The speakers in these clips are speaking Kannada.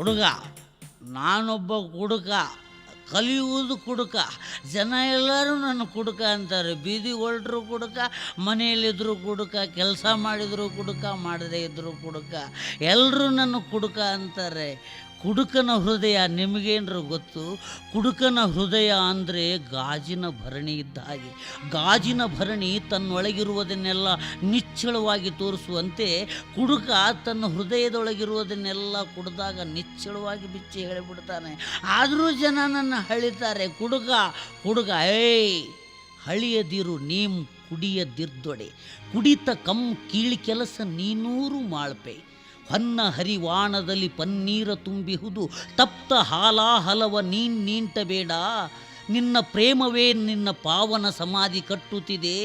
ಹುಡುಗ, ನಾನೊಬ್ಬ ಕುಡುಕ, ಕಲಿಯುವುದು ಕುಡುಕ. ಜನ ಎಲ್ಲರೂ ನನ್ನ ಕುಡುಕ ಅಂತಾರೆ. ಬೀದಿ ಹೊರಟ್ರು ಕುಡುಕ, ಮನೆಯಲ್ಲಿದ್ದರೂ ಕುಡುಕ, ಕೆಲಸ ಮಾಡಿದರೂ ಕುಡುಕ, ಮಾಡದೇ ಇದ್ದರೂ ಕುಡುಕ, ಎಲ್ಲರೂ ನನ್ನ ಕುಡುಕ ಅಂತಾರೆ. ಕುಡುಕನ ಹೃದಯ ನಿಮಗೇನ್ರು ಗೊತ್ತು? ಕುಡುಕನ ಹೃದಯ ಅಂದರೆ ಗಾಜಿನ ಭರಣಿ ಇದ್ದ ಹಾಗೆ. ಗಾಜಿನ ಭರಣಿ ತನ್ನೊಳಗಿರುವುದನ್ನೆಲ್ಲ ನಿಚ್ಚಳವಾಗಿ ತೋರಿಸುವಂತೆ ಕುಡುಕ ತನ್ನ ಹೃದಯದೊಳಗಿರುವುದನ್ನೆಲ್ಲ ಕುಡಿದಾಗ ನಿಚ್ಚಳವಾಗಿ ಬಿಚ್ಚಿ ಹೇಳಿಬಿಡ್ತಾನೆ. ಆದರೂ ಜನ ನನ್ನ ಹಳಿತಾರೆ, ಕುಡುಕ ಕುಡುಕ. ಹಳಿಯದಿರು ನೀಂ ಕುಡಿಯದಿರ್ದೊಡೆ, ಕುಡಿತ ಕಮ್ ಕೀಳಿ ಕೆಲಸ ನೀನೂರು ಮಾಳ್ಪೆ. ಹೊನ್ನ ಹರಿವಾಣದಲ್ಲಿ ಪನ್ನೀರ ತುಂಬಿಹುದು, ತಪ್ತ ಹಾಲಾಹಲವ ನೀಂಟಬೇಡ. ನಿನ್ನ ಪ್ರೇಮವೇ ನಿನ್ನ ಪಾವನ ಸಮಾಧಿ ಕಟ್ಟುತ್ತಿದೆ,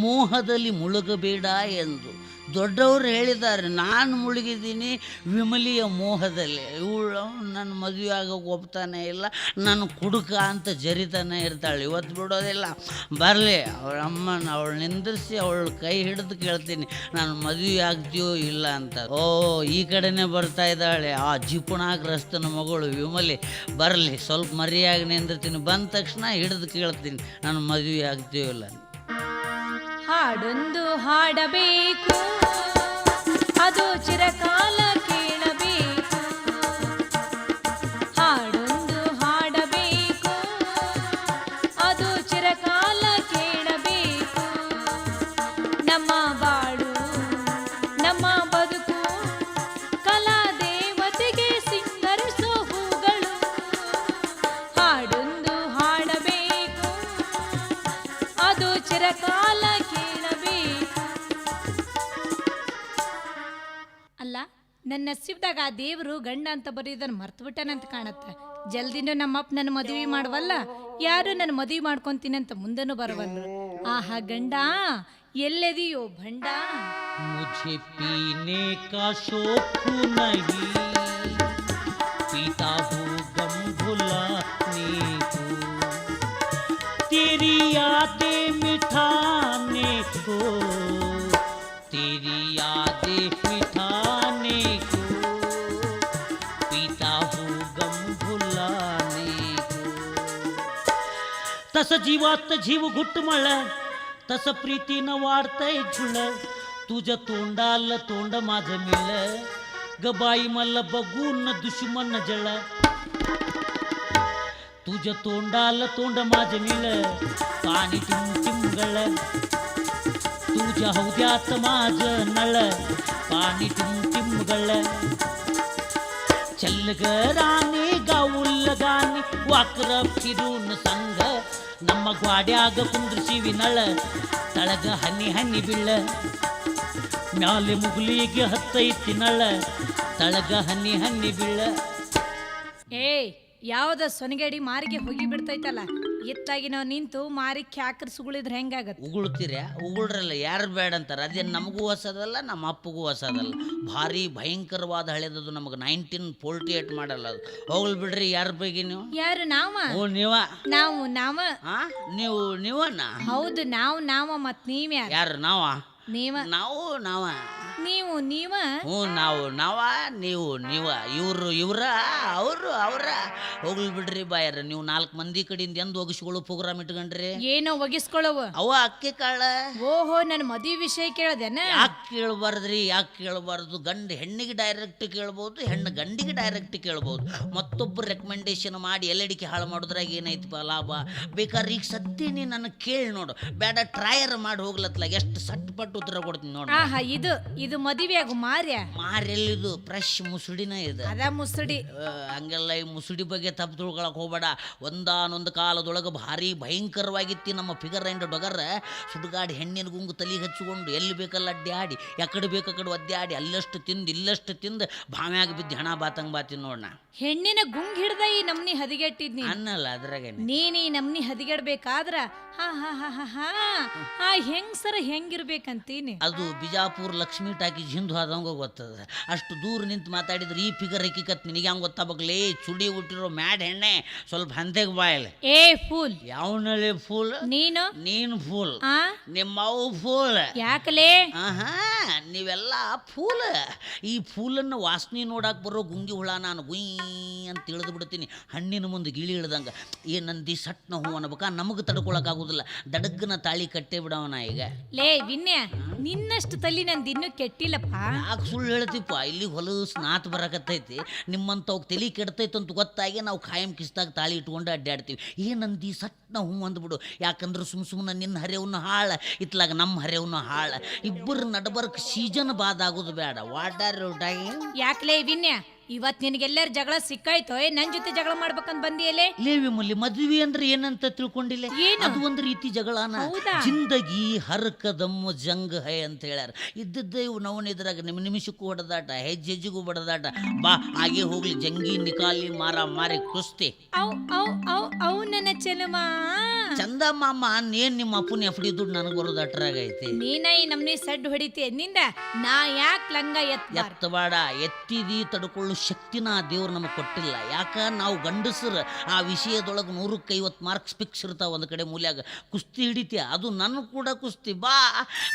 ಮೋಹದಲ್ಲಿ ಮುಳುಗಬೇಡ ಎಂದು ದೊಡ್ಡವರು ಹೇಳಿದ್ದಾರೆ. ನಾನು ಮುಳುಗಿದ್ದೀನಿ ವಿಮಲಿಯ ಮೋಹದಲ್ಲಿ. ಇವಳು ನನ್ನ ಮದುವೆ ಆಗೋಕೆ ಒಪ್ತಾನೆ ಇಲ್ಲ, ನಾನು ಕುಡುಕ ಅಂತ ಜರಿತಾನೆ ಇರ್ತಾಳೆ. ಇವತ್ತು ಬಿಡೋದಿಲ್ಲ, ಬರಲಿ ಅವಳ ಅಮ್ಮನ ಅವಳು ನಿಂದಿರಿಸಿ ಅವಳು ಕೈ ಹಿಡಿದು ಕೇಳ್ತೀನಿ, ನಾನು ಮದುವೆ ಆಗ್ತೀಯೋ ಇಲ್ಲ ಅಂತ. ಓ, ಈ ಕಡೆನೇ ಬರ್ತಾ ಇದ್ದಾಳೆ ಆ ಜಿಪುಣಾಗ್ರಸ್ತನ ಮಗಳು ವಿಮಲಿ. ಬರಲಿ, ಸ್ವಲ್ಪ ಮರಿಯಾಗಿ ನಿಂದಿರ್ತೀನಿ. ಬಂದ ತಕ್ಷಣ ಹಿಡಿದು ಕೇಳ್ತೀನಿ, ನಾನು ಮದುವೆ ಆಗ್ತೀಯೋ ಇಲ್ಲ. ಹಾಡೊಂದು ಹಾಡಬೇಕು, ಅದು ಚಿರಕಾಲ ಕೇಳಬೇಕು. ಹಾಡೊಂದು ಹಾಡಬೇಕು, ಅದು ಚಿರಕಾಲ ಕೇಳಬೇಕು. ನಮ್ಮ ಬಾಳು ನಮ್ಮ ಬದುಕು ಕಲಾ ದೇವತೆಗೆ ಸಿಂಗರಿಸೋ ಹೂಗಳು. ಹಾಡೊಂದು ಹಾಡಬೇಕು, ಅದು ಚಿರಕಾಲ ಅಲ್ಲ. ನನ್ನ ನಸೀಬ್ದಾಗ ಆ ದೇವರು ಗಂಡ ಅಂತ ಬರೆಯೋದನ್ನು ಮರ್ತು ಬಿಟ್ಟನಂತ ಕಾಣತ್ತೆ. ಜಲ್ದಿನೂ ನಮ್ಮಪ್ಪ ನನ್ನ ಮದುವೆ ಮಾಡುವಲ್ಲ, ಯಾರು ನನ್ನ ಮದುವೆ ಮಾಡ್ಕೊತೀನಿ ಅಂತ ಮುಂದೆನೂ ಬರವಲ್ರು. ಆಹಾ ಗಂಡ ಎಲ್ಲೆದಿಯೋ ಭಂಡ. ಮುझे पीने का शौक नहीं, पीता हूँ गम भुलाने को, तेरी यादें मिठाने को, तेरी यादें मिठाने को, पीता हूँ गम भुलाने को. तस जीवात जीव घुटमळ, तस प्रीतीनं वाढतंय झुळ. तुझ्या तोंडाला तोंड माझं मिळ, ग बाई मला बघून दुश्मन जळ. तुझ्या तोंडाला तोंड माझं मिळ, पाणी टिमटिमगळ. तुझ्या हौद्यात माझं नळ, पाणी टिमटिमगळ. चल्लगराने गाऊल गाणी वाकर फिरून संघ, ನಮ್ಮ ಗ್ವಾಡ್ಯಾಗ ಕುಂದ್ರಿಸಿ ವಿನಳ, ತಳಗ ಹನಿ ಹನಿ ಬೀಳ. ಮ್ಯಾಲೆ ಮುಗುಲಿಗೆ ಹತ್ತೈತಿ ನಳ, ತಳಗ ಹನಿ ಹನಿ ಬೀಳ. ಯಾವ್ದ ಸೊನಗೇಡಿ ಮಾರಿಗೆ ಹೋಗಿ ಬಿಡ್ತೈತಲ್ಲ, ಎತ್ತಾಗಿ ನಾವು ನಿಂತು ಮಾರಿ ಕ್ಯಾಕರ್ ಸುಗುಳಿದ್ರೆ ಹೆಂಗಾಗತ್ತೆ? ಉಗುಳ್ತೀರ? ಉಗುಳ್ರಲ್ಲ, ಯಾರು ಬೇಡ ಅಂತಾರೆ. ಅದೇನು ನಮಗೂ ಹೊಸದಲ್ಲ, ನಮ್ಮ ಅಪ್ಪಗೂ ಹೊಸದಲ್ಲ. ಭಾರಿ ಭಯಂಕರವಾದ ಹಳೆದದು. ನಮಗೆ 1948 ಮಾಡಲ್ಲ ಅದು. ಹೋಗ್ಲಿ ಬಿಡ್ರಿ. ಯಾರ ಬಗ್ಗೆ ನೀವು? ಯಾರು? ನಾವ? ಓ ನೀವ? ನಾವು ನೀವನ್ನ? ಹೌದು, ನಾವು ಮತ್ ನೀವ್ ಯಾರು? ಯಾರು? ನಾವ? ನೀವ? ನಾವು ನಾವ? ನೀವು ನೀವ? ಹ್ಞೂ ನಾವ ನೀವು ಇವ್ರ ಅವರು ಅವರ. ಹೋಗ್ಲಿ ಬಿಡ್ರಿ ಬಾಯಾರ. ನೀವು 4 ಮಂದಿ ಕಡೆಯಿಂದ ಎಂದು ಒಗಿಸ್ಕೊಳ್ಳೋ ಪ್ರೋಗ್ರಾಮ್ ಇಟ್ಕೊಂಡ್ರಿ? ಏನೋ ಒಗಿಸ್ಕೊಳ್ಳವು? ಅವ ಅಕ್ಕಿ ಕಾಳ. ಓಹೋ, ನನ್ನ ಮದುವೆ ವಿಷಯ ಕೇಳ್ದೇನ? ಯಾಕೆ ಕೇಳಬಾರ್ದ್ರಿ? ಯಾಕೆ ಕೇಳಬಾರ್ದು? ಗಂಡು ಹೆಣ್ಣಿಗೆ ಡೈರೆಕ್ಟ್ ಕೇಳ್ಬೋದು, ಹೆಣ್ಣು ಗಂಡಿಗೆ ಡೈರೆಕ್ಟ್ ಕೇಳ್ಬೋದು. ಮತ್ತೊಬ್ಬರು ರೆಕಮೆಂಡೇಶನ್ ಮಾಡಿ ಎಲ್ಲಡಿಕೆ ಹಾಳು ಮಾಡೋದ್ರಾಗ ಏನೈತಿಪ್ಪ ಲಾಭ? ಬೇಕಾದ್ರೆ ಈಗ ಸದ್ಯ ನೀ ನನಗೆ ಕೇಳಿ ನೋಡು, ಬೇಡ ಟ್ರಯರ್ ಮಾಡಿ ಹೋಗ್ಲತ್ಲಾಗ ಎಷ್ಟು ಸಟ್ಪಟ್ಟು ಉತ್ತರ ಕೊಡ್ತೀನಿ ನೋಡು. ಆಹಾ, ಇದು ಮದುವೆ ಆಗು ಮಾರೆಲ್ಲಿದು ಫ್ರೆಶ್ ಮುಸುಡಿನ ಇದು. ಅದ ಮುಸುಡಿ. ಹಂಗೆಲ್ಲ ಈ ಮುಸುಡಿ ಬಗ್ಗೆ ತಪ್ಪು ತಿಳ್ಕೊಳಕ್ ಹೋಗ್ಬೇಡ. ಒಂದಾನೊಂದು ಕಾಲದೊಳಗೆ ಭಾರಿ ಭಯಂಕರವಾಗಿತ್ತಿ ನಮ್ಮ ಫಿಗರ್ ಅಂಡ್ ಡೊಗರ್. ಸುಡುಗಾಡಿ ಹೆಣ್ಣಿನ ಗುಂಗು ತಲೆ ಹಚ್ಚಿಕೊಂಡು ಎಲ್ಲಿ ಬೇಕಲ್ಲ ಅಡ್ಡಾಡಿ, ಎಕಡೆ ಬೇಕಡೆ ಒದ್ದಾಡಿ, ಅಲ್ಲಷ್ಟು ತಿಂದು ಇಲ್ಲಷ್ಟು ತಿಂದು ಭಾವ್ಯಾಗ ಬಿದ್ದು ಹೆಣ ಬಾತಂಗ್ ಬಾತೀನಿ ನೋಡ. ಹೆಣ್ಣಿನ ಗುಂಗ್ ಹಿಡ್ದ ಈ ನಮ್ನಿ ಹದಿಗೆಟ್ಟಿದ್ನಿ ಅನ್ನಲ್ಲ ಅದ್ರಾಗ. ನೀ ನಮ್ನಿ ಹದಿಗೆಡ್ಬೇಕಾದ್ರ ಹೆಂಗ್ಸರ ಹೆಂಗಿರ್ಬೇಕಂತೀನಿ. ಅದು ಬಿಜಾಪುರ ಲಕ್ಷ್ಮೀ ಹಾಕಿ ಜಿಂದು ಆದಂಗೆ ಗೊತ್ತದ. ಅಷ್ಟು ದೂರ ನಿಂತು ಮಾತಾಡಿದ್ರೆ ಈ ಫಿಗರ್ ಹಕ್ಕಿಕತ್ ನಿನಗೆ ಹಂಗೆ ಗೊತ್ತಾಗಲೇ. ಚುಡಿ ಹುಟ್ಟಿರೋ ಮ್ಯಾಡ್ ಹೆಣ್ಣೆ ಸ್ವಲ್ಪ ಹಂತೆಗೆ ಬಾಯಲ್ಲ. ಏ ಫೂಲ್, ಯಾವನಲ್ಲಿ ಫೂಲ್? ನೀನು ಫೂಲ್, ನಿಮ್ಮವು ಫೂಲ್. ಯಾಕಲೇ? ನೀವೆಲ್ಲ ಫೂಲ್. ಈ ಫೂಲನ್ನು ವಾಸನೆ ನೋಡಕ್ಕೆ ಬರೋ ಗುಂಗಿ ಹುಳ ನಾನು ಗುಯ್ ಅಂತ ತಿಳಿದು ಬಿಡ್ತೀನಿ. ಹಣ್ಣಿನ ಮುಂದೆ ಗಿಳಿ ಇಳ್ದಂಗೆ. ಏನಂದಿ ಸಟ್ನ ಹೂ ಅನ್ಬೇಕಾ? ನಮಗೆ ತಡ್ಕೊಳಕ್ಕಾಗೋದಿಲ್ಲ. ದಡಗ್ಗನ ತಾಳಿ ಕಟ್ಟೇ ಬಿಡವನ ಈಗ. ಲೇ ವಿನ್ಯ, ನಿನ್ನಷ್ಟು ತಲ್ಲಿ ನಂದು ಇನ್ನೂ ಕೆಟ್ಟಿಲ್ಲಪ್ಪ. ಯಾಕೆ ಸುಳ್ಳು ಹೇಳ್ತಿಪ್ಪ? ಇಲ್ಲಿ ಹೊಲಸು ನಾತ್ ಬರಕತ್ತೈತಿ. ನಿಮ್ಮಂತವ್ ತಲೆ ಕೆಡ್ತೈತೆ ಅಂತ ಗೊತ್ತಾಗಿ ನಾವು ಖಾಯಂ ಕಿಸ್ದಾಗ ತಾಳಿ ಇಟ್ಕೊಂಡು ಅಡ್ಡಾಡ್ತೀವಿ. ಏನಂದಿ ಸಟ್ನ ಹೂ ಅಂದ್ಬಿಡು. ಯಾಕಂದ್ರೆ ಸುಮ್ಮನೆ ನಿನ್ನ ಹರೆವನ್ನ ಹಾಳ, ಇತ್ಲಾಗ ನಮ್ಮ ಹರೆವನ್ನ ಹಾಳ. ಇಬ್ಬರು ನಡಬರ್ಕ್ ಸೀಸನ್ ಬಾದಾಗೋದು ಬೇಡ. What are you dying? ಯಾಕಲೇ ವಿನ್ಯ, ಇವತ್ತು ನಿನಗೆಲ್ಲರ ಜಗಳ ಸಿಕ್ಕಾಯ್ತೋ? ನನ್ನ ಜೊತೆ ಜಗಳ ಮಾಡ್ಬೇಕಂತ ಬಂದಿಯಲ್ಲೇ? ಲೇ ವಿಮಲಿ, ಮದ್ವಿ ಅಂದ್ರೆ ಏನಂತ ತಿಳ್ಕೊಂಡಿಲ್ಲ? ಅದು ಒಂದು ರೀತಿ ಜಗಳನ. ಜಿಂದಗಿ ಹರ್ಕದಮ್ಮ ಜಂಗ್ ಹೈ ಅಂತ ಹೇಳ್ಯಾರ. ಇದ್ದದ್ದೇ ಇವು ನವನಿದ್ರಾಗ ನಿಮಿಷಕ್ಕೂ ಹೊಡೆದಾಟ, ಹೆಜ್ಜೆಜ್ಜಿಗೂ ಬಡದಾಟ. ಬಾ ಹಾಗೆ ಹೋಗ್ಲಿ, ಜಂಗಿ ನಿಕಾಲಿ ಮಾರ ಮಾರಿ ಕುಸ್ತಿ. ಅವು ನನ್ನ ಚೆಲುಮ ಚಂದ ಮಾಮ, ನೇನ್ ನಿಮ್ಮ ಅಪ್ಪನ ಎಫ್ಡಿ ದುಡ್ಡು ನನಗೆ ಬರೋದು ಅಟ್ರಾಗೈತಿ. ನೀನ ಈ ನಮ್ನಿ ಸಡ್ಡು ಹೊಡಿತಿ ನಿಂದ. ನಾ ಯಾಕೆ ಲಂಗ ಎತ್ತಬೇಡ. ಎತ್ತಿದಿ ತಡ್ಕೊಳ್ಳು ಶಕ್ತಿನ ಆ ದೇವ್ರು ನಮಗೆ ಕೊಟ್ಟಿಲ್ಲ. ಯಾಕ ನಾವು ಗಂಡಸರು ಆ ವಿಷಯದೊಳಗೆ 150 ಮಾರ್ಕ್ಸ್ ಫಿಕ್ಸ್ ಇರ್ತಾವ. ಒಂದು ಕಡೆ ಮೂಲ್ಯಾಗ ಕುಸ್ತಿ ಹಿಡಿತೀಯ, ಅದು ನನ್ನ ಕೂಡ ಕುಸ್ತಿ. ಬಾ,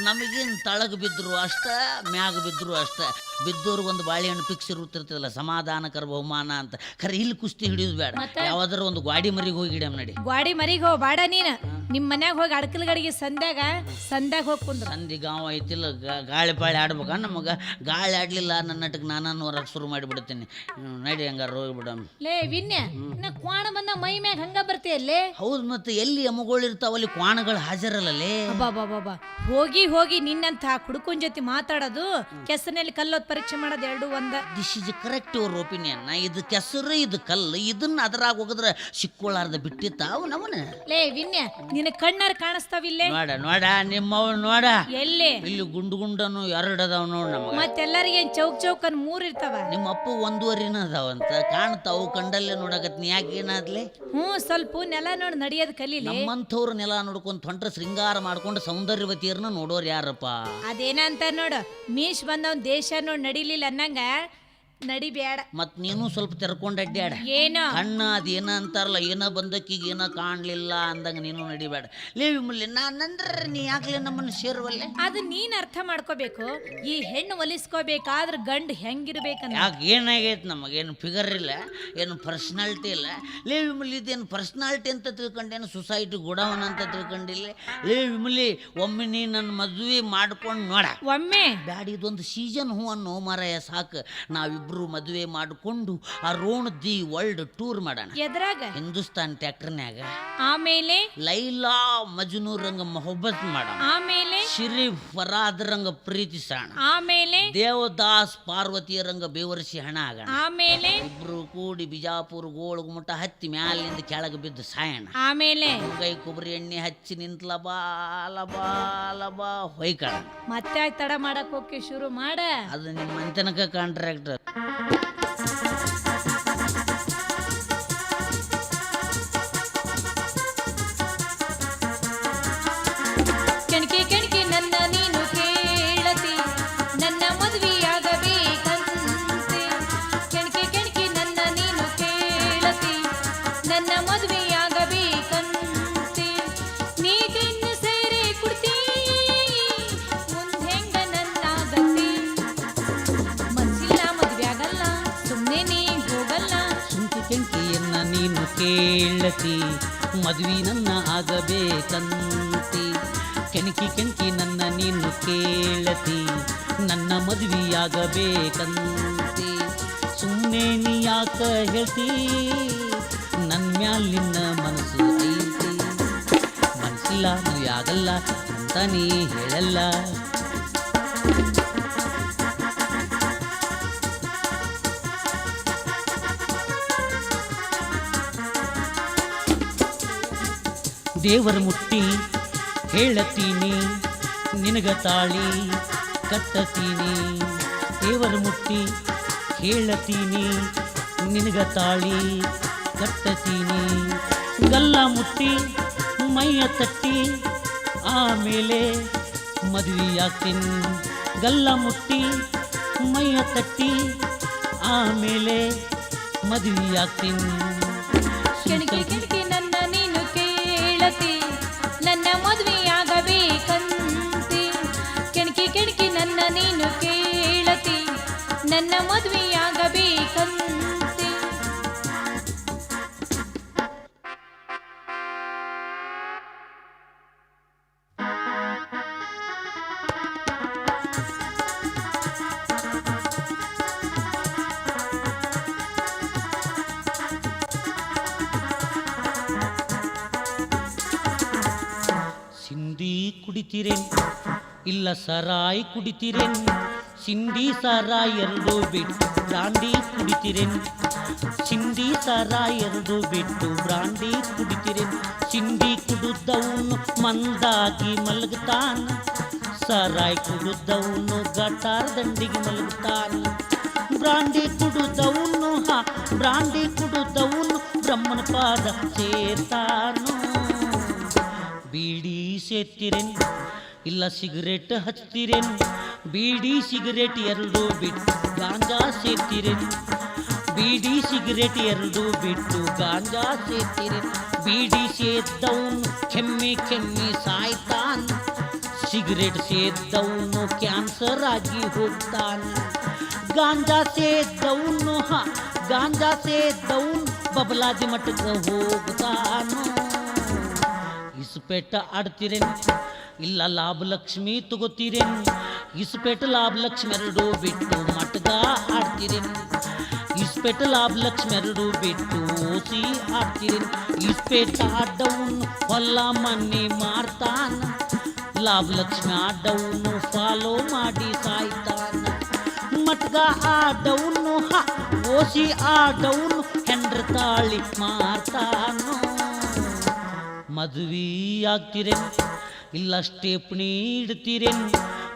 ನಮಗೇನು ತಳಗ ಬಿದ್ದರು ಅಷ್ಟ, ಮ್ಯಾಗ ಬಿದ್ದರು ಅಷ್ಟ. ಬಿದ್ದವ್ರಿಗೆ ಒಂದು ಬಾಳೆಹಣ್ಣು ಫಿಕ್ಸ್ ಇರುತ್ತಿರ್ತದಲ್ಲ, ಸಮಾಧಾನಕರ ಬಹುಮಾನ ಅಂತ. ಖರೆ ಇಲ್ಲಿ ಕುಸ್ತಿ ಹಿಡಿಯೋದು ಬೇಡ. ಯಾವ್ದಾರ ಒಂದು ಗಾಡಿ ಮರಿಗೆ ಹೋಗಿ ಹಿಡಿಯಮ್ ನಡಿ. ಗಾಡಿ ಮರಿಗೆ ಹೋಗಿ ಬಾಡ ನೀನು. ನಿಮ್ಮ ಮನ್ಯಾಗ ಹೋಗಿ ಅಡಕಲ್ ಗಡಿಗೆ ಸಂದ್ಯಾಗ ಹೋಗಿ ಕುಂದ್ರ. ಸಂದಿ ಗಾಂವ್ ಐತಿಲ್ಲ, ಗಾಳಿ ಪಾಳಿ ಆಡ್ಬೇಕ. ನಮಗ ಗಾಳಿ ಆಡ್ಲಿಲ್ಲ ನನ್ನಟಕ್ಕೆ ನಾನು ಹೊರಗೆ ಶುರು ಮಾಡಿಬಿಡ್ತೀನಿ. ನಡಿ ಹಂಗಾರ ಹೋಗ್ಬಿಡಮ್. ಲೇ ವಿನ್ಯ, ಕ್ವಾಣ ಬಂದ ಮೈ ಮ್ಯಾಗ ಹಂಗ ಬರ್ತೀಯಲ್ಲೇ? ಹೌದು, ಮತ್ತೆ ಎಲ್ಲಿ ಎಮ್ಮಗಳು ಇರ್ತಾವಲ್ಲಿ ಕ್ವಾಣಗಳು ಹಾಜರಲ್ಲೇ. ಬಾಬಾ ಹೋಗಿ ನಿನ್ನಂತ ಕುಡ್ಕೊಂಡ್ ಜೊತೆ ಮಾತಾಡೋದು, ಕೆಸರಿನಲ್ಲಿ ಕಲ್ಲೋದ್ ಪರೀಕ್ಷೆ ಮಾಡೋದು ಎರಡು ಒಂದ. This is correct your opinion. ಇದು ಕೆಸರು, ಇದು ಕಲ್ಲು. ಇದನ್ನ ಅದರಾಗ ಹೋಗಿದ್ರೆ ಸಿಕ್ಕೊಳ್ಳಾರ್ದ ಬಿಟ್ಟಿತ್ತಾವು ನಮ್ಮನ. ಲೇ ವಿನ್ಯ, ನಿನ್ನ ಕಣ್ಣಾರ ಕಾಣಿಸ್ತಾವಿಲ್ಲೇ? ನೋಡ ನಿಮ್ಮವ್ ನೋಡ. ಎಲ್ಲಿ? ಇಲ್ಲಿ ಗುಂಡನು 2 ಅದಾವ ನೋಡ್. ನಮಗ ಮತ್ತೆಲ್ಲರಿಗೆ ಚೌಕ್ ಅನ್ 3 ಇರ್ತಾವ. ನಿಮ್ಮ ಅಪ್ಪ 1.5 ಅದಾವಂತ ಕಾಣ್ತಾವು. ಕಂಡಲ್ಲೇ ನೋಡಕತ್ ನೀ ಯಾಕೆ ಏನಾದ್ಲೆ? ಸ್ವಲ್ಪ ನೆಲ ನೋಡಿ ನಡೆಯೋದ್ ಕಲೀಲಿ. ನಮ್ಮಂಥವ್ರ ನೆಲ ನೋಡ್ಕೊಂಡ್ ಹೊಂಟ್ರ ಶೃಂಗಾರ ಮಾಡ್ಕೊಂಡು ಸೌಂದರ್ಯವತಿಯರ್ನ ನೋಡೋರು ಯಾರಪ್ಪ? ಅದೇನಂತ ನೋಡು, ಮೀಶ್ ಬಂದವ್ ದೇಶ ನೋಡಿ ನಡಿಲಿಲ್ಲ ಅನ್ನಂಗ ನಡಿಬ್ಯಾಡ. ಮತ್ ನೀನು ಸ್ವಲ್ಪ ತೆರ್ಕೊಂಡ್ ಅಡ್ಡಾಡ. ಏನ ಕಣ್ಣ ಅದೇನ ಅಂತಾರಲ್ಲ, ಏನ ಬಂದಕ್ಕಿಗೆ ಏನ ಕಾಣ್ಲಿಲ್ಲ ಅಂದಂಗ ನೀನು ನಡಿಬೇಡ. ಲೇ ವಿಮಲಿ, ನಾನಂದ್ರೆ ನೀ ಯಾಕ್ಲೆ ನಮ್ಮನ್ನ ಸೇರ್ವಲ್ಲೆ? ಅದು ನೀನ್ ಅರ್ಥ ಮಾಡ್ಕೋಬೇಕು. ಈ ಹೆಣ್ಣು ಒಲಿಸ್ಕೋಬೇಕಾದ್ರೆ ಗಂಡು ಹೆಂಗಿರ್ಬೇಕಂತ. ಯಾಕೆ ಏನಾಗೈತೆ? ನಮಗೇನು ಫಿಗರ್ ಇಲ್ಲ, ಏನು ಪರ್ಸನಾಲಿಟಿ ಇಲ್ಲ. ಲೇ ವಿಮಲಿ, ಇದೇನು ಪರ್ಸನಾಲಿಟಿ ಅಂತ ತಿಳ್ಕೊಂಡೇನು ಸೊಸೈಟಿ ಗುಡವನ ಅಂತ ತಿಳ್ಕೊಂಡಿಲ್ಲ? ಲೇ ವಿಮಲಿ, ಒಮ್ಮೆ ನೀ ನನ್ನ ಮದ್ವೆ ಮಾಡ್ಕೊಂಡು ನೋಡ. ಒಮ್ಮೆ ಬ್ಯಾಡ, ಇದೊಂದು ಸೀಸನ್ ಹೂ ಅನ್ನೋ ಮಾರಾಯ ಸಾಕು. ನಾವಿಬ್ರು ಮದುವೆ ಮಾಡಿಕೊಂಡು ಆ ರೋಣ ದಿ ವರ್ಲ್ಡ್ ಟೂರ್ ಮಾಡೋಣ. ಎದ್ರಾಗ? ಹಿಂದೂಸ್ತಾನ್ ಟ್ಯಾಕ್ಟರ್ನ್ಯಾಗ. ಆಮೇಲೆ ಲೈಲಾ ಮಜ್ನೂ ರಂಗ ಮೊಹಬ್ಬತ್ ಮಾಡೋಣ. ಆಮೇಲೆ ಶಿರೀಫ್ ಫರಾದ್ ರಂಗ ಪ್ರೀತಿಸೋಣ. ಆಮೇಲೆ ದೇವದಾಸ್ ಪಾರ್ವತಿಯ ರಂಗ ಬೇವರ್ಸಿ ಹಣ ಆಗೋಣ. ಆಮೇಲೆ ಇಬ್ರು ಕೂಡಿ ಬಿಜಾಪುರ ಗೋಳಗುಮಟ ಹತ್ತಿ ಮ್ಯಾಲಿಂದ ಕೆಳಗೆ ಬಿದ್ದು ಸಾಯಣ. ಆಮೇಲೆ ಕೈ ಕೊಬ್ಬರಿ ಎಣ್ಣೆ ಹಚ್ಚಿ ನಿಂತ ಲಬಾ ಲಬಾ ಹೊಯ್ಕಳ. ಮತ್ತೆ ತಡ ಮಾಡಕ್ ಹೋಗಿ ಶುರು ಮಾಡ. ಅದು ನಿಮ್ಮ ಮಂತನಕ ಕಾಂಟ್ರಾಕ್ಟರ್. ಕೆಣಕಿ ನನ್ನ ನೀನು ಕೇಳತಿ, ನನ್ನ ಮದುವೆಯಾಗಬೇಕಂತೆ. ಕೆಣಕಿ ನನ್ನ ನೀನು ಕೇಳತಿ, ನನ್ನ ಮದುವೆಯಾಗಬೇಕಂತೆ. ನೀ ಕಣ್ಣು ಸೇರೆ ಕುಡ್ತಿ, ಮುಂದೆಂಗ ನನ್ನ ಗತಿ. ಮನ್ಸಿಲ್ಲ ಮದುವೆ ಆಗಲ್ಲ, ಸುಮ್ಮನೆ ನೀ ಹೋಗಲ್ಲ. ಸುಂಕಿ ಕೆಂಕಿಯನ್ನ ನೀನು ಕೇಳತಿ, ಮದುವೆ ನನ್ನ ಆಗಬೇಕಂತಿ. ಕೆಣಕಿ ನನ್ನ ನೀನು ಕೇಳತಿ, ನನ್ನ ಮದುವೆಯಾಗಬೇಕಂತಿ. ಸುಮ್ಮನೆ ನೀ ಯಾಕ ಹೇಳ್ತಿ, ನನ್ನ ಮ್ಯಾಲಿನ ಮನಸ್ಸು ಐತಿ. ಮನಸ್ಸಿಲ್ಲ ಮದುವೆ ಆಗಲ್ಲ ಅಂತ ನೀ ಹೇಳಲ್ಲ. ದೇವರ ಮುಟ್ಟಿ ಹೇಳತೀನಿ, ನಿನಗ ತಾಳಿ ಕಟ್ಟತೀನಿ. ದೇವರ ಮುಟ್ಟಿ ಹೇಳತೀನಿ, ನಿನಗ ತಾಳಿ ಕಟ್ಟತೀನಿ. ಗಲ್ಲ ಮುಟ್ಟಿ ಮೈಯ ತಟ್ಟಿ ಆಮೇಲೆ ಮದುವೆಯಾಗ್ತೀನಿ. ಗಲ್ಲ ಮುಟ್ಟಿ ಮೈಯ ತಟ್ಟಿ ಆಮೇಲೆ ಮದುವೆಯಾಗ್ತೀನಿ. ಕೆಣಕಿ ಕೆಣಕಿ ನನ್ನ ನೀನು ಕೇಳತಿ, ನನ್ನ ಮದುವೆಯಾಗಬೇಕಂತೆ. ಕೆಣಕಿ ಕೆಣಕಿ ನನ್ನ ನೀನು ಕೇಳತಿ, ನನ್ನ ಮದುವೆಯಾಗಬೇಕಂತೆ. ಸಿಂಧಿ ಕುಡಿತೀರೇನ್ ಇಲ್ಲ ಸರಾಯಿ ಕುಡಿತೀರೇನ್? ಸಿಂಧಿ ಸಾರಾಯಿ ಎರಡು ಬಿಟ್ಟು ಬ್ರಾಂಡಿ ಕುಡಿತೀರೇನ್? ಸಿಂಧಿ ಸಾರಾಯಿ ಎರಡು ಬಿಟ್ಟು ಬ್ರಾಂಡಿ ಕುಡಿತೀರೇನ್? ಸಿಂಧಿ ಕುಡಿದವನು ಮಂದಾಗಿ ಮಲಗ್ತಾನ, ಸಾರಾಯಿ ಕುಡಿದವನು ಗಟಾರ್ ದಂಡಿಗೆ ಮಲಗ್ತಾನ. ಬ್ರಾಂಡಿ ಕುಡಿದವನು ಬ್ರಾಂಡಿ ಕುಡಿದವನು ಬ್ರಹ್ಮನ ಪಾದ ಸೇರ್ತಾನು. ಬೀಡಿ ಸೇರ್ತಿರೇನ್ ಇಲ್ಲ ಸಿಗರೇಟ್ ಹಚ್ತೀರೇನ್? ಬೀಡಿ ಸಿಗರೇಟ್ ಎರಡು ಬಿಟ್ಟು ಗಾಂಜಾ ಸೇರ್ತಿರೇನ್? ಬೀಡಿ ಸಿಗರೇಟ್ ಎರಡು ಬಿಟ್ಟು ಗಾಂಜಾ ಸೇರ್ತಿರೇನ್? ಬೀಡಿ ಸೇದ್ದವನು ಕೆಮ್ಮಿ ಕೆಮ್ಮಿ ಸಾಯ್ತಾನ, ಸಿಗರೇಟ್ ಸೇದ್ದವನು ಕ್ಯಾನ್ಸರ್ ಆಗಿ ಹೋಗ್ತಾನ. ಗಾಂಜಾ ಸೇದ್ದವನು ಗಾಂಜಾ ಸೇದ್ದವನು ಬಬಲಾದಿ ಮಠಕ್ಕೆ ಹೋಗ್ತಾನು. ಇಸ್ಪೇಟ ಆಡ್ತೀರೇನ್ ಇಲ್ಲ ಲಾಭಲಕ್ಷ್ಮಿ ತಗೋತೀರೇನ್? ಇಸ್ಪೇಟ ಲಾಭಲಕ್ಷ್ಮಿ ಎರಡು ಬಿಟ್ಟು ಮಟ್ಗ ಆಡ್ತೀರೇನ್? ಇಸ್ಪೇಟ ಲಾಭಲಕ್ಷ್ಮಿ ಎರಡು ಬಿಟ್ಟು ಓಸಿ ಆಡ್ತೀರೇನ್? ಇಸ್ಪೇಟ ಆಡವನು ಹೊಲ ಮನೆ ಮಾರ್ತಾನ, ಲಾಭಲಕ್ಷ್ಮಿ ಆಡವನು ಫಾಲೋ ಮಾಡಿ ಸಾಯ್ತಾನ. ಮಟ್ಗ ಆಡವನು ಓಸಿ ಆಡವನು ಹೆಂಡ್ರ ತಾಳಿ ಮಾರ್ತಾನು. ಮದುವೆ ಆಗ್ತೀರೇನ್ ಇಲ್ಲ ಸ್ಟೇಪ್ನಿ ಇಡ್ತೀರೇನ್?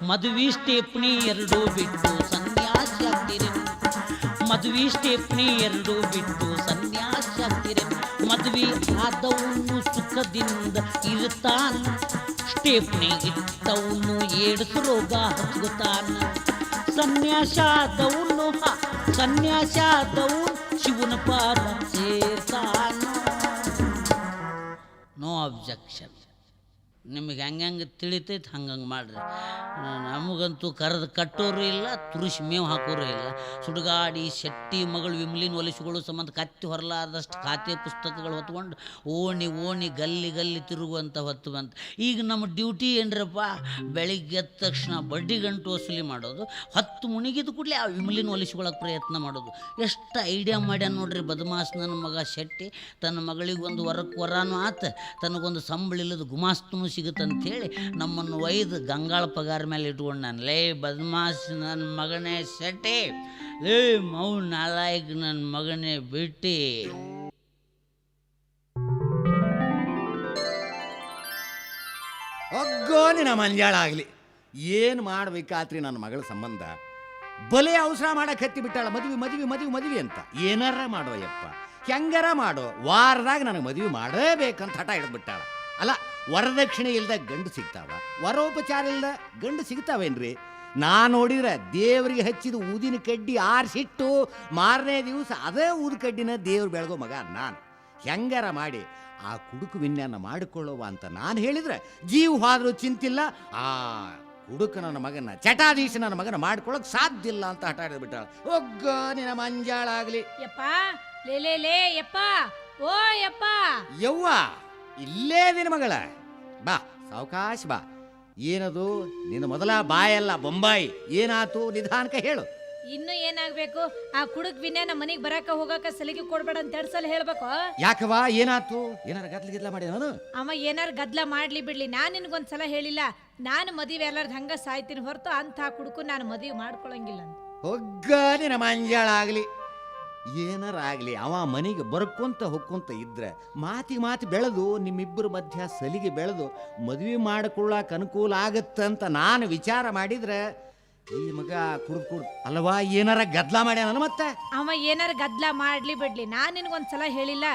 ಮದುವೆ ಸ್ಟೇಪ್ನಿ ಎರಡು ಬಿಟ್ಟು ಸನ್ಯಾಸಿ ಆಗ್ತೀರೇನ್? ಮದುವೆ ಸ್ಟೇಪ್ನಿ ಎರಡು ಬಿಟ್ಟು ಸನ್ಯಾಸಿ ಆಗ್ತೀರೇನ್? ಮದುವೆ ಆದವನು ಸುಖದಿಂದ ಇರ್ತಾನ, ಸ್ಟೇಪ್ನಿ ಇಟ್ಟವನು ಏಡ್ಸು ರೋಗ ಹಚ್ಗುತ್ತಾನ. ಸನ್ಯಾಸಾದವನು ಶಿವನ ಪಾದ ಸೇರ್ತಾನ. No objection. ನಿಮಗೆ ಹೆಂಗೆ ತಿಳಿತೈತೆ ಹಂಗಂಗೆ ಮಾಡ್ರಿ. ನಮಗಂತೂ ಕರೆದು ಕಟ್ಟೋರು ಇಲ್ಲ, ತುರುಷಿ ಮೇವು ಹಾಕೋರು ಇಲ್ಲ. ಸುಡುಗಾಡಿ ಶೆಟ್ಟಿ ಮಗಳು ವಿಮಲಿನ ಒಲಿಸುಗಳು ಸಂಬಂಧ ಕತ್ತಿ ಹೊರಲಾದಷ್ಟು ಖಾತೆ ಪುಸ್ತಕಗಳು ಹೊತ್ಕೊಂಡು ಓಣಿ ಗಲ್ಲಿ ಗಲ್ಲಿ ತಿರುಗುವಂಥ ಹೊತ್ತು ಬಂತು. ಈಗ ನಮ್ಮ ಡ್ಯೂಟಿ ಏನ್ರಪ್ಪ, ಬೆಳಿಗ್ಗೆ ಎದ್ದ ತಕ್ಷಣ ಬಡ್ಡಿ ಗಂಟು ವಸೂಲಿ ಮಾಡೋದು, 10 ಮುಣಿಗಿದ ಕೂಡಲೇ ಆ ವಿಮಲಿನ ಒಲಿಸ್ಕೊಳ್ಳೋಕೆ ಪ್ರಯತ್ನ ಮಾಡೋದು. ಎಷ್ಟು ಐಡಿಯಾ ಮಾಡ್ಯಾನ ನೋಡ್ರಿ ಬದಮಾಸ್ ನನ್ನ ಮಗ ಶೆಟ್ಟಿ. ತನ್ನ ಮಗಳಿಗೆ ಒಂದು ವರನೂ ಆತ, ತನಗೊಂದು ಸಂಬಳ ಇಲ್ಲದ ಗುಮಾಸ್ತನೂ ಸಿಗುತ್ತಂಥೇಳಿ ನಮ್ಮನ್ನು ಒಯ್ದು ಗಂಗಾಳ ಪಗಾರ ಮೇಲೆ ಇಟ್ಕೊಂಡು ನಾನು, ಲೇ ಬದಮಾಸ್ ನನ್ನ ಮಗನೇ ಶೆಟ್ಟಿ, ಲೇ ಮೌ ನಾಲಾಯಕ್ ನನ್ನ ಮಗನೇ ಬಿಟ್ಟಿ. ಒಗ್ಗೋ ನಿನ್ನ ಮಂಜಾಳ ಆಗಲಿ. ಏನು ಮಾಡ್ಬೇಕಾತ್ರಿ ನನ್ನ ಮಗಳ ಸಂಬಂಧ? ಬಲೆ ಅವಸರ ಮಾಡಕ್ಕೆ ಹತ್ತಿ ಬಿಟ್ಟಾಳ. ಮದುವೆ ಅಂತ ಏನಾರ ಮಾಡೋ ಯಪ್ಪ, ಹೆಂಗಾರ ಮಾಡೋ, ವಾರದಾಗ ನನಗೆ ಮದುವೆ ಮಾಡಬೇಕಂತ ಹಠ ಹಿಡಿದ್ಬಿಟ್ಟಾಳ. ಅಲ್ಲ, ವರದಕ್ಷಿಣೆ ಇಲ್ದ ಗಂಡು ಸಿಗ್ತಾವ, ವರೋಪಚಾರ ಇಲ್ದ ಗಂಡು ಸಿಗ್ತಾವೇನ್ರಿ? ನಾನು ನೋಡಿದ್ರೆ ದೇವರಿಗೆ ಹಚ್ಚಿದ ಊದಿನ ಕಡ್ಡಿ ಆರಿಸಿಟ್ಟು ಮಾರನೇ ದಿವಸ ಅದೇ ಊದ ಕಡ್ಡಿನ ದೇವ್ರು ಬೆಳಗೋ ಮಗ ನಾನು. ಹೆಂಗಾರ ಮಾಡಿ ಆ ಕುಡುಕು ವಿನ್ಯಾನ ಮಾಡಿಕೊಳ್ಳುವ ಅಂತ ನಾನು ಹೇಳಿದ್ರೆ ಜೀವ ಹೋದ್ರೂ ಚಿಂತಿಲ್ಲ, ಆ ಕುಡುಕ ನನ್ನ ಮಗನ ಚಟಾಧೀಶ ನನ್ನ ಮಗನ ಮಾಡ್ಕೊಳ್ಳೋಕೆ ಸಾಧ್ಯ ಇಲ್ಲ ಅಂತ ಹಠ ಹಿಡಿದ್ಬಿಟ್ಟಾಳ. ಒಗ್ಗ ನಿನ್ನ ಮಂಜಾಳಾಗ್ಲಿ. ಯಪ್ಪ ಲೇ ಯಪ್ಪ, ಓ ಯಪ್ಪ. ಯವ್ವ ಇಲ್ಲೇ ನಿನ್ನ ಮಗಳ, ಬಾ ಸಾವಕಾಶ ಬಾ. ಏನದು ನಿನ್ನ ಮೊದಲ ಬಾಯಲ್ಲ ಬೊಂಬಾಯಿ, ಏನಾತು ನಿಧಾನಕ್ಕೆ ಹೇಳು. ಇನ್ನು ಏನಾಗ್ಬೇಕು? ಆ ಕುಡುಕ್ ವಿನ್ಯ ನಮ್ಮ ಮನೆಗೆ ಬರಾಕ ಹೋಗಾಕ ಸಲಿಗೆ ಕೊಡ್ಬೇಡ ಅಂತ 2 ಸಲ ಹೇಳ್ಬೇಕು. ಯಾಕವಾ ಏನಾತು? ಏನಾರ ಗದ್ಲ ಮಾಡಿ ನಾನು ಅವ ಏನಾರ ಗದ್ಲ ಮಾಡ್ಲಿ ಬಿಡ್ಲಿ, ನಾನು ನಿನ್ಗೊಂದ್ಸಲ ಹೇಳಿಲ್ಲ, ನಾನು ಮದುವೆ ಎಲ್ಲಾರ್ದು ಹಂಗ ಸಾಯ್ತೀನಿ ಹೊರತು ಅಂತ ಕುಡುಕು ನಾನು ಮದುವೆ ಮಾಡ್ಕೊಳಂಗಿಲ್ಲ ಅಂತ. ಹೊಗ್ಗ ನಿನ್ನ ಮಂಜಾಳಾಗ್ಲಿ. ಏನಾರ ಆಗ್ಲಿ, ಅವ ಮನೆಗೆ ಬರ್ಕೊಂತ ಹೊಕ್ಕೊಂತ ಇದ್ರೆ ಮಾತಿ ಬೆಳೆದು ನಿಮ್ಮಿಬ್ಬರ ಮಧ್ಯ ಸಲಿಗೆ ಬೆಳೆದು ಮದುವೆ ಮಾಡಿಕೊಳ್ಳಾಕ ಅನುಕೂಲ ಆಗತ್ತಂತ ನಾನು ವಿಚಾರ ಮಾಡಿದ್ರೆ ಈ ಮಗ ಕುಡ್ದು ಅಲ್ವಾ ಏನಾರ ಗದ್ಲ ಮಾಡ್ಯಾನ. ಮತ್ತೆ ಅವ ಏನಾರ ಗದ್ಲ ಮಾಡ್ಲಿ ಬಿಡ್ಲಿ, ನಾನು ನಿನ್ಗೊಂದ್ಸಲ ಹೇಳಿಲ್ಲ,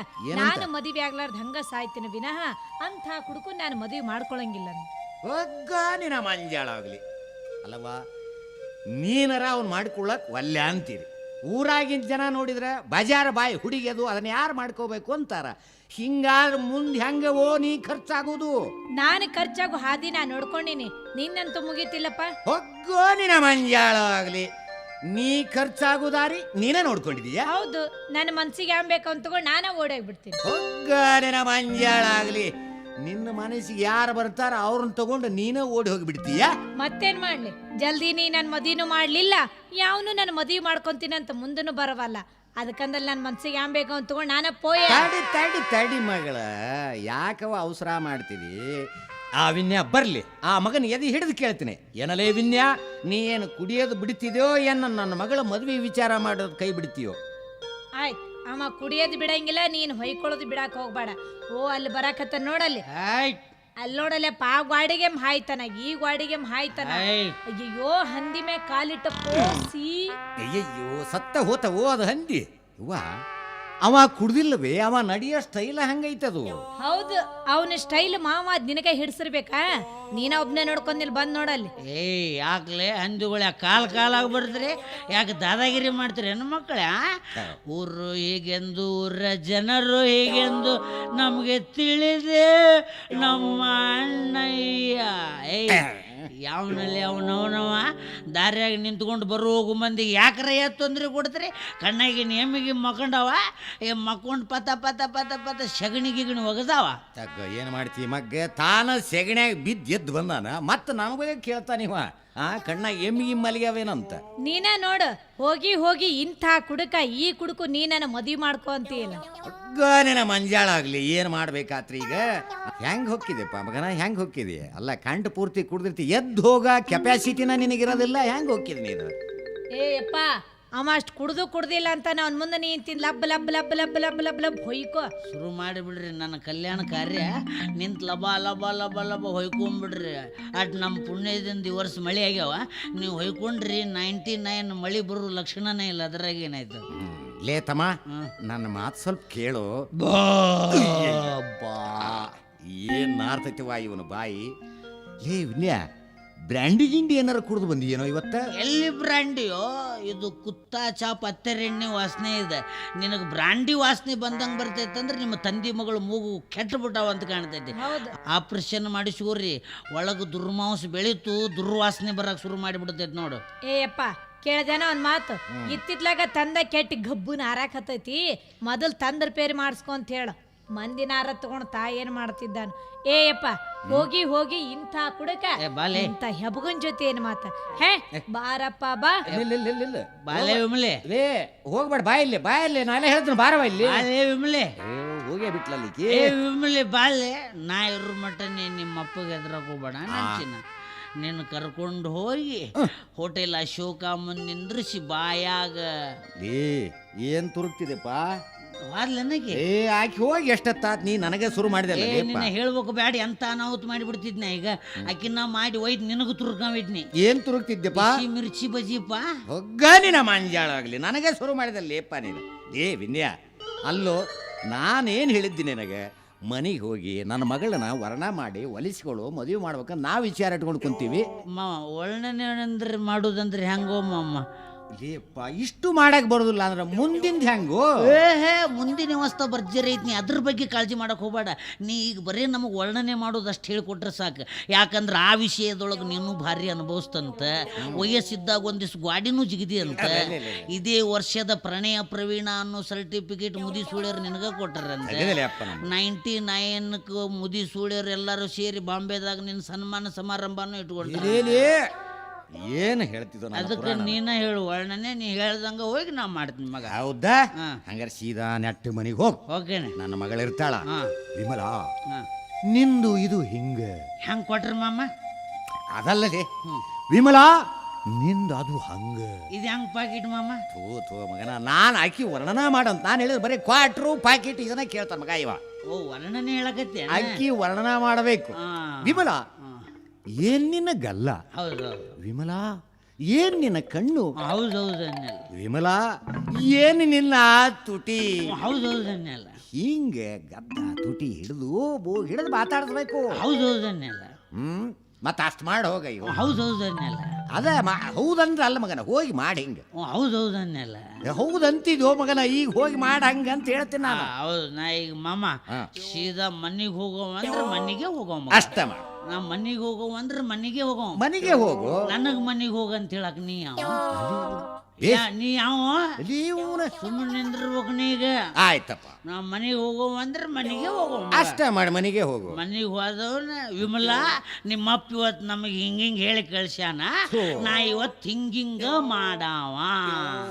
ನಾನು ಮದುವೆ ಆಗ್ಲಾರ್ದು ಹಂಗ ಸಾಯ್ತೀನಿ ವಿನಃ ಅಂತ ಕುಡುಕು ನಾನು ಮದುವೆ ಮಾಡ್ಕೊಳಂಗಿಲ್ಲ. ಹೊಗ್ಗ ನಿನ್ನ ಮಂಜಾಳಾಗ್ಲಿ. ಅಲ್ಲವಾ ನೀನರ ಅವ್ನು ಮಾಡ್ಕೊಳ್ಳಕ್ ಒಲ್ಲೆ ಅಂತೀರಿ. ಊರಾಗಿನ ಜನ ನೋಡಿದ್ರೆ ಬಜಾರ ಬಾಯಿ ಹುಡುಗಿ ಅದು ಅದನ್ನ ಯಾರು ಮಾಡ್ಕೋಬೇಕು ಅಂತಾರ. ಹಿಂಗಾದ್ರೆ ಮುಂದೆ ಹೆಂಗವೋ ನೀ ಖರ್ಚಾಗೋದು? ನಾನು ಖರ್ಚಾಗೋ ಹಾದಿ ನಾ ನೋಡ್ಕೊಂಡಿನಿ, ನಿನ್ನಂತೂ ಮುಗೀತಿಲ್ಲಪ್ಪ. ಹೊಗ್ಗೋ ನಿನ್ನ ಮಂಜಾಳ ಆಗ್ಲಿ, ನೀ ಖರ್ಚಾಗೋದಾರಿ ನೀನೇ ನೋಡ್ಕೊಂಡಿದೀಯ? ಹೌದು, ನನ್ನ ಮನ್ಸಿಗೆ ಯಾನ್ ಬೇಕು ಅಂತ ತಗೊಂಡು ನಾನೇ ಓಡೋಗ್ಬಿಡ್ತೀನಿ. ಹೊಗ್ಗ ನಿನ್ನ ಮಂಜಾಳ ಆಗ್ಲಿ, ನಿನ್ನ ಮನಸ್ಸಿಗೆ ಯಾರು ಬರ್ತಾರ ಅವ್ರನ್ನ ತಗೊಂಡು ನೀನೇ ಓಡಿ ಹೋಗಿಬಿಡ್ತೀಯ. ಮತ್ತೇನ್ ಮಾಡ್ಲಿ, ಜಲ್ದಿ ನೀ ನನ್ನ ಮದುವೆನೂ ಮಾಡ್ಲಿಲ್ಲ, ಯಾವನು ನನ್ನ ಮದುವೆ ಮಾಡ್ಕೊಂತೀನಿ ಅಂತ ಮುಂದೂ ಬರವಲ್ಲ. ಅದಕ್ಕಂದಲ್ಲಿ ನನ್ನ ಮನ್ಸಿಗೆ ಯಾನ್ ಬೇಕು ಅಂತ ತಗೊಂಡು ನಾನೇ ಪೋಯ. ತಡಿ ಮಗಳ, ಯಾಕವ ಅವಸರ ಮಾಡ್ತೀವಿ? ಆ ವಿನ್ಯ ಬರ್ಲಿ, ಆ ಮಗನ ಎದಿ ಹಿಡಿದು ಕೇಳ್ತೀನಿ. ಏನಲೇ ವಿನ್ಯ, ನೀ ಏನು ಕುಡಿಯೋದು ಬಿಡ್ತಿದ್ಯೋ ಏನ ನನ್ನ ಮಗಳ ಮದುವೆ ವಿಚಾರ ಮಾಡೋದು ಕೈ ಬಿಡ್ತೀಯೋ? ಆಯ್ತು, ಅಮ್ಮ ಕುಡಿಯೋದು ಬಿಡಂಗಿಲ್ಲ, ನೀನು ಹೊಯ್ಕೊಳ್ಳೋದು ಬಿಡಾಕ ಹೋಗ್ಬೇಡ. ಓ ಅಲ್ಲಿ ಬರಾಕತ್ತ ನೋಡಲ್ಲಿ, ಅಲ್ಲಿ ನೋಡಲ್ಲಪ್ಪ, ಆ ಗಾಡಿಗೆ ಹಾಯ್ತಾನ, ಈ ಗಾಡಿಗೆ ಹಾಯ್ತಾನ. ಅಯ್ಯೋ, ಹಂದಿ ಮೇ ಕಾಲಿಟ್ಟ ಪೋಸಿ. ಅಯ್ಯಯ್ಯೋ, ಸತ್ತ ಹೋತವೋ ಅದು ಹಂದಿ. ಅವ್ವ, ಅವ ಕುಡ್ದಿಲ್ಲವೇ? ಅವ ನಡೆಯೋ ಸ್ಟೈಲ ಹಂಗೈತದು. ಹೌದು, ಅವನ ಸ್ಟೈಲ್ ಮಾವ ನಿನಗೆ ಹಿಡ್ಸಿರ್ಬೇಕಾ? ನೀನ ಒಬ್ನೇ ನೋಡ್ಕೊಂಡಿಲ್ ಬಂದ್ ನೋಡಲ್ಲಿ. ಯಾಕ್ಲೆ ಹಂದಿಗಳ ಕಾಲಾಗಿ ಬರ್ತೀರಿ? ಯಾಕೆ ದಾದಾಗಿರಿ ಮಾಡ್ತೀರಿ ಹೆಣ್ಣು ಮಕ್ಕಳ? ಊರು ಹೀಗೆಂದು, ಊರ ಜನರು ಹೀಗೆಂದು ನಮಗೆ ತಿಳಿದೆ ನಮ್ಮ ಅಣ್ಣಯ್ಯ. ಯಾವನಲ್ಲಿ ಅವನವನವ ದಾರಿಯಾಗಿ ನಿಂತ್ಕೊಂಡು ಬರೋ ಹೋಗು ಮಂದಿಗೆ ಯಾಕ್ರ ತೊಂದರೆ ಕೊಡ್ತೀರಿ? ಕಣ್ಣಾಗಿ ನೇಮಿಗೆ ಮಕ್ಕೊಂಡವ, ಮಕ್ಕೊಂಡು ಪತ ಪತ ಪತ ಪತ ಸಗಣಿ ಗಿಗಣಿ ಒಗದಾವ. ತಗ್ಗ ಏನು ಮಾಡ್ತೀವಿ ಮಗ್ಗ? ತಾನ ಸೆಗಣ್ಯಾಗ ಬಿದ್ದು ಎದ್ದು ಬಂದಾನ, ಮತ್ತೆ ನನಗೆ ಕೇಳ್ತಾನಿವ ಕಣ್ಣಾಗ ಎಮ್ಮಿಗೆ ಮಲಿಗವೇನಂತ. ನೀನ ನೋಡು, ಹೋಗಿ ಹೋಗಿ ಇಂಥ ಕುಡುಕ, ಈ ಕುಡುಕು ನೀ ನನ್ನ ಮದುವೆ ಮಾಡ್ಕೊ ಅಂತೀಯಲ್ಲ. ನಿನ್ನ ಮಂಜಾಳ ಆಗ್ಲಿ, ಏನು ಮಾಡ್ಬೇಕಾತ್ರಿ ಈಗ? ಹೆಂಗ್ ಹೊಕ್ಕಿದೆಪ್ಪ ಮಗನ, ಹೆಂಗ್ ಹೊಕ್ಕಿದೆ? ಅಲ್ಲ, ಕಂಡು ಪೂರ್ತಿ ಕುಡ್ದಿರ್ತಿ, ಎದ್ದು ಹೋಗ ಕೆಪಾಸಿಟಿನ ನಿನಗಿರೋದಿಲ್ಲ. ಹೆಂಗ್ ಹೊಕ್ಕಿದ್ ನೀನು? ಏಪ್ಪ, ಅವ ಅಷ್ಟು ಕುಡ್ದಿಲ್ಲ ಅಂತ ಅವ್ನ ಮುಂದೆ ನೀ ತಿನ್ ಲಬ್ ಲಬ್ ಲಬ್ ಲಬ್ ಲಬ್ ಲಬ್ ಲಬ್ ಹೊಯ್ಕೋ ಶುರು ಮಾಡಿಬಿಡ್ರಿ. ನನ್ನ ಕಲ್ಯಾಣ ಕಾರ್ಯ ನಿಂತು ಲಬ ಲಬ ಲಬ ಲಬ ಹೊಯ್ಕೊಂಬಿಡ್ರಿ. ಅಟ್ ನಮ್ಮ ಪುಣ್ಯದಿಂದ ಈ ವರ್ಷ ಮಳೆ ಆಗ್ಯಾವ, ನೀವು ಹೊಯ್ಕೊಂಡ್ರಿ 99 ಮಳೆ ಬರೋ ಲಕ್ಷಣನೇ ಇಲ್ಲ. ಅದ್ರಾಗ ಏನಾಯ್ತು? ಲೇ ತಮ್ಮ, ನನ್ನ ಮಾತು ಸ್ವಲ್ಪ ಕೇಳು. ಏನ್ ನಾರ್ತೈತಿವ ಇವನು ಬಾಯಿ. ಲೇ ವಿನ್ಯ, ಬ್ರ್ಯಾಂಡಿ ಗಿಂಡಿ ಏನಾರು ಕುಡಿದು ಬಂದಿಯೇನೋ ಇವತ್ತ? ಎಲ್ಲಿ ಬ್ರ್ಯಾಂಡಿಯೋ? ಇದು ಕುತ್ತ ಚಾಪ್ ಹತ್ತೆರೆಣ್ಣೆ ವಾಸನೆ ಇದೆ. ನಿನಗೆ ಬ್ರ್ಯಾಂಡಿ ವಾಸನೆ ಬಂದಂಗೆ ಬರ್ತೈತೆ ಅಂದ್ರೆ ನಿಮ್ಮ ತಂದೆ ಮಗಳು ಮೂಗು ಕೆಟ್ಟು ಬಿಟ್ಟಾವ ಅಂತ ಕಾಣ್ತೈತಿ. ಆಪರೇಷನ್ ಮಾಡಿಸ್ಕೋರಿ, ಒಳಗೆ ದುರ್ಮಾಂಸ ಬೆಳೀತು, ದುರ್ವಾಸನೆ ಬರಕ್ಕೆ ಶುರು ಮಾಡಿಬಿಡ್ತೈತಿ ನೋಡು. ಏಯಪ್ಪ, ಕೇಳ್ದೇನ ಒಂದ್ ಮಾತು, ಇತ್ತಿತ್ಲಾಗ ತಂದ ಕೆಟ್ಟ ಗಬ್ಬು ನಾರಾಕತ್ತೈತಿ, ಮೊದಲು ತಂದ್ರ ಪೇರಿ ಮಾಡಿಸ್ಕೊ ಅಂತ ಹೇಳು. ಮಂದಿನ ಹಾರ ತಗೊಂಡು ಏನ್ ಮಾಡ್ತಿದ್ದಾನ? ಏಯಪ್ಪ, ಹೋಗಿ ಹೋಗಿ ಇಂಥ ಕುಡಕ ಇಂಥ ಹೆಬಗನ್ ಜೊತೆ ಏನ್ ಮಾತ? ಹೇ ಬಾರಪ್ಪ ಬಾ. ಬಾಲೆ ವಿಮಲೆ, ಲೇ ಹೋಗ್ಬೇಡ, ಬಾಯಲ್ಲಿ ಬಾಯಲ್ಲಿ ನಾಳೆ ಹೇಳ್ತೀನಿ, ಬಾರವ ಇಲ್ಲಿ. ಬಾಲೆ ವಿಮಲೆ, ಹೋಗೇ ಬಿಟ್ಲಲ್ಲಿ. ಏ ವಿಮಲೆ ಬಾಲೆ, ನಾ ಇರೋ ಮಟ್ಟ ನಿಮ್ಮ ಅಪ್ಪಗೆ ಎದ್ರಾಗ ಹೋಗ್ಬೇಡ ನಂಚಿನ. ನಿನ್ನ ಕರ್ಕೊಂಡು ಹೋಗಿ ಹೋಟೆಲ್ ಅಶೋಕ ಮುಂದೆ ನಿಂದ್ರಿಸಿ ಬಾಯಾಗ. ಏನ್ ತುರುಕ್ತಿದೆಪ್ಪ? ನನಗೆ ಆಕಿ ಹೋಗಿ ಎಷ್ಟತ್ತಾತ್ ನೀ ನನಗೆ ಶುರು ಮಾಡಿದೆ. ನಿನ್ನ ಹೇಳ್ಬೇಕು ಬ್ಯಾಡಿ ಅಂತ ಅನಾಹುತ ಮಾಡಿಬಿಡ್ತಿದ್ನ. ಈಗ ಆಕಿನ ಮಾಡಿ ಒಯ್ದು ನಿನಗೂ ತುರ್ಕಾವಿದ್ನಿ. ಏನ್ ತುರುಕ್ತಿದ್ದೆಪ್ಪ? ಮಿರ್ಚಿ ಬಜಿಪ್ಪ. ಹೊಗ್ಗ ನಿನ್ನ ಮಂಜಾಳ ಆಗ್ಲಿ, ನನಗೆ ಶುರು ಮಾಡಿದಲ್ಲೇಪ್ಪ ನೀನು. ವಿನ್ಯ, ಅಲ್ಲೋ ನಾನೇನು ಹೇಳಿದ್ದೀನಿ ನಿನಗೆ? ಮನೆಗೆ ಹೋಗಿ ನನ್ನ ಮಗಳನ್ನ ವರ್ಣ ಮಾಡಿ ಒಲಿಸ್ಕೊಳ್ಳು, ಮದುವೆ ಮಾಡ್ಬೇಕಂತ ನಾವು ವಿಚಾರ ಇಟ್ಕೊಂಡು ಕುಂತೀವಿ. ಒಳ್ಳೆ ಮಾಡೋದಂದ್ರೆ ಹೆಂಗೋ ಮಾಮ? ಏಪ್ಪ, ಇಷ್ಟು ಮಾಡಕ್ ಬರೋದಿಲ್ಲ ಅಂದ್ರೆ ಮುಂದಿನ ಹೆಂಗೋ? ಮುಂದಿನ ವ್ಯವಸ್ಥೆ ಭರ್ಜರಿ ಐತಿ, ನೀ ಅದ್ರ ಬಗ್ಗೆ ಕಾಳಜಿ ಮಾಡಕ್ ಹೋಗ್ಬೇಡ. ನೀ ಈಗ ಬರೀ ನಮಗೆ ವರ್ಣನೆ ಮಾಡೋದು ಅಷ್ಟು ಹೇಳಿಕೊಟ್ರೆ ಸಾಕು. ಯಾಕಂದ್ರೆ ಆ ವಿಷಯದೊಳಗೆ ನೀನು ಭಾರಿ ಅನುಭವಿಸ್ತಂತ. ವಯಸ್ಸಿದ್ದಾಗ ಒಂದಿಷ್ಟು ಗಾಡಿನೂ ಜಿಗಿದಿ ಅಂತ. ಇದೇ ವರ್ಷದ ಪ್ರಣಯ ಪ್ರವೀಣ ಅನ್ನೋ ಸರ್ಟಿಫಿಕೇಟ್ ಮುದಿ ಸುಳ್ಯರು ನಿನಗ ಕೊಟ್ಟಾರಂತೆ. 99 ಮುದಿ ಸುಳ್ಯರು ಎಲ್ಲರೂ ಸೇರಿ ಬಾಂಬೆದಾಗ ನಿನ್ನ ಸನ್ಮಾನ ಸಮಾರಂಭನೂ ಇಟ್ಕೊಂಡ್ರೆ. ಏನು ಹೇಳ್ತಿದ್ದ? ಅದಕ್ಕೆ ನೀನ ಹೇಳು ವರ್ಣನೆ, ನೀ ಹೇಳ್ದಂಗ ಹೋಗಿ ನಾ ಮಾಡ್ತೀನಿ ಮಗ. ಹೌದಾ? ಹಂಗಾರೆ ಸೀದಾ ನೆಟ್ಟು ಮನೆಗೆ ಹೋಗ್. ಓಕೆನೆ. ನನ್ನ ಮಗಳಿರ್ತಾಳ ವಿಮಲಾ, ನಿಂದು ಇದು ಹೆಂಗ್ ಕೊಟ್ರಿ ಮಾಮ? ಅದಲ್ಲದೆ ವಿಮಲಾ, ನಿಂದು ಅದು ಹಂಗ. ಇದು ಹೆಂಗ್ ಪಾಕಿಟ್ ಮಾಮ? ಥೋ ಮಗನ, ನಾನು ಆಕಿ ವರ್ಣನ ಮಾಡಂತ ನಾನು ಹೇಳಿದ್ರೆ ಬರೀ ಕ್ವಾಟ್ರು ಪಾಕಿಟ್ ಇದನ್ನ ಕೇಳ್ತಾನ ಮಗ ಇವ. ಓ, ವರ್ಣನೆ ಹೇಳಕತ್ತಿ? ಆಕಿ ವರ್ಣನ ಮಾಡಬೇಕು. ವಿಮಲಾ, ಏನ್ ನಿನ್ನ ಗಲ್ಲ? ಹೌದು. ವಿಮಲಾ, ಏನ್ ನಿನ್ನ ಕಣ್ಣು? ಹೌದೌದು. ವಿಮಲಾ, ಏನ್ ನಿನ್ನ ತುಟಿ? ಹೌದೌದು ಅನ್ನಲ್ಲ. ಹಿಂಗೆ ಗದ್ದ ತುಟಿ ಹಿಡಿದು ಮಾತಾಡಿಸ್ಬೇಕು. ಹೌದೌದು ಅನ್ನಲ್ಲ. ಮತ್ತೆ ಅಷ್ಟು ಮಾಡಿ ಹೋಗ ಈಗ ಹೌದೌದು ಅನ್ನೆಲ್ಲ. ಅದ ಹೌದಂದ್ರೆ ಅಲ್ಲ ಮಗನ, ಹೋಗಿ ಮಾಡಿ ಹಿಂಗೆ. ಹೌದೌದು ಅನ್ನೆಲ್ಲ. ಹೌದಂತಿದ್ಯೋ ಮಗನ, ಈಗ ಹೋಗಿ ಮಾಡ ಹಂಗ ಅಂತ ಹೇಳ್ತೀನಿ ನಾನು. ಹೌದು. ನಾ ಈಗ ಮಾಮ ಸೀದಾ ಮನಿಗೆ ಹೋಗೋ ಅಂದ್ರೆ ಮನಿಗೆ ಹೋಗೋ ಅಷ್ಟ ಮಾಡ. ನಾ ಮನಿಗೆ ಹೋಗೋ ಅಂದ್ರೆ ಮನಿಗೆ ಹೋಗೋ. ಮನೆಗೆ ಹೋಗು. ನನಗ್ ಮನಿಗೆ ಹೋಗ ಅಂತ ಹೇಳಕ್ ನೀ ಯಾವ ನೀ ಯಾವ ನೀವು ಸುಮ್ಮನೆ ನಿಂದಿರ್ಬೇಕು ನೀಗ. ಆಯ್ತಪ್ಪ, ನಾ ಮನಿಗೆ ಹೋಗೋ ಅಂದ್ರೆ ಮನಿಗೆ ಹೋಗೋ. ಅಷ್ಟ ಮಾಡಿ ಮನೆಗೆ ಹೋಗು. ಮನಿಗೆ ಹೋದವನ ವಿಮಲಾ ನಿಮ್ಮಪ್ಪ ಇವತ್ತು ನಮಗೆ ಹಿಂಗಿಂಗ್ ಹೇಳಿ ಕಳ್ಸ್ಯಾನ, ನಾ ಇವತ್ತು ಹಿಂಗಿಂಗ ಮಾಡಾವ.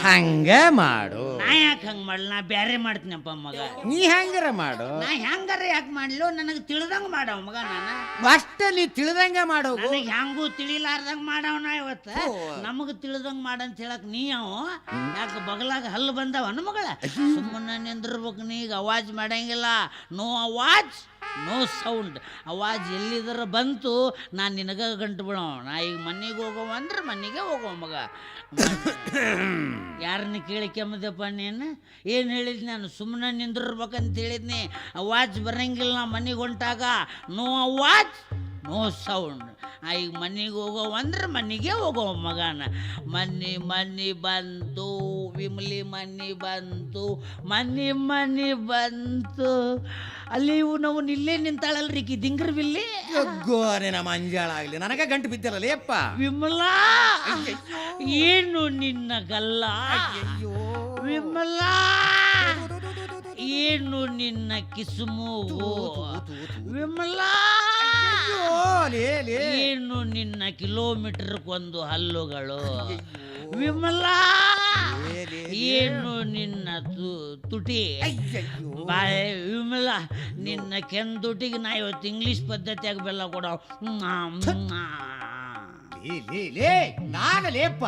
ಹಂಗ ಮಾಡು. ನಾ ಯಾಕೆ ಹಂಗ ಮಾಡಲ್ಲ? ನಾ ಬ್ಯಾರೆ ಮಾಡ್ತೀನಪ್ಪ ಮಗ. ನೀ ಹಂಗಾರ ಮಾಡು. ನಾ ಹೆಂಗಾರ ಯಾಕೆ ಮಾಡ್ಲು? ನನಗೆ ತಿಳಿದಂಗ ಮಾಡವ ಮಗ. ನಾನು ಅಷ್ಟ ನೀ ತಿಳಿದಂಗ ಮಾಡೋ. ನನಗೆ ಹೆಂಗೂ ತಿಳಿಲಾರ್ದಂಗ ಮಾಡವನ ಇವತ್ತ. ನಮಗ್ ತಿಳಿದಂಗ ಮಾಡಂತ ಹೇಳಕ್ ನೀ ಯಾವ ಯಾಕೆ ಬಗಲಾಗ ಹಲ್ಲು ಬಂದವ ಮಗಳ? ಸುಮ್ಮನೆ ನಿಂದಿರ್ಬೇಕು ನೀ. ಈಗ ಅವಾಜ್ ಮಾಡಂಗಿಲ್ಲ. ನೋ ಅವಾಜ್ ನೋ ಸೌಂಡ್. ಅವಾಜ್ ಎಲ್ಲಿದರ ಬಂತು ನಾನು ನಿನಗ ಗಂಟು ಬಿಡೋ. ನಾ ಈಗ ಮನೆಗೆ ಹೋಗೋ ಅಂದ್ರೆ ಮನೆಗೆ ಹೋಗೋ ಮಗ. ಯಾರನ್ನ ಕೇಳಿ ಕೆಮ್ಮದಪ್ಪ ನೀನು? ಏನು ಹೇಳಿದ್ನಿ ನಾನು? ಸುಮ್ಮನೆ ನಿಂದಿರ್ಬೇಕಂತ ಹೇಳಿದ್ನಿ. ಅವಾಜ್ ಬರಂಗಿಲ್ಲ ನಾ ಮನೆಗೆ ಹೊಂಟಾಗ. ನೋ ಅವಾಜ್ ನೋ ಸೌಂಡ್. ಈಗ ಮನೆಗೆ ಹೋಗೋ ಅಂದ್ರೆ ಮನೆಗೆ ಹೋಗೋ ಮಗನ. ಮನೆ ಬಂತು ವಿಮಲಿ, ಮನೆ ಬಂತು, ಮನೆ ಬಂತು. ಅಲ್ಲಿ ನಾವು ಇಲ್ಲೇ ನಿಂತಾಳಲ್ರಿ ಕಿ ದಿಂಗ್ರ ಬಿಲ್ಲಿ. ನಮ್ಮ ಅಂಜಾಳ ಆಗ್ಲಿ, ನನಗ ಗಂಟು ಬಿದ್ದಲ್ಲ ಅಪ್ಪ. ವಿಮಲಾ ಏನು ನಿನ್ನ ಗಲ್ಲ? ವಿಮಲಾ ಏನು ನಿನ್ನ ಕಿಸುಮೂಗು? ವಿಮಲಾ ಏನು ನಿನ್ನ ಕಿಲೋಮೀಟರ್ಗೊಂದು ಹಲ್ಲುಗಳು? ವಿಮಲಾ ಏನು ನಿನ್ನ ತುಟಿ ಬಾಯ್? ವಿಮಲಾ ನಿನ್ನ ಕೆಂದುಟಿಗೆ ನಾ ಇವತ್ತು ಇಂಗ್ಲಿಷ್ ಪದ್ಧತಿಯಾಗ ಬೆಲ್ಲ ಕೊಡೋ. ನಾಗಲೇಪ್ಪ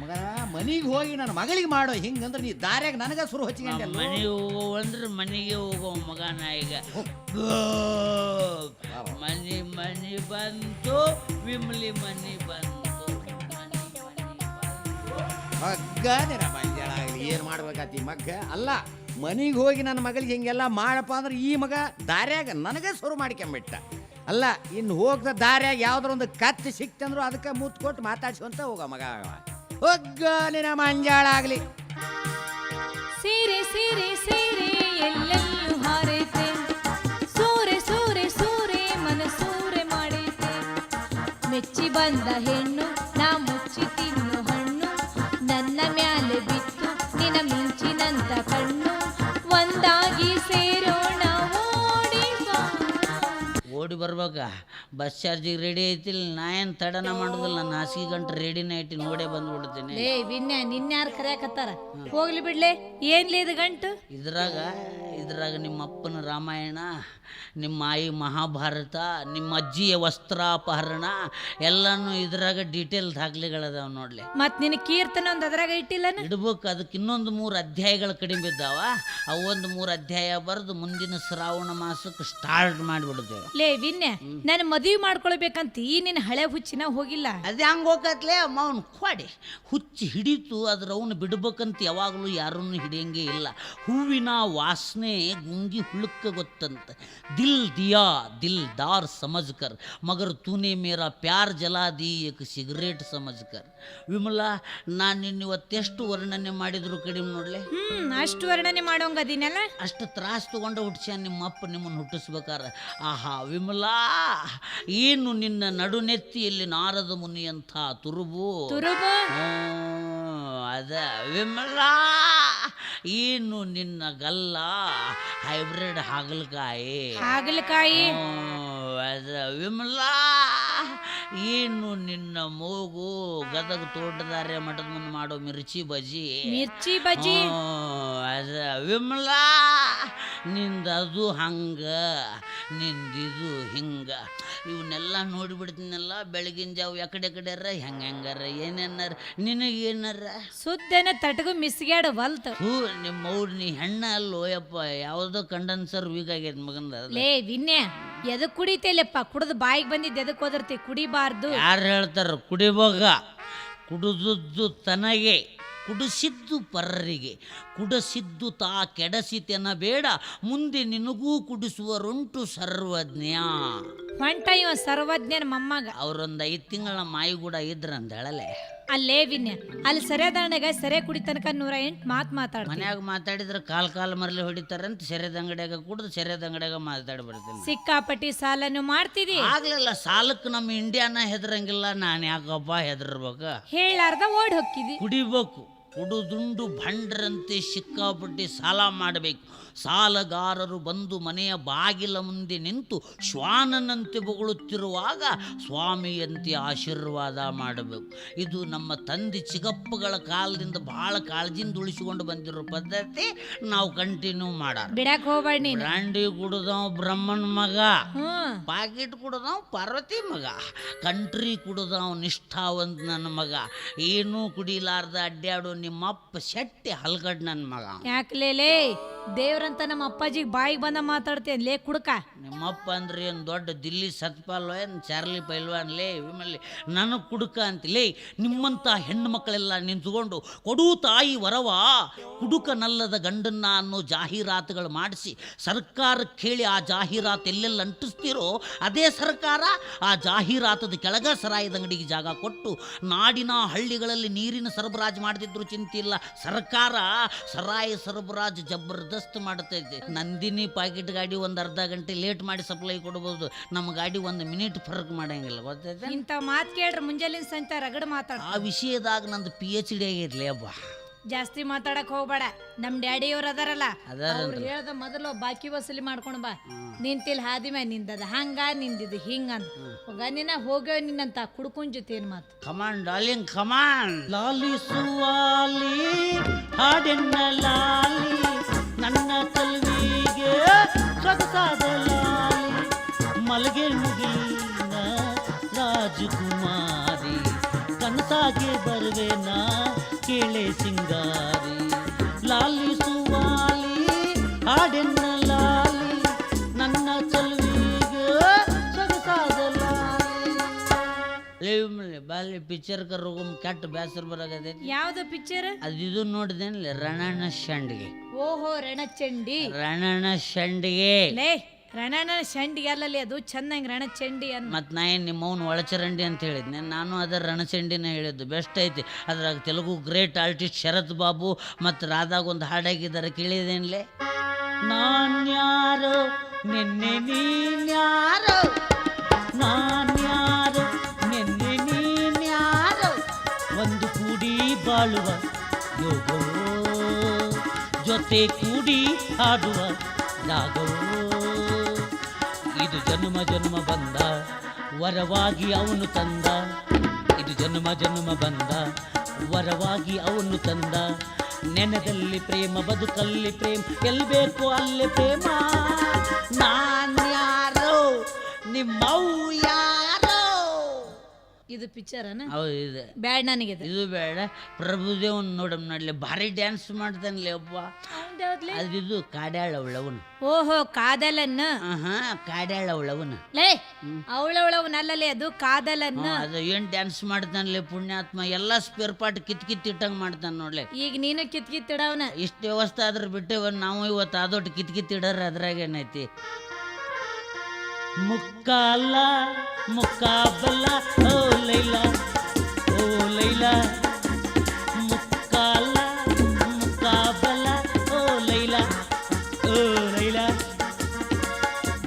ಮಗನ, ಮನಿಗೆ ಹೋಗಿ ನನ್ನ ಮಗಳಿಗೆ ಮಾಡೋ ಹಿಂಗಂದ್ರೆ ನೀ ದಾರ್ಯಾಗ ನನಗ ಸುರು ಹಚ್ಚಿಕೊಂಡೆ. ಮನೆಗೆ ಹೋಗೋ ಅಂದ್ರೆ ಮನೆಗೆ ಹೋಗೋ ಮಗನ. ಈಗ ಮನೆ ಬಂತು ವಿಮಲಿ, ಮನೆ ಬಂತು. ಮಗ್ಗನೇ ನಮ್ಮ ಅಂಜಾಳ ಆಗ್ಲಿ, ಏನ್ ಮಾಡ್ಬೇಕಾತಿ ಮಗ್ಗ? ಅಲ್ಲ, ಮನಿಗೆ ಹೋಗಿ ನನ್ನ ಮಗಳಿಗೆ ಹಿಂಗೆಲ್ಲ ಮಾಡಪ್ಪ ಅಂದ್ರೆ ಈ ಮಗ ದಾರ್ಯಾಗ ನನಗ ಸುರು ಮಾಡ್ಕೊಂಬಿಟ್ಟ. ಅಲ್ಲ, ಇನ್ನು ಹೋಗ್ದ ದಾರ್ಯಾಗ ಯಾವ್ದಾರ ಒಂದು ಕತ್ತಿ ಸಿಕ್ತಂದ್ರು ಅದಕ್ಕೆ ಮುತ್ತು ಕೊಟ್ಟು ಮಾತಾಡ್ಸ್ಕೊಂತ ಹೋಗ ಮಗ. ಹೋಗ್ಗಾನೆ ನಮ್ಮ ಅಂಜಾಳ ಆಗ್ಲಿ. ಸೀರೆ ಸೀರೆ ಸೀರೆ ಎಲ್ಲೆಲ್ಲೂ ಹಾರೈತೆ, ಸೂರೆ ಸೂರೆ ಸೂರೆ ಮನಸೂರೆ ಮಾಡೈತೆ. ಮೆಚ್ಚಿ ಬಂದ ಹೆಣ್ಣು ನಾ ಮುಚ್ಚಿ ತಿನ್ನು ಹಣ್ಣು, ನನ್ನ ಮ್ಯಾಲೆ ಬಿತ್ತು ನಿನ ಮಿಂಚಿನಂತ ಕಣ್ಣು. ಒಂದಾಗಿ ಸೇರೋಣ ಓಡಿ ಬರ್ಬೇಕ. ಬಸ್ ಚಾರ್ಜಿಗೆ ರೆಡಿ ಐತಿಲ್ಲ. ನಾ ಏನು ತಡನ ಮಾಡೋದಿಲ್ಲ. ನಾನು ಹಾಸಿಗೆ ಗಂಟೆ ರೆಡಿನೇ ಐತಿ, ನೋಡೇ ಬಂದ್ಬಿಡ್ತೀನಿ. ಲೇ ವಿನ್ಯ, ನಿನ್ಯಾರು ಕರೆಯಕತ್ತಾರ? ಹೋಗ್ಲಿ ಬಿಡ್ಲೆ, ಏನ್ಲಿ ಇದು ಗಂಟು? ಇದ್ರಾಗ ನಿಮ್ಮ ಅಪ್ಪನ ರಾಮಾಯಣ, ನಿಮ್ಮ ಆಯಿ ಮಹಾಭಾರತ, ನಿಮ್ಮ ಅಜ್ಜಿಯ ವಸ್ತ್ರಾಪಹರಣ ಎಲ್ಲನೂ ಇದ್ರಾಗ ಡೀಟೇಲ್ ದಾಖಲೆಗಳದಾವ ನೋಡ್ಲಿ. ಮತ್ ನಿನ್ನ ಕೀರ್ತನ ಒಂದು ಅದ್ರಾಗ ಇಟ್ಟಿಲ್ಲ ಇಡ್ಬೇಕು. ಅದಕ್ಕೆ ಇನ್ನೊಂದು 3 ಅಧ್ಯಾಯಗಳು ಕಡಿಮೆ ಬಿದ್ದಾವ. ಅವೊಂದು 3 ಅಧ್ಯಾಯ ಬರೆದು ಮುಂದಿನ ಶ್ರಾವಣ ಮಾಸಕ್ಕೆ ಸ್ಟಾರ್ಟ್ ಮಾಡಿಬಿಡ್ತೇವೆ. ಲೇ ವಿನ್ಯ, ನಾನು ಮದುವೆ ಮಾಡ್ಕೊಳ್ಬೇಕಂತ ಈ ನಿನ್ನ ಹಳೆ ಹುಚ್ಚಿನ ಹೋಗಿಲ್ಲ. ಅದೇ ಹಂಗೆ ಹೋಗತ್ಲೇ ಅವನು ಕೊಡಿ. ಹುಚ್ಚಿ ಹಿಡಿತು ಅದ್ರ ಅವನು ಬಿಡ್ಬೇಕಂತ ಯಾವಾಗಲೂ ಯಾರನ್ನು ಹಿಡಿಯಂಗೆ ಇಲ್ಲ. ಹೂವಿನ ವಾಸನೆ ಗುಂಗಿ ಹುಳುಕ್ಕ ಗೊತ್ತಂತ. ದಿಲ್ ದಿಯಾ ದಿಲ್ದಾರ್ ಸಮಜ್ಕರ್, ಮಗರ್ ತೂನೆ ಮೇರಾ ಪ್ಯಾರ್ ಜಲಾ ದಿ ಏಕ್ ಸಿಗರೇಟ್ ಸಮಜ್ಕರ್. ವಿಮಲಾ, ನಾನು ನಿನ್ನಿವತ್ತೆಷ್ಟು ವರ್ಣನೆ ಮಾಡಿದ್ರು ಕಡಿಮೆ ನೋಡ್ಲಿ. ಅಷ್ಟು ವರ್ಣನೆ ಮಾಡೋಂಗದಿನಲ್ಲ. ಅಷ್ಟು ತ್ರಾಸು ತಗೊಂಡು ಹುಟ್ಟಿಸ್ಯಾನ ನಿಮ್ಮಪ್ಪ ನಿಮ್ಮನ್ನು ಹುಟ್ಟಿಸ್ಬೇಕಾರ. ಆಹಾ ವಿಮಲಾ, ಏನು ನಿನ್ನ ನಡುನೆತ್ತಿಯಲ್ಲಿ ನಾರದ ಮುನಿಯಂಥ ತುರುಬು. ಅದ ವಿಮಲಾ, ಏನು ನಿನ್ನ ಗಲ್ಲ ಹೈಬ್ರಿಡ್ ಹಾಗಲಕಾಯಿ. ಅದ ವಿಮಲಾ, ಏನು ನಿನ್ನ ಮೂಗು ಗದಗ ತೋಟದಾರೆ ಮಠದ ಮುಂದೆ ಮಾಡೋ ಮಿರ್ಚಿ ಬಜಿ. ಅದ ವಿಮಲಾ, ನಿಂದದು ಹಂಗ ನಿಂದಿದು ಹಿಂಗ. ಇವನ್ನೆಲ್ಲ ನೋಡಿಬಿಡ್ತೀನಲ್ಲ ಬೆಳಗಿನ ಜಾವ ಎಕಡೆ ಕಡೆರ ಹೆಂಗಾರ ಏನೇನಾರ ನಿನಗೇನಾರ ಸುದ್ದನ ತಟಗು ಮಿಸ್ಗ್ಯಾಡ ವಲ್ತು. ನಿಮ್ಮ ಅವ್ರು ನೀ ಹೆಣ್ಣ ಅಲ್ಲೋ ಯಪ್ಪ, ಯಾವುದೋ ಕಂಡನ್ಸರ್ ವೀಕ್ ಆಗೈತೆ ಮಗಂದ. ಲೇ ವಿನ್ಯ, ಎದಕ್ ಕುಡಿತೇಲೆಪ್ಪ? ಕುಡಿದು ಬಾಯಿಗೆ ಬಂದಿದ್ದು ಎದಕ್ ಹೋದಿರ್ತಿ? ಕುಡಿಬಾರ್ದು. ಯಾರು ಹೇಳ್ತಾರ ಕುಡಿಬೋಗ? ಕುಡಿದದ್ದು ತನಗೆ, ಕುಡಿಸಿದ್ದು ಪರರಿಗೆ. ಕುಡಸಿದ್ದು ತಾ ಕೆಡಸಿತೆನ ಬೇಡ, ಮುಂದೆ ನಿನಗೂ ಕುಡಿಸುವರುಂಟು ಸರ್ವಜ್ಞ. ಹೊಂಟ ಇವ ಸರ್ವಜ್ಞನ ಮೊಮ್ಮಗ. ಅವ್ರೊಂದು 5 ತಿಂಗಳ ಮಾಯಿಗೂಡ ಇದ್ರಂತ ಹೇಳಲೆ. ಅಲ್ಲೇ ವಿನ್ಯ ಅಲ್ಲಿ ಸರಿಯಾದಣ್ಣಗ ಸೆರೆ ಕುಡಿ ತನಕ 108 ಮಾತು ಮಾತಾಡ್ತೀನಿ. ಮನ್ಯಾಗ ಮಾತಾಡಿದ್ರೆ ಕಾಲ್ ಮರಲಿ ಹೊಡಿತಾರಂತ ಸೆರೆದ ಅಂಗಡಿಯಾಗ ಕುಡ್ದು ಸೆರೆದ ಅಂಗಡಿಯಾಗ ಮಾತಾಡಿ ಬರ್ತೀನಿ. ಸಿಕ್ಕಾಪಟ್ಟಿ ಸಾಲನು ಮಾಡ್ತಿದಿ. ಆಗ್ಲಿಲ್ಲ, ಸಾಲಕ್ಕೆ ನಮ್ಮ ಇಂಡಿಯಾನ ಹೆದರಂಗಿಲ್ಲ, ನಾನು ಯಾಕಪ್ಪ ಹೆದರ್ಬೇಕು? ಹೇಳಾರ್ದ ಓಡ್ ಹೊಕ್ಕಿದಿ. ಕುಡಿಬೇಕು, ಕುಡುದುಂಡು ಭಂಡ್ರಂತೆ ಸಿಕ್ಕಾಪಟ್ಟಿ ಸಾಲ ಮಾಡಬೇಕು. ಸಾಲಗಾರರು ಬಂದು ಮನೆಯ ಬಾಗಿಲ ಮುಂದೆ ನಿಂತು ಶ್ವಾನನಂತೆ ಬೊಗಳುತ್ತಿರುವಾಗ ಸ್ವಾಮಿಯಂತೆ ಆಶೀರ್ವಾದ ಮಾಡಬೇಕು. ಇದು ನಮ್ಮ ತಂದೆ ಚಿಗಪ್ಪಗಳ ಕಾಲದಿಂದ ಭಾಳ ಕಾಳಜಿಯಿಂದ ಉಳಿಸಿಕೊಂಡು ಬಂದಿರೋ ಪದ್ಧತಿ. ನಾವು ಕಂಟಿನ್ಯೂ ಮಾಡಾರ. ಬಿಡಕ್ ಹೋಗ್ಬೇಡ ನೀನು. ಬ್ರಾಂಡಿ ಕುಡ್ದವ್ ಬ್ರಹ್ಮನ್ ಮಗ, ಪಾಕಿಟ್ ಕುಡ್ದವ್ ಪಾರ್ವತಿ ಮಗ, ಕಂಟ್ರಿ ಕುಡ್ದವ್ ನಿಷ್ಠಾವಂತ ನನ್ನ ಮಗ, ಏನೂ ಕುಡಿಲಾರ್ದ ಅಡ್ಡಾಡು ನಿಮ್ಮಪ್ಪ ಶೆಟ್ಟಿ ಹಲ್ಗಡ್ ನನ್ನ ಮಗ. ಯಾಕಲೇ ದೇವ್ರಂತ ನಮ್ಮ ಅಪ್ಪಾಜಿಗೆ ಬಾಯಿಗೆ ಬಂದ ಮಾತಾಡ್ತೇನೆ ಲೇ ಕುಡ್ಕ. ನಿಮ್ಮಪ್ಪ ಅಂದ್ರೆ ಏನು ದೊಡ್ಡ ದಿಲ್ಲಿ ಸತ್ಪಾಲ್ ಏನು ಚಾರ್ಲಿ ಪೈಲ್ವಾನ್ ಲೇ ವಿಮಲ್ಲಿ ನನಗೆ ಕುಡುಕ ಅಂತಿಲೇ. ನಿಮ್ಮಂಥ ಹೆಣ್ಣು ಮಕ್ಕಳೆಲ್ಲ ನಿಂತ್ಕೊಂಡು ಕೊಡು ತಾಯಿ ವರವ ಕುಡುಕನಲ್ಲದ ಗಂಡನ್ನ ಅನ್ನೋ ಜಾಹೀರಾತುಗಳು ಮಾಡಿಸಿ ಸರ್ಕಾರಕ್ಕೆ ಹೇಳಿ ಆ ಜಾಹೀರಾತು ಎಲ್ಲೆಲ್ಲ ಅಂಟಿಸ್ತಿರೋ ಅದೇ ಸರ್ಕಾರ ಆ ಜಾಹೀರಾತದ ಕೆಳಗ ಸರಾಯದ ಅಂಗಡಿಗೆ ಜಾಗ ಕೊಟ್ಟು ನಾಡಿನ ಹಳ್ಳಿಗಳಲ್ಲಿ ನೀರಿನ ಸರಬರಾಜು ಮಾಡದಿದ್ರು ಚಿಂತಿಲ್ಲ. ಸರ್ಕಾರ ಸರಾಯ ಸರಬರಾಜು ಜಬರ್ದಸ್ತ್ ಮಾಡ್ತೈತೆ. ನಂದಿನಿ ಪಾಕೆಟ್ ಗಾಡಿ ಒಂದು ಅರ್ಧ ಗಂಟೆ ಲೇಟ್ ಮಾಡಿ ಸಪ್ಲೈ ಕೊಡ್ಬೋದು, ನಮ್ಮ ಗಾಡಿ 1 ಮಿನಿಟ್ ಫರ್ಕ್ ಮಾಡಂಗಿಲ್ಲ. ಗೊತ್ತೈತೆ? ಇಂಥ ಮಾತು ಕೇಳ್ರಿ ಮುಂಜಾಲಿನ ಸಂತ ರಗಡ್ ಮಾತಾಡ. ಆ ವಿಷಯದಾಗ ನಂದು PhD ಆಗಿರ್ಲಿ ಅಬ್ಬ. ಜಾಸ್ತಿ ಮಾತಾಡಕ್ ಹೋಗ್ಬೇಡ. ನಮ್ ಡ್ಯಾಡಿಯವ್ರು ಅದಾರಲ್ಲ, ಅವ್ರು ಹೇಳ್ದ ಮೊದಲು ಬಾಕಿ ವಸೂಲಿ ಮಾಡ್ಕೊಂಡು ಬಾ. ನಿಂತಿಲ್ ಹಾದಿ ಮ್ಯಾಗ ನಿಂದದ ಹಂಗ ನಿಂದಿದ್ದು ಹಿಂಗಂತ ಹೋಗ ನಿನ್ನ ಹೋಗ್ಯವ ನಿನ್ನಂತ ಕುಡ್ಕೊಂಡ್ ಜೊತೆ ಏನ್ ಮಾತು. ಕಮಾನ್ ಡಾರ್ಲಿಂಗ್ ಕಮಾನ್. ಲಾಲಿಸುವಾಲಿ ಹಾಡೆನ್ನ ಲಾಲಿ ನನ್ನ ಕಲ್ವಿಗೆ ಸೊಗಸಾದ ಲಾಲಿ, ಮಲಗೆ ಮುಗಿನ ರಾಜಕುಮಾರಿ, ಕನಸಾಗೆ ಬರುವೆನ ಕೇಳೆ ಸಿಂಗಾರಿ. ಲಾಲಿಸುವಾಲಿ ಹಾಡೆನ್ನ ಲಾಲಿ ನನ್ನ ಕಲ್ವಿಗೆ ಸೊಗಸಾದ ಲಾಲಿ. ಬಾಲಿ ಪಿಕ್ಚರ್ ಕರ್ಕೊಂಡ್ ಕೆಟ್ಟ ಬೇಸರ ಬರಾಗತೈತಿ. ಯಾವ್ದು ಪಿಕ್ಚರ್? ಅದು ನೋಡಿದೇನಿಲ್ಲ, ರಣನ ಶಂಡಿಗೆ. ಓಹೋ ರಣಚಂಡಿ. ರಣನ ಶಂಡಿಗೆ ಲೇ ರಣನ ಶಂಡಿಗೆ ಅಲ್ಲಲ್ಲಿ ಅದು ಚೆನ್ನಾಗಿ ರಣಚಂಡಿ ಅನ್ನ. ಮತ್ತು ನಾ ಏನು ನಿಮ್ಮವನು ಒಳಚರಂಡಿ ಅಂತ ಹೇಳಿದ್ನೆ, ನಾನು ಅದರ ರಣಚಂಡಿನ ಹೇಳಿದ್ದು. ಬೆಸ್ಟ್ ಐತಿ. ಅದ್ರಾಗ ತೆಲುಗು ಗ್ರೇಟ್ ಆರ್ಟಿಸ್ಟ್ ಶರತ್ ಬಾಬು ಮತ್ತು ರಾಧಾಗ ಒಂದು ಹಾಡಾಗಿದ್ದಾರೆ, ಕೇಳಿದೇನ್ಲೆ? ನಾನ್ಯಾರೋ ನಿನ್ನೆ ನೀನ್ಯಾರೋ, ನಾನ್ಯಾರೋ ನಿನ್ನೆ ನೀನ್ಯಾರೋ, ಒಂದು ಕೂಡಿ ಬಾಳುವ ಯೋಗವೋ, ಜೊತೆ ಕೂಡಿ ಹಾಡುವ ರಾಗವೋ, ಇದು ಜನ್ಮ ಜನ್ಮ ಬಂದ ವರವಾಗಿ ಅವನು ತಂದ, ಇದು ಜನ್ಮ ಜನ್ಮ ಬಂದ ವರವಾಗಿ ಅವನು ತಂದ. ನೆನದಲ್ಲಿ ಪ್ರೇಮ, ಬದುಕಲ್ಲಿ ಪ್ರೇಮ, ಎಲ್ಲಿ ಬೇಕು ಅಲ್ಲಿ ಪ್ರೇಮ. ನಾನ್ಯಾರೋ ನಿಮ್ಮವು ಯಾರೋ. ಇದು ಪಿಕ್ಚರ್ ಹೌದು, ಇದೆ ಬ್ಯಾಡ ನನಗೆ. ಇದು ಬೇಡ. ಪ್ರಭುದೇವನ್ ನೋಡಮ್ ನಡ್ಲಿ, ಭಾರಿ ಡ್ಯಾನ್ಸ್ ಮಾಡ್ತಾನಲ್ಲ ಒಬ್ಬ. ಅದಿದು ಕಾಡ್ಯಾಳ ಅವಳವನು. ಓಹೋ ಕಾದಲನ್ನ. ಕಾಡ್ಯಾಳ ಅವಳವನು. ಲೇ ಅವಳವಳವನ್ ಅಲ್ಲಲೇ ಅದು ಕಾದಲನ್ನ. ಅದು ಏನ್ ಡ್ಯಾನ್ಸ್ ಮಾಡ್ತಾನಲ್ಲ ಪುಣ್ಯಾತ್ಮ, ಎಲ್ಲಾ ಸ್ಪೇರ್ ಪಾರ್ಟ್ ಕಿತ್ಕಿತ್ತಿಟ್ಟಂಗ್ ಮಾಡ್ತಾನ ನೋಡ್ಲೆ. ಈಗ ನೀನು ಕಿತ್ಕಿತ್ತಿಡವನ. ಇಷ್ಟ ವ್ಯವಸ್ಥೆ ಆದ್ರೆ ಬಿಟ್ಟೇವ ನಾವು ಇವತ್ತು ಅದೊಟ್ಟು ಕಿತ್ಕಿತ್ತಿಡರ. ಅದ್ರಾಗ ಏನೈತಿ? ಮುಕ್ಕಾಲ ಮುಕ್ಕಾಬಲ್ಲ ಓ ಲೈಲಾ, ಓ ಲೈಲಾ, ಮುಕ್ಕಾಲ ಮುಕ್ಕಾಬಲ್ಲ ಓ ಲೈಲಾ, ಓ ಲೈಲಾ.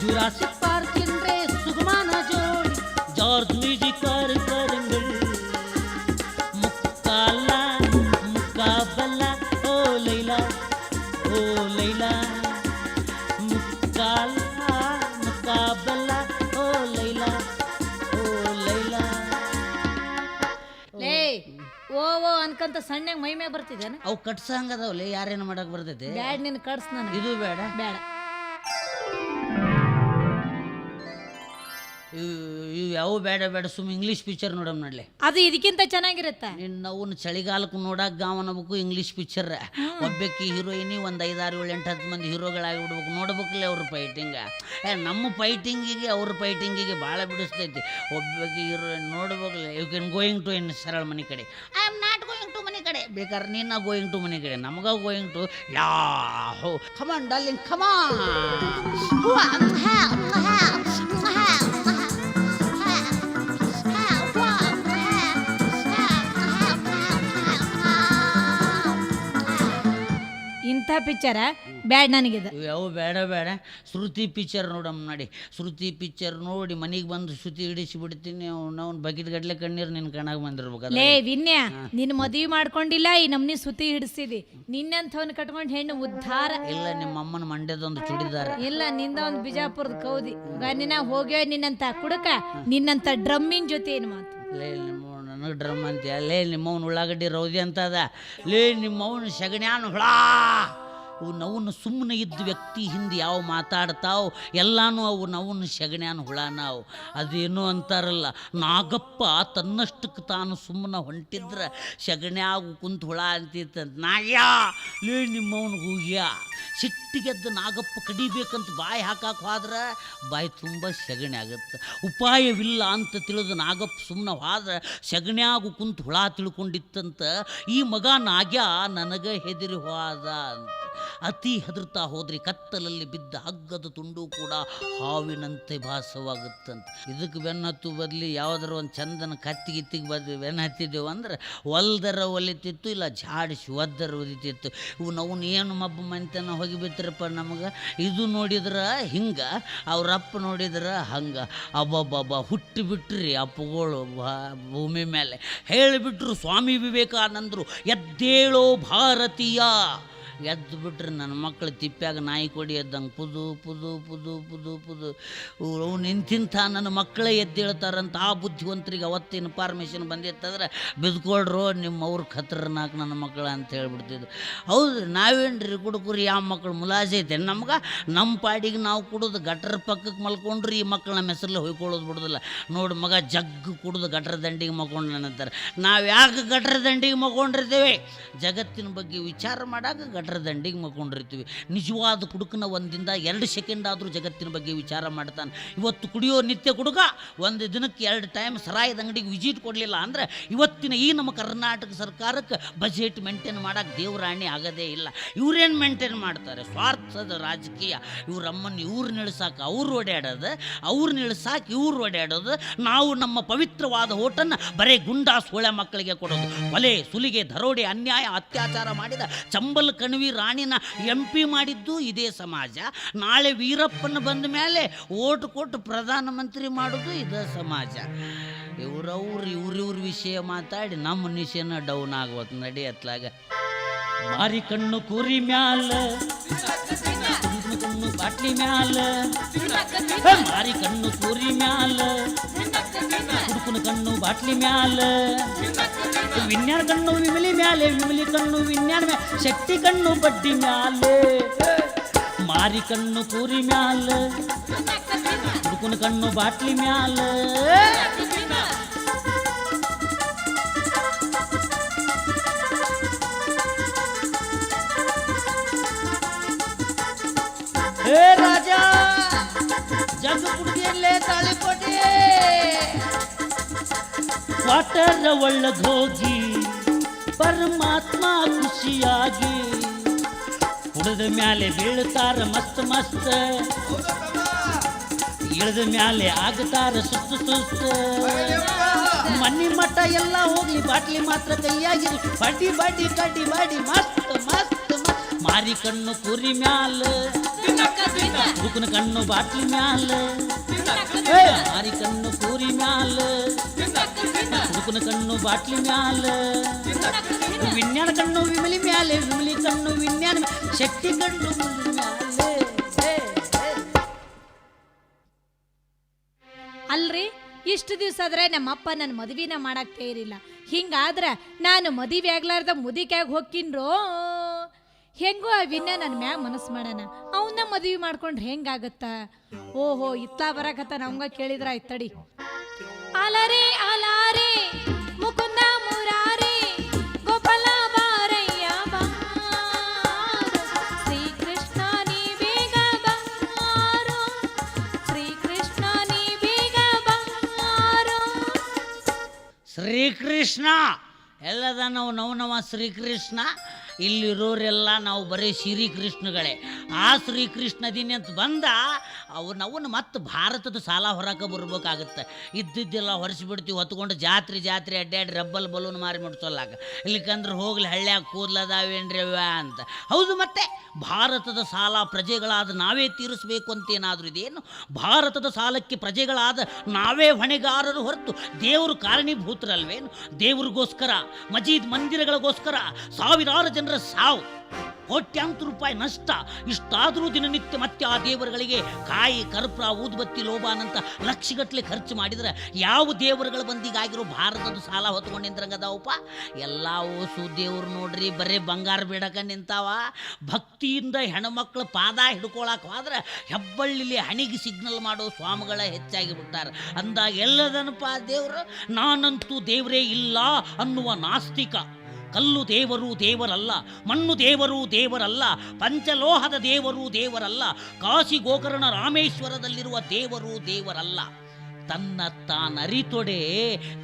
ಜುರಾಸಿಕ್ ಪಾರ್ಕ್ ಎಂದ್ರೆ ಸುಗಮಾನ ಜೋಡಿ, ಜಾರ್ಜ್ ಮ್ಯೂಸಿಕ್ ಕರಂಗಳು. ಮುಕ್ಕಾಲ ಮುಕ್ಕಾಬಲ್ಲ ಓ ಲೈಲಾ, ಓ ಲೈಲಾ, ಮುಕ್ಕಾಲ ಮುಕ್ಕಾಬಲ್ಲ ಓ ಲೈಲಾ, ಓ ಲೈಲಾ. ಲೇ ಓ ಓ ಅನ್ಕಂತ ಸಣ್ಣಗೆ ಮೈ ಮ್ಯಾಗ ಬರ್ತಿದ್ದೇನೆ. ಅವು ಕಟ್ಸಂಗದವಲ್ಲ, ಯಾರೇನು ಮಾಡಕ್ ಬರ್ತೈತಿ? ಬ್ಯಾಡ್ ನಿನ್ ಕಟ್ಸ್ ನನಗೆ. ಇದು ಬೇಡ. ಬೇಡ. ಇವು ಯಾವ ಬೇಡ ಬೇಡ ಸುಮ್ಮ ಇಂಗ್ಲೀಷ್ ಪಿಕ್ಚರ್ ನೋಡಮ್ ನಡ್ಲೆ. ಅದು ಇದಕ್ಕಿಂತ ಚೆನ್ನಾಗಿರುತ್ತೆ. ನಾವು ಚಳಿಗಾಲಕ್ಕೆ ನೋಡಕ್ಕೆ ಗಾವನಬೇಕು ಇಂಗ್ಲೀಷ್ ಪಿಕ್ಚರ್. ಒಬ್ಬಕ್ಕೆ ಹೀರೋಯಿನಿ ಒಂದು 5, 6, 7, 8, 10 ಮಂದಿ ಹೀರೋಗಳಾಗಿ ಬಿಡ್ಬೇಕು. ನೋಡ್ಬೇಕಲ್ಲ ಅವ್ರ ಫೈಟಿಂಗ. ನಮ್ಮ ಫೈಟಿಂಗಿಗೆ ಅವ್ರ ಫೈಟಿಂಗಿಗೆ ಭಾಳ ಬಿಡಿಸ್ತೈತಿ. ಒಬ್ಬಕ್ಕೆ ಹೀರೋಯಿನ್ ನೋಡ್ಬೇಕಲ್ಲ. You can going to in ಸರಳ ಮನೆ ಕಡೆ. I am not going to ಮನೆ ಕಡೆ. ಬೇಕಾದ್ರೆ ನೀನು ಗೋಯಿಂಗ್ ಟು ಮನೆ ಕಡೆ, ನಮಗ going to yahoo. Come on darling come on. ಇಂಥ ಪಿಕ್ಚರ ಬ್ಯಾಡ್ ನನಗಿದು. ಯಾವ ಬೇಡ ಬೇಡ. ಶ್ರುತಿ ಪಿಕ್ಚರ್ ನೋಡಮ್ಮ ನಡಿ. ಶ್ರುತಿ ಪಿಕ್ಚರ್ ನೋಡಿ ಮನೆಗೆ ಬಂದು ಶ್ರುತಿ ಹಿಡಿಸಿ ಬಿಡ್ತೀನಿ. ನಾವು ಬಕೆಟ್ ಗಟ್ಲೆ ಕಣ್ಣೀರು ನಿನ್ನ ಕಣ್ಣಾಗ ಬಂದಿರ್ಬೇಕು. ಲೇ ವಿನ್ಯ, ನಿನ್ನ ಮದುವೆ ಮಾಡ್ಕೊಂಡಿಲ್ಲ, ಈ ನಮ್ನಿ ಸುತ್ತಿ ಹಿಡಿಸಿದಿ. ನಿನ್ನಂಥವನ್ನ ಕಟ್ಕೊಂಡು ಹೆಣ್ಣು ಉದ್ಧಾರ ಇಲ್ಲ. ನಿಮ್ಮ ಅಮ್ಮನ ಮಂಡ್ಯದೊಂದು ಚುಡಿದಾರ ಇಲ್ಲ, ನಿಂದ ಒಂದು ಬಿಜಾಪುರದ ಕೌದಿ ಗನಿನ ಹೋಗ್ಯೋ. ನಿನ್ನಂತ ಕುಡಕ, ನಿನ್ನಂತ ಡ್ರಮ್ಮಿನ ಜೊತೆ ಏನು ಮಾತು. ಲೇ ನನಗೆ ಡ್ರಮ್ ಅಂತ. ಲೇ ನಿಮ್ಮವನು ಉಳ್ಳಾಗಡ್ಡಿ ರೌದಿ ಅಂತದ. ಲೇ ನಿಮ್ಮವನು ಸಗಣ್ಯಾನ ಹುಳ. ಅವನು ಸುಮ್ಮನೆ ಇದ್ದ ವ್ಯಕ್ತಿ ಹಿಂದೆ ಯಾವ ಮಾತಾಡ್ತಾವು ಎಲ್ಲಾನು ಅವು ನವನು ಸಗಣ್ಯಾನ ಹುಳ. ನಾವು ಅದೇನು ಅಂತಾರಲ್ಲ, ನಾಗಪ್ಪ ತನ್ನಷ್ಟಕ್ಕೆ ತಾನು ಸುಮ್ಮನೆ ಹೊಂಟಿದ್ರೆ ಸಗಣ್ಯಾಗ ಕುಂತು ಹುಳ ಅಂತಿತ್ತಂತ. ನಾಗ್ಯಾ ಲೇ ನಿಮ್ಮವನು ಹೂಗ್ಯ. ಸಿಟ್ಟಿಗೆದ್ದು ನಾಗಪ್ಪ ಕಡಿಬೇಕಂತ ಬಾಯಿ ಹಾಕಕ್ಕೆ ಹೋದ್ರೆ ಬಾಯಿ ತುಂಬ ಸಗಣಿ ಆಗುತ್ತೆ. ಉಪಾಯವಿಲ್ಲ ಅಂತ ತಿಳಿದು ನಾಗಪ್ಪ ಸುಮ್ಮನೆ ಹೋದ್ರೆ ಸಗಣ್ಯಾಗು ಕುಂತು ಹುಳ ತಿಳ್ಕೊಂಡಿತ್ತಂತ. ಈ ಮಗ ನಾಗ್ಯ ನನಗೆ ಹೆದರಿ ಹೋದ ಅಂತ. ಅತಿ ಹೆದರ್ತಾ ಹೋದ್ರಿ ಕತ್ತಲಲ್ಲಿ ಬಿದ್ದ ಹಗ್ಗದ ತುಂಡು ಕೂಡ ಹಾವಿನಂತೆ ಭಾಸವಾಗುತ್ತಂತೆ. ಇದಕ್ಕೆ ಬೆನ್ನತ್ತು ಬದಲಿ ಯಾವುದರ ಒಂದು ಚಂದನ ಕತ್ತಿಗಿತ್ತಿಗೆ ಬೆನ್ನ ಹತ್ತಿದ್ದೆವು ಅಂದ್ರೆ ಒಲ್ದರ ಒಲಿತಿತ್ತು, ಇಲ್ಲ ಜಾಡಿಸಿ ಒದ್ದರ ಒದಿತಿತ್ತು. ಇವು ನಾವು ಏನು ಮಬ್ಬು ಮಂತನ ಹೋಗಿ ಬಿತ್ತರಪ್ಪ ನಮಗೆ. ಇದು ನೋಡಿದ್ರೆ ಹಿಂಗೆ, ಅವ್ರಪ್ಪ ನೋಡಿದ್ರೆ ಹಂಗೆ. ಅಬ್ಬಬ್ಬಬ್ಬ ಹುಟ್ಟಿ ಬಿಟ್ರಿ ಅಪ್ಪಗಳು ಭೂಮಿ ಮೇಲೆ. ಹೇಳಿಬಿಟ್ರು ಸ್ವಾಮಿ ವಿವೇಕಾನಂದರು, ಎದ್ದೇಳೋ ಭಾರತೀಯ. ಎದ್ದು ಬಿಟ್ರೆ ನನ್ನ ಮಕ್ಕಳು ತಿಪ್ಪ್ಯಾಗ ನಾಯಿ ಕೊಡಿ ಎದ್ದಂಗೆ ಪುದು ಪುದು ಪುದು ಪುದು ಪುದು. ಅವು ನಿಂತಿಂಥ ನನ್ನ ಮಕ್ಕಳೇ ಎದ್ದೇಳ್ತಾರಂತ. ಆ ಬುದ್ಧಿವಂತರಿಗೆ ಅವತ್ತು ಇನ್ಫಾರ್ಮೇಷನ್ ಬಂದಿತ್ತಂದ್ರೆ ಬಿದ್ಕೊಳ್ರು ನಿಮ್ಮವ್ರ ಖತರ್ನಾಕ್ ನನ್ನ ಮಕ್ಕಳು ಅಂತ ಹೇಳ್ಬಿಡ್ತಿದ್ರು. ಹೌದು, ನಾವೇನ್ರಿ ಕುಡುಕರು ಯಾವ ಮಕ್ಕಳು ಮುಲಾಜೈತೆ ನಮ್ಗೆ. ನಮ್ಮ ಪಾಡಿಗೆ ನಾವು ಕುಡಿದು ಗಟ್ರ ಪಕ್ಕಕ್ಕೆ ಮಲ್ಕೊಂಡ್ರು ಈ ಮಕ್ಕಳು ನಮ್ಮ ಹೆಸರಲ್ಲಿ ಹೊಯ್ಕೊಳ್ಳೋದು ಬಿಡೋದಿಲ್ಲ. ನೋಡಿ ಮಗ ಜಗ್ಗು ಕುಡಿದು ಗಟ್ರ ದಂಡಿಗೆ ಮಲ್ಕೊಂಡು ಅಂತಾರೆ. ನಾವು ಯಾಕೆ ಗಟ್ರ ದಂಡಿಗೆ ಮಲ್ಕೊಂಡಿರ್ತೀವಿ? ಜಗತ್ತಿನ ಬಗ್ಗೆ ವಿಚಾರ ಮಾಡಾಕ ಗಟ್ರ ದಂಡಿಗೆ ಮಲ್ಕೊಂಡಿರ್ತೀವಿ. ನಿಜವಾದ ಕುಡುಕನ 1 ದಿಂದ 2 ಸೆಕೆಂಡ್ ಆದರೂ ಜಗತ್ತಿನ ಬಗ್ಗೆ ವಿಚಾರ ಮಾಡ್ತಾನೆ. ಇವತ್ತು ಕುಡಿಯೋ ನಿತ್ಯ ಕುಡುಕ ಒಂದು ದಿನಕ್ಕೆ 2 ಟೈಮ್ ಸರಾಯದ ಅಂಗಡಿಗೆ ವಿಸಿಟ್ ಕೊಡಲಿಲ್ಲ ಅಂದ್ರೆ ಇವತ್ತಿನ ಈ ನಮ್ಮ ಕರ್ನಾಟಕ ಸರ್ಕಾರಕ್ಕೆ ಬಜೆಟ್ ಮೇಂಟೈನ್ ಮಾಡೋಕ್ಕೆ ದೇವರಾಣಿ ಆಗೋದೇ ಇಲ್ಲ. ಇವ್ರೇನು ಮೇಂಟೈನ್ ಮಾಡ್ತಾರೆ? ಸ್ವಾರ್ಥದ ರಾಜಕೀಯ. ಇವರಮ್ಮನ್ನು ಇವ್ರು ನಿಳ್ಸಾಕ ಅವ್ರು ಓಡಾಡೋದು, ಅವ್ರು ನಿಳ್ಸಾಕ ಇವ್ರು ಓಡಾಡೋದು. ನಾವು ನಮ್ಮ ಪವಿತ್ರವಾದ ಓಟನ್ನು ಬರೀ ಗುಂಡಾ ಸೋಳೆ ಮಕ್ಕಳಿಗೆ ಕೊಡೋದು. ಕೊಲೆ, ಸುಲಿಗೆ, ದರೋಡೆ, ಅನ್ಯಾಯ, ಅತ್ಯಾಚಾರ ಮಾಡಿದ ಚಂಬಲ್ ಕಣಿವಿ ರಾಣಿನ MP ಮಾಡಿದ್ದು ಇದೇ ಸಮಾಜ. ನಾಳೆ ವೀರಪ್ಪನ ಬಂದ ಮೇಲೆ ಓಟ್ ಕೊಟ್ಟು ಪ್ರಧಾನಮಂತ್ರಿ ಮಾಡೋದು ಇದೇ ಸಮಾಜ. ಇವ್ರವ್ರ ವಿಷಯ ಮಾತಾಡಿ ನಮ್ಮ ನಿಶೆನ ಡೌನ್ ಆಗೋದು ನಡೆಯತ್ಲಾಗ. ಮಾರಿ ಕಣ್ಣು ಕೂರಿ ಮ್ಯಾಲ, ಕಣ್ಣು ಬಾಟ್ಲಿ ಮ್ಯಾಲ, ಮಾರಿ ಕಣ್ಣು ಕೂರಿ ಮ್ಯಾಲ, ಹುಡುಕನ ಕಣ್ಣು ಬಾಟ್ಲಿ ಮ್ಯಾಲ, ವಿನ್ಯಾನ ಕಣ್ಣು ವಿಮಲಿ ಮ್ಯಾಲೆ, ವಿಮಲಿ ಕಣ್ಣು ವಿನ್ಯಾನ ಮ್ಯಾಲ, ಶಕ್ತಿ ಕಣ್ಣು ಬಡ್ಡಿ ಮ್ಯಾಲೆ. ಮಾರಿ ಕಣ್ಣು ಕೂರಿ ಮ್ಯಾಲ, ಹುಡುಕನ ಕಣ್ಣು ಬಾಟ್ಲಿ ಮ್ಯಾಲ. ಹೇ ರಾಜ ಜಗ ಕುಡಿಯಲ್ಲೇ ತಾಳಿಕೊಟ್ಟೆ. ವಾಟರ್ ಒಳ್ಳಗ್ ಹೋಗಿ ಪರಮಾತ್ಮ ಖುಷಿಯಾಗಿ ಕುಡಿದ ಮ್ಯಾಲೆ ಬೀಳ್ತಾರ ಮಸ್ತ್ ಮಸ್ತ್, ಇಳಿದ ಮ್ಯಾಲೆ ಆಗ್ತಾರ ಸುಸ್ತು ಸುಸ್ತು. ಮನಿ ಮಠ ಎಲ್ಲ ಹೋಗ್ಲಿ ಬಾಟ್ಲಿ ಮಾತ್ರ ಕೈಯಾಗಿರಿ, ಬಡ್ಡಿ ಬಡ್ಡಿ ಕಡ್ಡಿ ಬಾಡಿ ಮಸ್ತ್ ಮಸ್ತ್. ಮಾರಿ ಕಣ್ಣು ಕುರಿ ಮ್ಯಾಲ, ಹುಡುಕನ ಕಣ್ಣು ಬಾಟ್ಲಿ ಮ್ಯಾಲ, ಮಾರಿ ಕಣ್ಣು ಕೂರಿ ಮ್ಯಾಲ, ಹುಡುಕನ ಕಣ್ಣು ಬಾಟ್ಲಿ ಮ್ಯಾಲ, ವಿನ್ಯಾನ ಕಣ್ಣು ವಿಮಲಿ ಮ್ಯಾಲೆ, ವಿಮಲಿ ಕಣ್ಣು ವಿನ್ಯಾನ, ಶಕ್ತಿ ಕಣ್ಣು ಮ್ಯಾಲೆ. ಅಲ್ರಿ, ಇಷ್ಟು ದಿವಸ ಆದ್ರೆ ನಮ್ಮಪ್ಪ ನನ್ನ ಮದುವೆನ ಮಾಡಕ್ ತಯಾರಿಲ್ಲ. ಹಿಂಗಾದ್ರೆ ನಾನು ಮದುವೆ ಆಗ್ಲಾರ್ದ ಮುದಿಕ್ಯಾಗ ಹೋಗ್ತೀನ್ರೋ. ಹೆಂಗೋ ಆ ವಿನ್ಯ ನನ್ನ ಮ್ಯಾಗ ಮನಸ್ಸು ಮಾಡ್ಯಾನ, ಅವನ್ನ ಮದುವೆ ಮಾಡ್ಕೊಂಡ್ರೆ ಹೆಂಗಾಗತ್ತ? ಓಹೋ ಇತ್ಲಾ ಬರಕತ್ತ, ನಮ್ಗ ಕೇಳಿದ್ರ ಆಯ್ತು ತಡಿ. ಅಲರೆ ಅಲಾರೆ ಮುಕುಂದ ಮುರಾರಿ ಗೋಪಾಲ ಬಾರಯ್ಯ ಬಾರು, ಶ್ರೀಕೃಷ್ಣ ನೀ ಬೇಗ ಬಾರು, ಶ್ರೀಕೃಷ್ಣ ನೀ ಬೇಗ ಬಾರು. ಶ್ರೀಕೃಷ್ಣ ಎಲ್ಲದ ನಾವು ನವ ಶ್ರೀಕೃಷ್ಣ, ಇಲ್ಲಿರೋರೆಲ್ಲ ನಾವು ಬರೀ ಶ್ರೀಕೃಷ್ಣಗಳೇ. ಆ ಶ್ರೀಕೃಷ್ಣದಿನ ಅಂತ ಬಂದ ಅವನ್ನ ಮತ್ತೆ ಭಾರತದ ಸಾಲ ಹೊರಕ್ಕೆ ಬರ್ಬೇಕಾಗತ್ತೆ. ಇದ್ದಿದ್ದೆಲ್ಲ ಹೊರಿಸ್ಬಿಡ್ತೀವಿ, ಹೊತ್ಕೊಂಡು ಜಾತ್ರೆ ಅಡ್ಡಾಡಿ ರಬ್ಬಲ್ ಬಲೂನ್ ಮಾರಿ ಮುಡ್ಸೋಲ್ಲಾಗ. ಇಲ್ಲಿಕಂದ್ರೆ ಹೋಗ್ಲಿ ಹಳ್ಳ್ಯಾಗ ಕೂದ್ಲದಾವೇನ್ರಿ ಅವ್ವ ಅಂತ. ಹೌದು, ಮತ್ತೆ ಭಾರತದ ಸಾಲ ಪ್ರಜೆಗಳಾದ ನಾವೇ ತೀರಿಸ್ಬೇಕು ಅಂತೇನಾದರೂ ಇದೇನು? ಭಾರತದ ಸಾಲಕ್ಕೆ ಪ್ರಜೆಗಳಾದ ನಾವೇ ಹೊಣೆಗಾರರು ಹೊರತು ದೇವರು ಕಾರಣೀಭೂತರಲ್ವೇನು? ದೇವ್ರಿಗೋಸ್ಕರ, ಮಜೀದ್ ಮಂದಿರಗಳಿಗೋಸ್ಕರ ಸಾವಿರಾರು ಜನರ ಸಾವು, ಕೋಟ್ಯಾಂತರ ರೂಪಾಯಿ ನಷ್ಟ. ಇಷ್ಟಾದರೂ ದಿನನಿತ್ಯ ಮತ್ತೆ ಆ ದೇವರುಗಳಿಗೆ ಕಾಯಿ ಕರ್ಪೂರ ಊದುಬತ್ತಿ ಲೋಬಾನಂತ ಲಕ್ಷಗಟ್ಟಲೆ ಖರ್ಚು ಮಾಡಿದ್ರೆ ಯಾವ ದೇವರುಗಳ ಬಂದಿಗಾಗಿರೋ ಭಾರತದ ಸಾಲ ಹೊತ್ಕೊಂಡು ನಿಂದ್ರಂಗದಾವಪ್ಪ? ಎಲ್ಲ ಓಸು ದೇವ್ರು ನೋಡ್ರಿ ಬರೀ ಬಂಗಾರ ಬೇಡಕ ನಿಂತಾವ. ಭಕ್ತಿಯಿಂದ ಹೆಣ್ಮಕ್ಳು ಪಾದ ಹಿಡ್ಕೊಳಕ್ಕೆ ಹೋದ್ರೆ ಹೆಬ್ಬಳ್ಳಿಲಿ ಹಣಿಗೆ ಸಿಗ್ನಲ್ ಮಾಡೋ ಸ್ವಾಮಿಗಳ ಹೆಚ್ಚಾಗಿ ಬಿಟ್ಟಾರ. ಅಂದಾಗ ಎಲ್ಲದನಪ್ಪ ದೇವರು? ನಾನಂತೂ ದೇವರೇ ಇಲ್ಲ ಅನ್ನುವ ನಾಸ್ತಿಕ. ಕಲ್ಲು ದೇವರು ದೇವರಲ್ಲ, ಮಣ್ಣು ದೇವರು ದೇವರಲ್ಲ, ಪಂಚಲೋಹದ ದೇವರು ದೇವರಲ್ಲ, ಕಾಶಿ ಗೋಕರ್ಣ ರಾಮೇಶ್ವರದಲ್ಲಿರುವ ದೇವರು ದೇವರಲ್ಲ. ತನ್ನ ತಾನರಿತೊಡೆ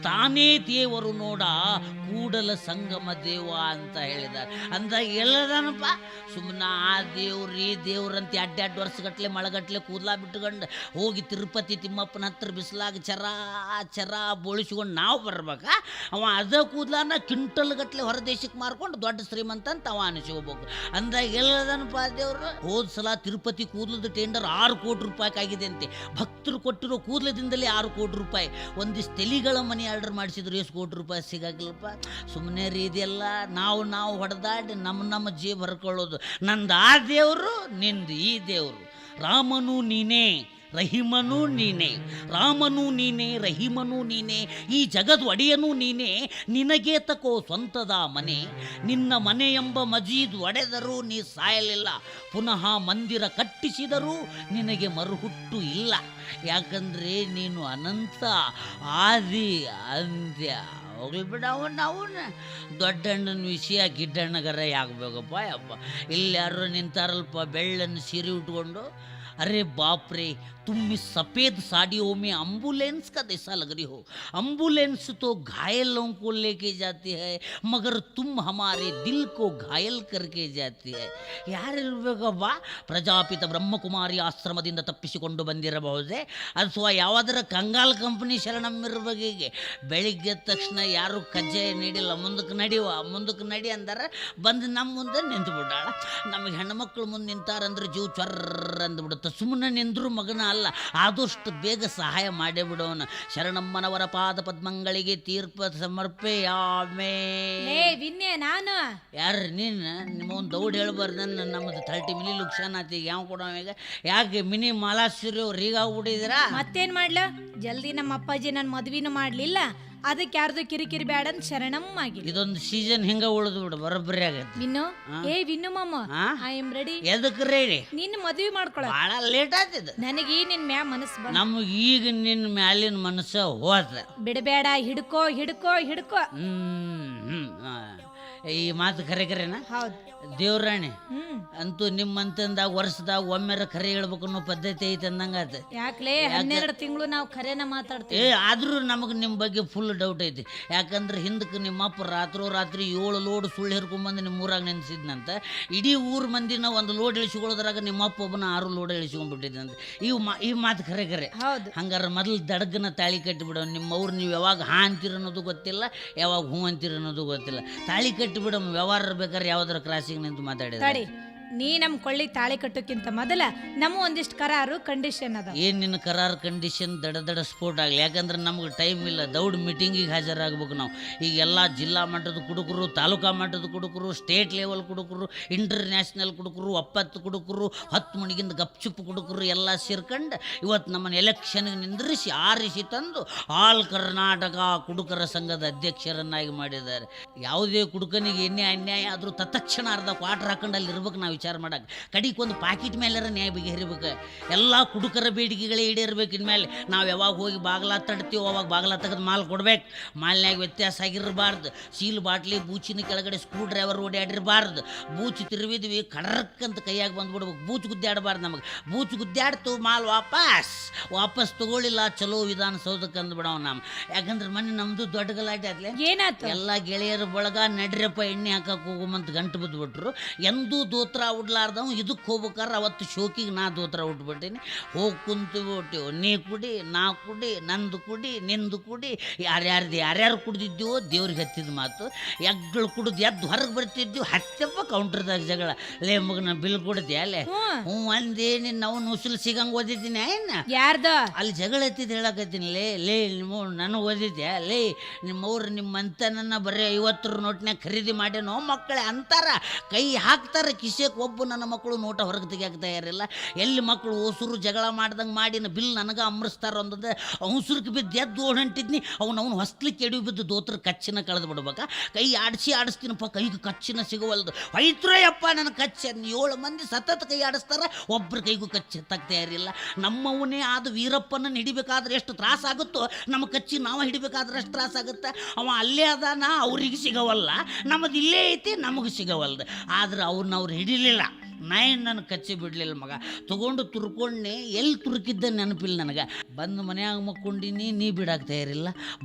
ತಾನೇ ದೇವರು ನೋಡ ಕೂಡಲ ಸಂಗಮ ದೇವ ಅಂತ ಹೇಳಿದ್ದಾರೆ. ಅಂದಾಗ ಎಲ್ಲದನಪ್ಪ? ಸುಮ್ಮನೆ ಆ ದೇವ್ರು ಈ ದೇವ್ರಂತ ಅಡ್ಡಾಡು ವರ್ಷಗಟ್ಲೆ ಮಳೆಗಟ್ಲೆ ಕೂದಲ ಬಿಟ್ಕೊಂಡು ಹೋಗಿ ತಿರುಪತಿ ತಿಮ್ಮಪ್ಪನ ಹತ್ರ ಬಿಸಿಲಾಗ ಚರ ಬೋಳಿಸ್ಕೊಂಡು ನಾವು ಬರ್ಬೇಕಾ? ಅವ ಅದ ಕೂದಲನ್ನ ಕ್ವಿಂಟಲ್ಗಟ್ಲೆ ಹೊರದೇಶಕ್ಕೆ ಮಾರ್ಕೊಂಡು ದೊಡ್ಡ ಶ್ರೀಮಂತ ಅಂತ ಅವ ಅನಿಸ್ಕೋಬೇಕು. ಅಂದಾಗ ಎಲ್ಲದನಪ್ಪ ದೇವರು? ಹೋದ ಸಲ ತಿರುಪತಿ ಕೂದಲದ ಟೆಂಡರ್ 6 ಕೋಟಿ ರೂಪಾಯಿಗಾಗಿದೆ ಅಂತೆ. ಭಕ್ತರು ಕೊಟ್ಟಿರೋ ಕೂದಲದಿಂದಲೇ 6 ಕೋಟಿ ರೂಪಾಯಿ. ಒಂದಿಷ್ಟು ತೆಲಿಗಳ ಮನೆ ಆರ್ಡರ್ ಮಾಡಿಸಿದ್ರು ಎಷ್ಟು ಕೋಟಿ ರೂಪಾಯಿ ಸಿಗಾಗಿಲ್ಲಪ್ಪ. ಸುಮ್ಮನೆ ರೀ ಇದೆಲ್ಲ ನಾವು ಹೊಡೆದಾಡಿ ನಮ್ಮ ಜೀವ ಹರ್ಕೊಳ್ಳೋದು. ನಂದು ಆ ದೇವರು, ನಿಂದು ಈ ದೇವರು. ರಾಮನು ನೀನೇ, ರಹಿಮನೂ ನೀನೇ, ರಾಮನೂ ನೀನೇ, ರಹಿಮನೂ ನೀನೇ, ಈ ಜಗದ್ ಒಡೆಯನೂ ನೀನೇ. ನಿನಗೆ ತಕೋ ಸ್ವಂತದ ಮನೆ, ನಿನ್ನ ಮನೆ ಎಂಬ ಮಜೀದ್ ಒಡೆದರೂ ನೀ ಸಾಯಲಿಲ್ಲ, ಪುನಃ ಮಂದಿರ ಕಟ್ಟಿಸಿದರೂ ನಿನಗೆ ಮರುಹುಟ್ಟು ಇಲ್ಲ. ಯಾಕಂದರೆ ನೀನು ಅನಂತ ಆದಿ ಅಂತ್ಯ. ಹೋಗ್ಲಿ ಬಿಡ, ಅವನ್ನ ದೊಡ್ಡಣ್ಣನ ವಿಷಯ ಗಿಡ್ಡಣ್ಣಗರ ಯಾಕಬೇಕಪ್ಪ ಯಪ್ಪ. ಇಲ್ಲಿ ಯಾರು ನಿಂತಾರಲ್ಪ ಬೆಳ್ಳನ್ನು ಸೀರೆ ಉಟ್ಕೊಂಡು, अरे बाप रे, तुम इस सफ़ेद साड़ियों में एम्बुलेंस का जैसा लग रही हो. एम्बुलेंस तो घायलों को लेके जाती है, मगर तुम हमारे दिल को घायल करके जाती है. ಯಾರಿರ್ಬೇಕಪ್ಪ? ಪ್ರಜಾಪಿತ ಬ್ರಹ್ಮಕುಮಾರಿ ಆಶ್ರಮದಿಂದ ತಪ್ಪಿಸಿಕೊಂಡು ಬಂದಿರಬಹುದೇ, ಅಥವಾ ಯಾವುದರ ಕಂಗಾಲ್ ಕಂಪನಿ ಶರಣಮ್ಮಿರ್ಬಗೆಗೆ ಬೆಳಿಗ್ಗೆ ಎದ್ದ ತಕ್ಷಣ ಯಾರು ಕಜ್ಜಾಯ ನೀಡಿಲ್ಲ, ಮುಂದಕ್ಕೆ ನಡಿ ಅಂದಾರ, ಬಂದು ನಮ್ಮ ಮುಂದೆ ನಿಂತು ಬಿಟ್ಟಾಳ. ನಮಗೆ ಹೆಣ್ಮಕ್ಳು ಮುಂದೆ ನಿಂತಾರಂದ್ರೆ ಜೀವ ಚರ್ರ ಅಂದ್ಬಿಡುತ್ತೆ. ಸುಮ್ಮನೆ ನಿಂದ್ರು ಮಗನ ಅಲ್ಲ, ಆದಷ್ಟು ಬೇಗ ಸಹಾಯ ಮಾಡೇ ಬಿಡೋಣ. ಶರಣಮ್ಮನವರ ಪಾದ ಪದ್ಮಗಳಿಗೆ ತೀರ್ಪ ಸಮರ್ಪೆಯಾಮೇ. ವಿನ್ಯ ನಾನು ಯಾರು ನೀನು? ನಿಮ್ಮೊಂದು ದೌಡ್ ಹೇಳ್ಬಾರ್ದು. ನಮ್ಮದು 30 ಮಿಲಿ ಲುಕ್ಷನ್ ಆತಿ. ಯಾವ ಕೊಡೋ ಈಗ? ಯಾಕೆ ಮಿನಿ ಮಾಲಾಶ್ವರಿ ಅವ್ರು ಹೀಗಾಗ್ಬಿಟ್ಟಿದ್ದೀರಾ? ಮತ್ತೇನ್ ಮಾಡ್ಲ? ಜಲ್ದಿ ನಮ್ಮ ಅಪ್ಪಾಜಿ ನನ್ನ ಮದ್ವಿನೂ ಮಾಡ್ಲಿಲ್ಲ, ಅದಕ್ಕೆ ಯಾರ್ದು ಕಿರಿಕಿರಿ ಬೇಡ ಅಂತ ಶರಣಮ್ಮ ಆಗಿದೆ. ಇದೊಂದು ಸೀಸನ್ ಹಿಂಗ ಉಳಿದು ಬಿಡು, ಬರೋಬ್ಬರಿ ಆಗತ್ತೆ. ವಿನ್ನು ಮಾಮ, ಐ ಆಮ್ ರೆಡಿ. ಎದಕ್ಕೆ ರೆಡಿ? ನಿನ್ನ ಮದ್ವಿ ಮಾಡ್ಕೊಳ ಭಾಳ ಲೇಟ್ ಆತಿದ. ನನಗೆ ನಿನ್ ಮ್ಯಾ ಮನಸ್ಸು ಬಂದ. ನಮ್ಗೆ ಈಗ ನಿನ್ನ ಮ್ಯಾಲಿನ ಮನಸ್ಸು ಹೋದ. ಬಿಡಬೇಡ, ಹಿಡ್ಕೋ. ಈ ಮಾತು ಕರೆನಾ? ಹೌದು ದೇವ್ರಾಣಿ ಅಂತೂ ನಿಮ್ಮಂತಂದಾಗ ವರ್ಷದಾಗ ಒಮ್ಮೆರ ಖರೆ ಹೇಳ್ಬೇಕು ಅನ್ನೋ ಪದ್ಧತಿ ಐತೆ ಅಂದಂಗಾತ. ಯಾಕ್ಲೇ 12 ತಿಂಗಳು ನಾವು ಖರೇನ ಮಾತಾಡ್ತೀವಿ. ಆದ್ರೂ ನಮಗೆ ನಿಮ್ಮ ಬಗ್ಗೆ ಫುಲ್ ಡೌಟ್ ಐತಿ. ಯಾಕಂದ್ರೆ ಹಿಂದಕ್ಕೆ ನಿಮ್ಮಪ್ಪ ರಾತ್ರಿ 7 ಲೋಡ್ ಸುಳ್ಳು ಹಿರ್ಕೊಂಬಂದು ನಿಮ್ಮ ಊರಾಗ ನೆನೆಸಿದ್ನಂತ. ಇಡೀ ಊರು ಮಂದಿನ ಒಂದು ಲೋಡ್ ಇಳಿಸ್ಕೊಳ್ಳೋದ್ರಾಗ ನಿಮ್ಮಪ್ಪ ಒಬ್ಬನ 6 ಲೋಡ್ ಇಳಿಸ್ಕೊಂಡ್ಬಿಟ್ಟಿದ್ದಂತೆ. ಈ ಮಾತು ಖರೆ. ಹಂಗಾರೆ ಮೊದಲು ದಡಗನ ತಾಳಿ ಕಟ್ಟಿಬಿಡೋ. ನಿಮ್ಮವ್ರು ನೀವು ಯಾವಾಗ ಹಾ ಅಂತೀರ ಅನ್ನೋದು ಗೊತ್ತಿಲ್ಲ, ಯಾವಾಗ ಹೂ ಅಂತೀರ ಅನ್ನೋದು ಗೊತ್ತಿಲ್ಲ. ತಾಳಿ ಕಟ್ಟಿಬಿಡೋ. ವ್ಯವಹಾರ ಬೇಕಾದ್ರೆ ಯಾವ್ದಾರ ಕ್ರಾಸಿಗೆ ನಿಂತು ಮಾತಾಡಿದ. ನೀ ನಮ್ ಕೊಳ್ಳಿ ತಾಳಿ ಕಟ್ಟೋಕ್ಕಿಂತ ಮೊದಲ ನಮ್ಮ ಒಂದಿಷ್ಟು ಕರಾರು ಕಂಡೀಷನ್ ಅದ. ಏನು ನಿನ್ನ ಕರಾರ್ ಕಂಡೀಷನ್ ದಡ ಸ್ಫೋಟ್ ಆಗಲಿ. ಯಾಕಂದ್ರೆ ನಮ್ಗೆ ಟೈಮ್ ಇಲ್ಲ, ದೌಡ್ ಮೀಟಿಂಗಿಗೆ ಹಾಜರಾಗ್ಬೇಕು ನಾವು. ಈಗ ಎಲ್ಲ ಜಿಲ್ಲಾ ಮಟ್ಟದ ಕುಡುಕರು, ತಾಲೂಕಾ ಮಟ್ಟದ ಕುಡುಕರು, ಸ್ಟೇಟ್ ಲೆವೆಲ್ ಕುಡುಕರು, ಇಂಟರ್ನ್ಯಾಷನಲ್ ಕುಡುಕರು, 70 ಕುಡುಕರು, 10 ಮಣಿಗಿಂದ ಗಪ್ಚುಪ್ಪು ಕುಡುಕರು ಎಲ್ಲ ಸೇರ್ಕೊಂಡು ಇವತ್ತು ನಮ್ಮನ್ನು ಎಲೆಕ್ಷನ್ಗೆ ನಿಂದ್ರಿಸಿ ಆರಿಸಿ ತಂದು ಆಲ್ ಕರ್ನಾಟಕ ಕುಡುಕರ ಸಂಘದ ಅಧ್ಯಕ್ಷರನ್ನಾಗಿ ಮಾಡಿದ್ದಾರೆ. ಯಾವುದೇ ಕುಡುಕನಿಗೆ ಎಣ್ಣೆ ಅನ್ಯಾಯ ಆದರೂ ತತ್ಕ್ಷಣ ಅರ್ಧ ಕ್ವಾರ್ಟರ್ ಹಾಕೊಂಡು ಅಲ್ಲಿ ಇರ್ಬೇಕು. ನಾವು ವಿಚಾರ ಮಾಡಕ್ಕೆ ಕಡಿಗೆ ಒಂದು ಪಾಕಿಟ್ ಮೇಲಾರ ನ್ಯಾಯ ಬಗೆಹರಿಬೇಕು. ಎಲ್ಲ ಕುಡುಕರ ಬೇಡಿಕೆಗಳೇ ಈಡೇರ್ಬೇಕು. ಇನ್ಮೇಲೆ ನಾವು ಯಾವಾಗ ಹೋಗಿ ಬಾಗ್ಲ ತಡ್ತೀವೋ ಅವಾಗ ಬಾಗ್ಲ ತೆಗೆದು ಮಾಲ್ ಕೊಡ್ಬೇಕು. ಮಾಲ್ನ್ಯಾಗ ವ್ಯತ್ಯಾಸ ಆಗಿರಬಾರ್ದು. ಸೀಲ್ ಬಾಟ್ಲಿ ಬೂಚಿನ ಕೆಳಗಡೆ ಸ್ಕ್ರೂ ಡ್ರೈವರ್ ಓಡಾಡಿರಬಾರ್ದು. ಬೂಚು ತಿರುವಿದ್ವಿ ಕಡರ್ಕಂತ ಕೈಯಾಗ ಬಂದ್ಬಿಡ್ಬೇಕು. ಬೂಚು ಗುದ್ದಾಡಬಾರ್ದು. ನಮಗೆ ಬೂಚು ಗುದ್ದಾಡ್ತು ಮಾಲ್ ವಾಪಸ್ ತಗೊಳ್ಳಿಲ್ಲ ಚಲೋ ವಿಧಾನಸೌಧಕ್ಕೆ ಅಂದ್ಬಿಡವ ನಾವು. ಯಾಕಂದ್ರೆ ಮೊನ್ನೆ ನಮ್ಮದು ದೊಡ್ಡ ಗಲಾಟೆ ಆಗ್ಲಿ. ಏನಾಯ್ತು? ಎಲ್ಲ ಗೆಳೆಯರ ಬಳಗ ನಡ್ರಪ್ಪ ಎಣ್ಣೆ ಹಾಕಕ್ಕೆ ಹೋಗುಮಂತ ಗಂಟು ಬಿದ್ದುಬಿಟ್ರು. ಎಂದೂ ದೋತ್ರ ಉಡ್ಲಾರ್ದವ್ ಇದಕ್ಕೆ ಹೋಗ್ಬೇಕಾರೆ ಅವತ್ತು ಶೋಕಿಗೆ ನಾ ದೋತ್ರ ಉಟ್ಬಿಟ್ಟೀನಿ. ಹೋಗಿ ಕುಂತು ಬಿಟ್ಟಿವು. ನೀ ಕುಡಿ, ನಾ ಕುಡಿ, ನಂದು ಕುಡಿ, ನಿಂದು ಕುಡಿ, ಯಾರ್ಯಾರು ಕುಡ್ದಿದ್ದೀವೋ ದೇವ್ರಿಗೆ ಹತ್ತಿದ ಮಾತು. ಎಗ್ಗಳು ಕುಡಿದು ಎದ್ದು ಹೊರಗೆ ಬರ್ತಿದ್ದೀವಿ. ಹತ್ತಪ್ಪ ಕೌಂಟ್ರದಾಗ ಜಗಳ. ಲೇ ಮಗನ ಬಿಲ್ ಕೊಡ್ತೀಯ ಅಲ್ಲೇ? ಹ್ಞೂ ಅಂದೇ. ನಿನ್ನ ನಾವು ನುಸುಲು ಸಿಗಂಗೆ ಓದಿದ್ದೀನಿ ಏನ? ಯಾರ್ದ ಅಲ್ಲಿ ಜಗಳ ಎತ್ತಿದ್ದು ಹೇಳಕತ್ತೀನಿ. ಲೇ ನಿಮ್ಮ ನನಗೆ ಓದಿದ್ಯಾ? ಲೇ ನಿಮ್ಮವ್ರು ನಿಮ್ಮಂತ ನನ್ನ ಬರೀ 50 ನೋಟ್ನ್ಯಾಗ ಖರೀದಿ ಮಾಡ್ಯಾನೋ ಮಕ್ಕಳೇ ಅಂತಾರ. ಕೈ ಹಾಕ್ತಾರೆ ಕಿಸೆಗೆ. ಒಬ್ಬ ನನ್ನ ಮಕ್ಕಳು ನೋಟ ಹೊರಗೆ ತೆಗಿಯಕ್ಕೆ ತಯಾರಿಲ್ಲ. ಎಲ್ಲಿ ಮಕ್ಕಳು ಓಸುರು ಜಗಳ ಮಾಡ್ದಂಗೆ ಮಾಡಿನ ಬಿಲ್ ನನಗೆ ಅಮೃಸ್ತಾರ ಅಂತಂದ್ರೆ ಅವಸರಕ್ಕೆ ಬಿದ್ದು ಎದ್ದು ಓಡಂಟಿದ್ನಿ. ಅವನು ಹೊಸ್ಲಿಕ್ಕೆ ಎಡಿ ಬಿದ್ದು ದೋತ್ರ ಕಚ್ಚಿನ ಕಳೆದು ಬಿಡ್ಬೇಕಾ? ಕೈ ಆಡಿಸ್ತೀನಪ್ಪ, ಕೈಗೆ ಕಚ್ಚಿನ ಸಿಗವಲ್ದು. ಹೊಯ್ತ್ರಯ್ಯಪ್ಪ ನನ್ನ ಕಚ್ಚಿ. 7 ಮಂದಿ ಸತತ ಕೈ ಆಡಿಸ್ತಾರ, ಒಬ್ಬರ ಕೈಗೂ ಕಚ್ಚಿ ಎತ್ತಕ್ಕೆ ತಯಾರಿಲ್ಲ. ನಮ್ಮವನೇ ಆದ ವೀರಪ್ಪನ ಹಿಡಿಬೇಕಾದ್ರೆ ಎಷ್ಟು ತ್ರಾಸಾಗುತ್ತೋ ನಮ್ಮ ಕಚ್ಚಿ ನಾವು ಹಿಡಿಬೇಕಾದ್ರೆ ಅಷ್ಟು ತ್ರಾಸಾಗುತ್ತೆ. ಅವ ಅಲ್ಲೇ ಅದಾನ, ಅವ್ರಿಗೆ ಸಿಗವಲ್ಲ. ನಮ್ಮದು ಇಲ್ಲೇ ಐತಿ, ನಮಗೆ ಸಿಗವಲ್ದು. ಆದ್ರೆ ಅವ್ರು ಹಿಡಿಲಿಲ್ಲ. ನಾಯಿ ನನ್ನ ಕಚ್ಚಿ ಬಿಡಲಿಲ್ಲ ಮಗ. ತೊಗೊಂಡು ತುರ್ಕೊಂಡೆ. ಎಲ್ಲಿ ತುರುಕಿದ್ದ ನೆನಪಿಲ್ಲ ನನಗೆ. ಬಂದು ಮನ್ಯಾಗ ಮಕ್ಕೊಂಡಿನಿ, ನೀ ಬಿಡಾಕ್ ತಯಾರಿಲ್ಲ.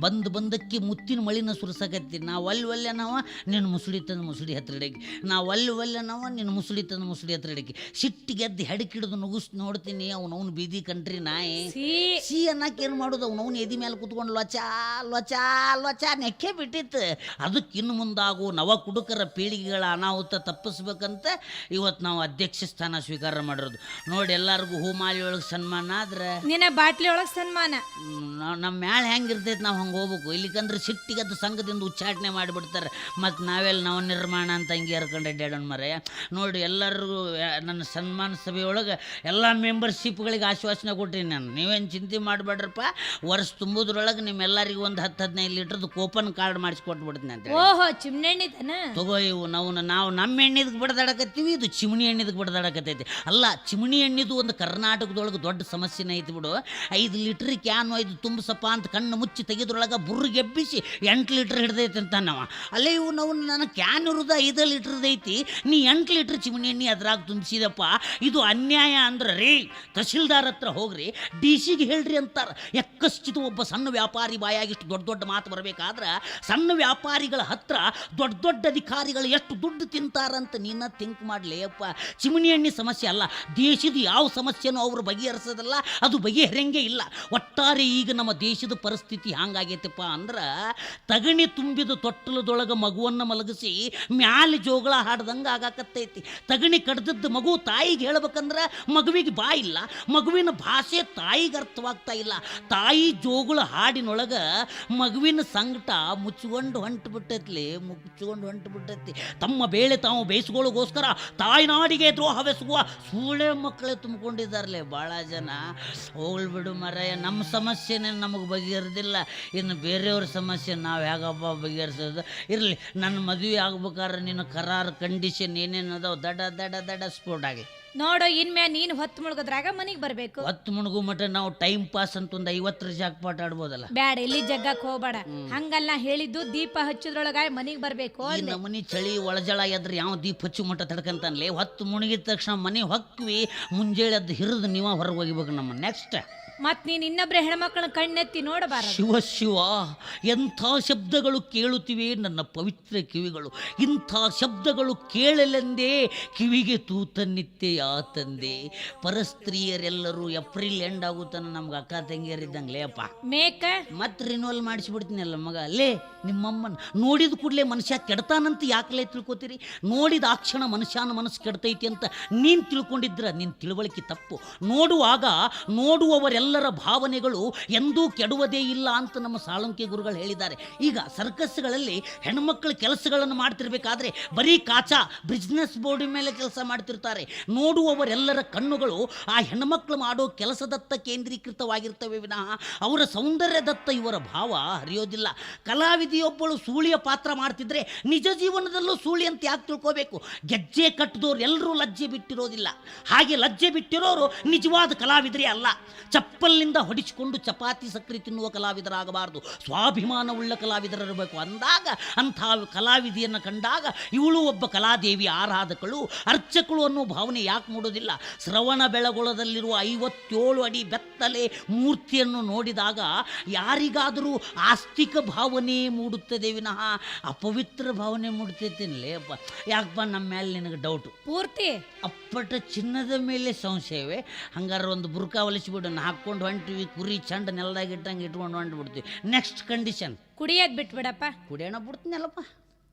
ಬಂದಕ್ಕೆ ಮುತ್ತಿನ ಮಳಿನ ಸುರಿಸಕತ್ತೀನಿ. ನಾವು ಒಲ್ಲೆ ನಾವು ನಿನ್ನ ಮುಸುಡಿ ತಂದು ಮುಸುಡಿ ಹತ್ರ ಹಿಡಕಿ. ನಾವು ಒಲ್ಲೆ ನಾವು ನಿನ್ನ ಮುಸುಡಿ ತಂದು ಮುಸುಡಿ ಹತ್ರ ಹಿಡಕಿ. ಸಿಟ್ಟಿಗೆದ್ದು ಹೆಡಕಿಡಿದು ನುಗ್ಗಿಸ್ ನೋಡ್ತೀನಿ. ಅವನವ್ನು ಬೀದಿ ಕಂಟ್ರಿ ನಾಯಿ ಸಿ ಅನ್ನಕ್ಕೆ ಏನು ಮಾಡೋದು? ಅವನವ್ನು ಎದಿ ಮೇಲೆ ಕೂತ್ಕೊಂಡು ಲೊಚ ನೆಕ್ಕೆ ಬಿಟ್ಟಿತ್ತು. ಅದಕ್ಕೆ ಇನ್ನು ಮುಂದಾಗು ನವ ಕುಡುಕರ ಪೀಳಿಗೆಗಳ ಅನಾಹುತ ತಪ್ಪಿಸ್ಬೇಕಂತ ಇವತ್ತು ನಾವು ಅಧ್ಯಕ್ಷ ಸ್ಥಾನ ಸ್ವೀಕಾರ ಮಾಡಿರೋದು. ನೋಡಿ ಎಲ್ಲರಿಗೂ ಹೂಮಾಲಿ ಒಳಗೆ ಸನ್ಮಾನ ಆದ್ರೆ ನಿನ್ನ ಬಾಟ್ಲಿ ಒಳಗೆ ಸನ್ಮಾನ. ನಮ್ಮ ಮ್ಯಾಲೆ ಹೆಂಗಿರ್ತೈತೆ ನಾವು ಹಂಗೆ ಹೋಗ್ಬೇಕು. ಇಲ್ಲಿಕಂದ್ರೆ ಸಿಟ್ಟಿಗದ್ದು ಸಂಘದಿಂದ ಉಚ್ಚಾಟನೆ ಮಾಡಿಬಿಡ್ತಾರೆ. ಮತ್ತು ನಾವೆಲ್ಲ ನಾವು ನಿರ್ಮಾಣ ಅಂತ ಹಂಗೆ ಹರ್ಕೊಂಡು ಅಡ್ಡಾಡೋಣ ಮರೆಯ. ನೋಡಿ ಎಲ್ಲರಿಗೂ ನನ್ನ ಸನ್ಮಾನ ಸಭೆಯೊಳಗೆ ಎಲ್ಲ ಮೆಂಬರ್ಶಿಪ್ಗಳಿಗೆ ಆಶ್ವಾಸನೆ ಕೊಟ್ಟೀನಿ ನಾನು. ನೀವೇನು ಚಿಂತೆ ಮಾಡಬೇಡ್ರಪ್ಪ. ವರ್ಷ ತುಂಬೋದ್ರೊಳಗೆ ನಿಮ್ಮೆಲ್ಲರಿಗೂ ಒಂದು 10-15 ಲೀಟ್ರದ್ದು ಕೂಪನ್ ಕಾರ್ಡ್ ಮಾಡಿಸ್ಕೊಟ್ಬಿಡ್ತೀನಿ ಅಂತ. ಓಹೋ, ಚಿಮ್ನೆಣ್ಣಿ ತಾನ? ತಗೋ ಇವು ನಾವು ನಮ್ಮ ಎಣ್ಣಿದಕ್ಕೆ ಬಡ್ದಾಡಕತ್ತೀವಿ, ಇದು ಚಿಮಣಿ ಎಣ್ಣಿದಕ್ಕೆ ಬಡ್ದಾಡಕತ್ತೈತಿ. ಅಲ್ಲ, ಚಿಮಣಿ ಎಣ್ಣಿದು ಒಂದು ಕರ್ನಾಟಕದೊಳಗೆ ದೊಡ್ಡ ಸಮಸ್ಯೆನೇ ಐತಿ ಬಿಡು. 5 ಲೀಟ್ರ್ ಕ್ಯಾನು 5 ತುಂಬಸಪ್ಪ ಅಂತ ಕಣ್ಣು ಮುಚ್ಚಿ ತೆಗೆದ್ರೊಳಗೆ ಬುರ್ಗೆಬ್ಬಿಸಿ 8 ಲೀಟ್ರ್ ಹಿಡ್ದೈತೆ ಅಂತ ನಾವು. ಅಲ್ಲೇ ಇವು ನಾವು ನನ್ನ ಕ್ಯಾನ್ ಇರೋದು 5 ಲೀಟ್ರದೈತಿ, ನೀ 8 ಲೀಟ್ರ್ ಚಿಮಣಿ ಎಣ್ಣೆ ಅದ್ರಾಗ ತುಂಬಿಸಿದಪ್ಪ. ಇದು ಅನ್ಯಾಯ ಅಂದ್ರೆ ರೀ ತಹಶೀಲ್ದಾರ್ ಹತ್ರ ಹೋಗ್ರಿ, DC-ಗೆ ಹೇಳ್ರಿ ಅಂತಾರೆ. ಯಕ್ಕಶ್ಚಿತ ಒಬ್ಬ ಸಣ್ಣ ವ್ಯಾಪಾರಿ ಬಾಯಾಗಿಷ್ಟು ದೊಡ್ಡ ಮಾತು ಬರಬೇಕಾದ್ರೆ ಸಣ್ಣ ವ್ಯಾಪಾರಿಗಳ ಹತ್ರ ದೊಡ್ಡ ಅಧಿಕಾರಿಗಳು ಎಷ್ಟು ದುಡ್ಡು ತಿಂತಾರಂತ ನೀನ ಥಿಂಕ್ ಮಾಡಲಿ ಅಪ್ಪ. ಚಿಮಣಿ ಎಣ್ಣೆ ಸಮಸ್ಯೆ ಅಲ್ಲ, ದೇಶದ ಯಾವ ಸಮಸ್ಯೆನೂ ಅವರು ಬಗೆಹರಿಸೋದಲ್ಲ, ಅದು ಬಗೆಹರಂಗೆ ಇಲ್ಲ. ಒಟ್ಟಾರೆ ಈಗ ನಮ್ಮ ದೇಶದ ಪರಿಸ್ಥಿತಿ ಹಂಗಾಗೈತಪ್ಪ ಅಂದ್ರೆ ತಗಣಿ ತುಂಬಿದ ತೊಟ್ಟಲದೊಳಗೆ ಮಗುವನ್ನು ಮಲಗಿಸಿ ಮ್ಯಾಲೆ ಜೋಗಳ ಹಾಡ್ದಂಗೆ ಆಗಾಕತ್ತೈತಿ. ತಗಣಿ ಕಡ್ದದ್ದು ಮಗು ತಾಯಿಗೆ ಹೇಳ್ಬೇಕಂದ್ರೆ ಮಗುವಿಗೆ ಬಾಯಿಲ್ಲ, ಮಗುವಿನ ಭಾಷೆ ತಾಯಿಗೆ ಅರ್ಥವಾಗ್ತಾ ಇಲ್ಲ. ತಾಯಿ ಜೋಗಳ ಹಾಡಿನೊಳಗೆ ಮಗುವಿನ ಸಂಕಟ ಮುಚ್ಕೊಂಡು ಹೊಂಟು ಬಿಟ್ಟೈತಿ. ತಮ್ಮ ಬೇಳೆ ತಾವು ಬೇಯಿಸ್ಕೊಳ್ಳೋಗೋಸ್ಕರ ತಾಯ್ನಾಡಿಗೆ ದ್ರೋಹವೆಸುವ ಸೂಳೆ ಮಕ್ಕಳೇ ತುಂಬಿಕೊಂಡಿದ್ದಾರಲೇ ಭಾಳ ಜನ. ಹೋಗ್ಲಿ ಬಿಡು ಮರೆಯ, ನಮ್ಮ ಸಮಸ್ಯೆನೇ ನಮಗೆ ಬಗೆಹರಿದಿಲ್ಲ, ಇನ್ನು ಬೇರೆಯವ್ರ ಸಮಸ್ಯೆ ನಾವು ಹೇಗಪ್ಪ ಬಗೆಹರಿಸೋದು? ಇರಲಿ, ನನ್ನ ಮದುವೆ ಆಗ್ಬೇಕಾದ್ರೆ ನಿನ್ನ ಕರಾರು ಕಂಡೀಷನ್ ಏನೇನು ಅದಾವ ದಡ ಸ್ಫೋಟ್ ಆಗಿ ನೋಡು. ಇನ್ಮ್ಯಾ ನೀನು ಹೊತ್ತು ಮುಳುಗೋದ್ರಾಗ ಮನೆಗೆ ಬರಬೇಕು. ಹೊತ್ತು ಮುಳುಗು ಮಟ್ಟ ನಾವು ಟೈಮ್ ಪಾಸ್ ಅಂತ ಒಂದು 50 ಜಾಕ್ಪಾಟ್ ಆಡ್ಬೋದಲ್ಲ. ಬ್ಯಾಡ, ಇಲ್ಲಿ ಜಗ್ಗಕ್ಕೆ ಹೋಗ್ಬೇಡ. ಹಂಗಲ್ಲ ಹೇಳಿದ್ದು, ದೀಪ ಹಚ್ಚಿದ್ರೊಳಗ ಮನೆಗೆ ಬರಬೇಕು. ಮನೆ ಚಳಿ ಒಳಜಳ ಎದ್ರೆ ಯಾವ ದೀಪ ಹಚ್ಚು ಮಟ್ಟ ತಡ್ಕಂತಾನಲೇ. ಹೊತ್ತು ಮುಳುಗಿದ ತಕ್ಷಣ ಮನೆ ಹೊಕ್ವಿ, ಮುಂಜಾನೆ ಅದು ಹಿರಿದು ನೀವ ಹೊರಗೆ ಹೋಗಿಬೇಕು. ನಮ್ಮ ನೆಕ್ಸ್ಟ್ ಮತ್ ನೀನ್ ಇನ್ನೊಬ್ರ ಹೆಣ್ಮಕ್ಳನ್ನ ಕಣ್ಣೆತ್ತಿ ನೋಡಬಾರದು. ಶಿವ ಶಿವ, ಎಂಥ ಶಬ್ದಗಳು ಕೇಳುತ್ತಿವೆ ನನ್ನ ಪವಿತ್ರ ಕಿವಿಗಳು. ಇಂಥ ಶಬ್ದಗಳು ಕೇಳಲೆಂದೇ ಕಿವಿಗೆ ತೂತನ್ನಿತ್ತೆಯಾ ತಂದೆ. ಪರಸ್ತ್ರೀಯರೆಲ್ಲರೂ ಏಪ್ರಿಲ್ ಎಂಡ್ ಆಗುತ್ತಾನ ನಮ್ಗೆ ಅಕ್ಕ ತಂಗಿಯರಿದ್ದಂಗೆ ಅಪ್ಪ. ಮೇಕ ಮತ್ತೆ ರಿನ್ಯೂವಲ್ ಮಾಡಿಸ್ಬಿಡ್ತೀನಲ್ಲ ಮಗ. ಅಲ್ಲೇ ನಿಮ್ಮಮ್ಮನ ನೋಡಿದ ಕೂಡಲೇ ಮನುಷ್ಯ ಕೆಡ್ತಾನಂತ ಯಾಕಲೇ ತಿಳ್ಕೊತೀರಿ? ನೋಡಿದ ಆ ಕ್ಷಣ ಮನುಷ್ಯನ ಮನಸ್ಸು ಕೆಡ್ತೈತಿ ಅಂತ ನೀನು ತಿಳ್ಕೊಂಡಿದ್ರ ನಿನ್ನ ತಿಳುವಳಿಕೆ ತಪ್ಪು. ನೋಡುವಾಗ ನೋಡುವವರೆಲ್ಲರ ಭಾವನೆಗಳು ಎಂದೂ ಕೆಡುವುದೇ ಇಲ್ಲ ಅಂತ ನಮ್ಮ ಸಾಳುಂಕೆ ಗುರುಗಳು ಹೇಳಿದ್ದಾರೆ. ಈಗ ಸರ್ಕಸ್ಗಳಲ್ಲಿ ಹೆಣ್ಮಕ್ಳು ಕೆಲಸಗಳನ್ನು ಮಾಡ್ತಿರ್ಬೇಕಾದ್ರೆ ಬರೀ ಕಾಚಾ ಬಿಸ್ನೆಸ್ ಬೋರ್ಡ್ ಮೇಲೆ ಕೆಲಸ ಮಾಡ್ತಿರ್ತಾರೆ. ನೋಡುವವರೆಲ್ಲರ ಕಣ್ಣುಗಳು ಆ ಹೆಣ್ಮಕ್ಳು ಮಾಡೋ ಕೆಲಸದತ್ತ ಕೇಂದ್ರೀಕೃತವಾಗಿರ್ತವೆ ವಿನಃ ಅವರ ಸೌಂದರ್ಯದತ್ತ ಇವರ ಭಾವ ಹರಿಯೋದಿಲ್ಲ. ಕಲಾವಿದೆಯೊಬ್ಬಳು ಸೂಳಿಯ ಪಾತ್ರ ಮಾಡ್ತಿದ್ರೆ ನಿಜ ಜೀವನದಲ್ಲೂ ಸೂಳಿ ಅಂತ ಯಾಕೆ ತಿಳ್ಕೋಬೇಕು? ಗೆಜ್ಜೆ ಕಟ್ಟಿದವ್ರು ಎಲ್ಲರೂ ಲಜ್ಜೆ ಬಿಟ್ಟಿರೋದಿಲ್ಲ. ಹಾಗೆ ಲಜ್ಜೆ ಬಿಟ್ಟಿರೋರು ನಿಜವಾದ ಕಲಾವಿದರೇ ಅಲ್ಲ. ಚಪ್ಪಲಿನಿಂದ ಹೊಡಿಸಿಕೊಂಡು ಚಪಾತಿ ಸಕ್ಕರೆ ತಿನ್ನುವ ಕಲಾವಿದರಾಗಬಾರದು, ಸ್ವಾಭಿಮಾನವುಳ್ಳ ಕಲಾವಿದರಿರಬೇಕು. ಅಂದಾಗ ಅಂಥ ಕಲಾವಿದೆಯನ್ನು ಕಂಡಾಗ ಇವಳು ಒಬ್ಬ ಕಲಾದೇವಿ ಆರಾಧಕಳು, ಅರ್ಚಕಳು ಅನ್ನೋ ಭಾವನೆ ಯಾಕೆ ಮೂಡೋದಿಲ್ಲ? ಶ್ರವಣ ಬೆಳಗೊಳದಲ್ಲಿರುವ 57 ಅಡಿ ಬೆತ್ತಲೆ ಮೂರ್ತಿಯನ್ನು ನೋಡಿದಾಗ ಯಾರಿಗಾದರೂ ಆಸ್ತಿಕ ಭಾವನೆ ಮೂಡುತ್ತದೆ ವಿನಃ ಅಪವಿತ್ರ ಭಾವನೆ ಮೂಡ್ತೈತೇನಲೇ ಅಪ್ಪ. ಯಾಕಪ್ಪ ನಮ್ಮ ಮೇಲೆ ನಿನಗೆ ಡೌಟು? ಪೂರ್ತಿ ಅಪ್ಪಟ ಚಿನ್ನದ ಮೇಲೆ ಸಂಶಯವೇ? ಹಂಗಾರೆ ಒಂದು ಬುರ್ಕಾ ಹೊಲಿಸಿಬಿಡು, ಹಾಕ್ಕೊಂಡು ಹೊಂಟಿವಿ, ಕುರಿ ಚಂಡ ನೆಲದಾಗ ಇಟ್ಟಂಗೆ ಇಟ್ಕೊಂಡು ಹೊಂಟ್ಬಿಡ್ತೀವಿ. Next condition ಕುಡಿಯೋದ್ ಬಿಟ್ಬಿಡಪ್ಪ. ಕುಡಿಯೋಣ ಬಿಡ್ತೀನಲ್ಲಪ್ಪ.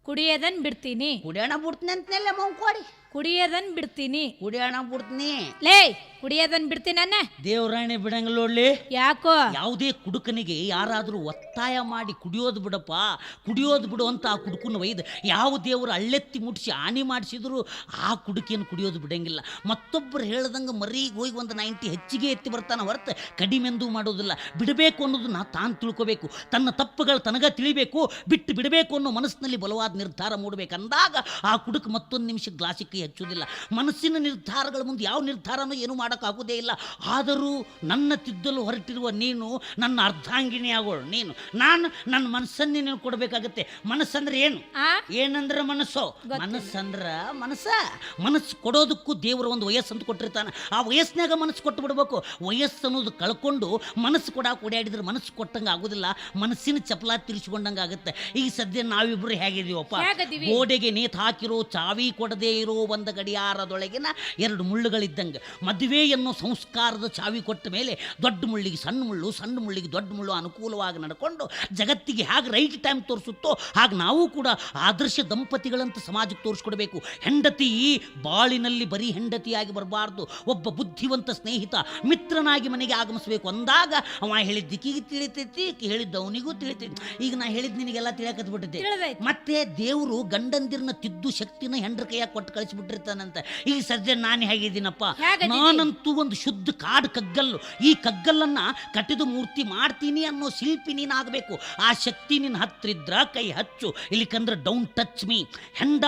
ಕುಡಿಯೋದನ್ ಬಿಡ್ತೀನಿ. ಕುಡಿಯೋಣ ಬಿಡ್ತೀನಿ ಅಂತನೆಲ್ಲ ಮೌಕೋಡಿ. ಕುಡಿಯೋದನ್ ಬಿಡ್ತೀನಿ. ಕುಡಿಯೋಣ ಬಿಡ್ತೀನಿ. ಲೇ ಕುಡಿಯೋದನ್ ಬಿಡ್ತೀನಿ ಅನ್ನ. ದೇವರಾಣಿ ಬಿಡಂಗಿಲ್ಲ ನೋಡ್ಲಿ. ಯಾಕೋ? ಯಾವುದೇ ಕುಡುಕನಿಗೆ ಯಾರಾದರೂ ಒತ್ತಾಯ ಮಾಡಿ ಕುಡಿಯೋದು ಬಿಡಪ್ಪ, ಕುಡಿಯೋದು ಬಿಡು ಅಂತ ಆ ಕುಡುಕನ ಒಯ್ದು ಯಾವ ದೇವರು ಅಳ್ಳೆತ್ತಿ ಮುಟ್ಟಿಸಿ ಹಾನಿ ಮಾಡಿಸಿದ್ರು ಆ ಕುಡುಕಿಯನ್ನು ಕುಡಿಯೋದು ಬಿಡಂಗಿಲ್ಲ. ಮತ್ತೊಬ್ಬರು ಹೇಳ್ದಂಗೆ ಮರಿಗೆ ಹೋಗಿ ಒಂದು 90 ಹೆಚ್ಚಿಗೆ ಎತ್ತಿ ಬರ್ತಾನೆ ಹೊರತು ಕಡಿಮೆಂದೂ ಮಾಡೋದಿಲ್ಲ. ಬಿಡಬೇಕು ಅನ್ನೋದನ್ನ ತಾನು ತಿಳ್ಕೋಬೇಕು, ತನ್ನ ತಪ್ಪುಗಳು ತನಗ ತಿಳಿಬೇಕು, ಬಿಟ್ಟು ಬಿಡಬೇಕು ಅನ್ನೋ ಮನಸ್ಸಿನಲ್ಲಿ ಬಲವಾದ ನಿರ್ಧಾರ ಮೂಡಬೇಕಂದಾಗ ಆ ಕುಡುಕ ಮತ್ತೊಂದು ನಿಮಿಷ ಗ್ಲಾಸಿಗೆ ಹೆಚ್ಚುವುದಿಲ್ಲ. ಮನಸ್ಸಿನ ನಿರ್ಧಾರಗಳ ಮುಂದೆ ಯಾವ ನಿರ್ಧಾರನೂ ಏನು ಮಾಡೋಕ್ಕಾಗೋದೇ ಇಲ್ಲ. ಆದರೂ ನನ್ನ ತಿದ್ದಲು ಹೊರಟಿರುವ ನೀನು ನನ್ನ ಅರ್ಧಾಂಗಿನಿ ಆಗೋಳು. ನೀನು ನಾನು ನನ್ನ ಮನಸ್ಸನ್ನೇ ನೀನು ಕೊಡಬೇಕಾಗತ್ತೆ. ಮನಸ್ಸಂದ್ರೆ ಏನು? ಏನಂದ್ರೆ ಮನಸ್ಸು. ಮನಸ್ಸಂದ್ರೆ ಮನಸ್ಸು ಕೊಡೋದಕ್ಕೂ ದೇವರು ಒಂದು ವಯಸ್ಸು ಅಂತ ಕೊಟ್ಟಿರ್ತಾನೆ. ಆ ವಯಸ್ಸಿನಾಗ ಮನಸ್ಸು ಕೊಟ್ಟು ಬಿಡಬೇಕು. ವಯಸ್ಸು ಅನ್ನೋದು ಕಳ್ಕೊಂಡು ಮನಸ್ಸು ಓಡಾಡಿದ್ರೆ ಮನಸ್ಸು ಕೊಟ್ಟಂಗೆ ಆಗೋದಿಲ್ಲ, ಮನಸ್ಸಿನ ಚಪಲ ತಿರ್ಸ್ಕೊಂಡಂಗೆ ಆಗುತ್ತೆ. ಈಗ ಸದ್ಯ ನಾವಿಬ್ರು ಹೇಗಿದ್ದೀವಪ್ಪ? ಗೋಡೆಗೆ ನೇತು ಹಾಕಿರೋ ಚಾವಿ ಕೊಡದೇ ಇರೋ ಒಂದು ಗಡಿಯಾರದೊಳಗಿನ 2 ಮುಳ್ಳುಗಳಿದ್ದಂಗೆ. ಮದುವೆ ಎನ್ನೋ ಸಂಸ್ಕಾರದ ಚಾವಿ ಕೊಟ್ಟ ಮೇಲೆ ದೊಡ್ಡ ಮುಳ್ಳಿಗೆ ಸಣ್ಣ ಮುಳ್ಳು, ಸಣ್ಣ ಮುಳ್ಳಿಗೆ ದೊಡ್ಡ ಮುಳ್ಳು ಅನುಕೂಲವಾಗಿ ನಡ್ಕೊಂಡು ಜಗತ್ತಿಗೆ ಹೇಗೆ ರೈಟ್ ಟೈಮ್ ತೋರಿಸುತ್ತೋ ಹಾಗೆ ನಾವು ಕೂಡ ಆದರ್ಶ ದಂಪತಿಗಳಂತ ಸಮಾಜಕ್ಕೆ ತೋರಿಸ್ಕೊಡ್ಬೇಕು. ಹೆಂಡತಿ ಬಾಳಿನಲ್ಲಿ ಬರೀ ಹೆಂಡತಿಯಾಗಿ ಬರಬಾರ್ದು, ಒಬ್ಬ ಬುದ್ಧಿವಂತ ಸ್ನೇಹಿತ ಮಿತ್ರನಾಗಿ ಮನೆಗೆ ಆಗಮಿಸಬೇಕು. ಅಂದಾಗ ಅವ ಹೇಳಿದ್ದಕ್ಕಿಗೆ ತಿಳಿತೈತಿ, ಹೇಳಿದ್ದ ಅವನಿಗೂ ತಿಳಿತೈತಿ. ಈಗ ನಾ ಹೇಳಿದ್ದು ನಿನಗೆಲ್ಲ ತಿಳಿಯಕತ್ಬಿಟ್ಟಿದ್ದೆ. ಮತ್ತೆ ದೇವರು ಗಂಡಂದಿರನ್ನ ತಿದ್ದು ಶಕ್ತಿನ ಹೆಂಡ್ರ ಕೈಯಾಗ ಕೊಟ್ಟು ಕಳಿಸಿಬಿಟ್ಟಿರ್ತಾನಂತ. ಈಗ ಸದ್ಯ ನಾನು ಹೇಗಿದ್ದೀನಪ್ಪ? ನಾನಂತೂ ಒಂದು ಶುದ್ಧ ಕಾಡು ಕಗ್ಗಲ್ಲು. ಈ ಕಗ್ಗಲ್ಲನ್ನ ಕಟ್ಟಿದ ಮೂರ್ತಿ ಮಾಡ್ತೀನಿ ಅನ್ನೋ ಶಿಲ್ಪಿ ನೀನಾಗಬೇಕು. ಆ ಶಕ್ತಿ ನಿನ್ನ ಹತ್ರ ಇದ್ರ ಕೈ ಹಚ್ಚು, ಇಲ್ಲಿಕಂದ್ರೆ ಡೌಂಟ್ ಟಚ್ ಮೀ. ಹೆಂಡ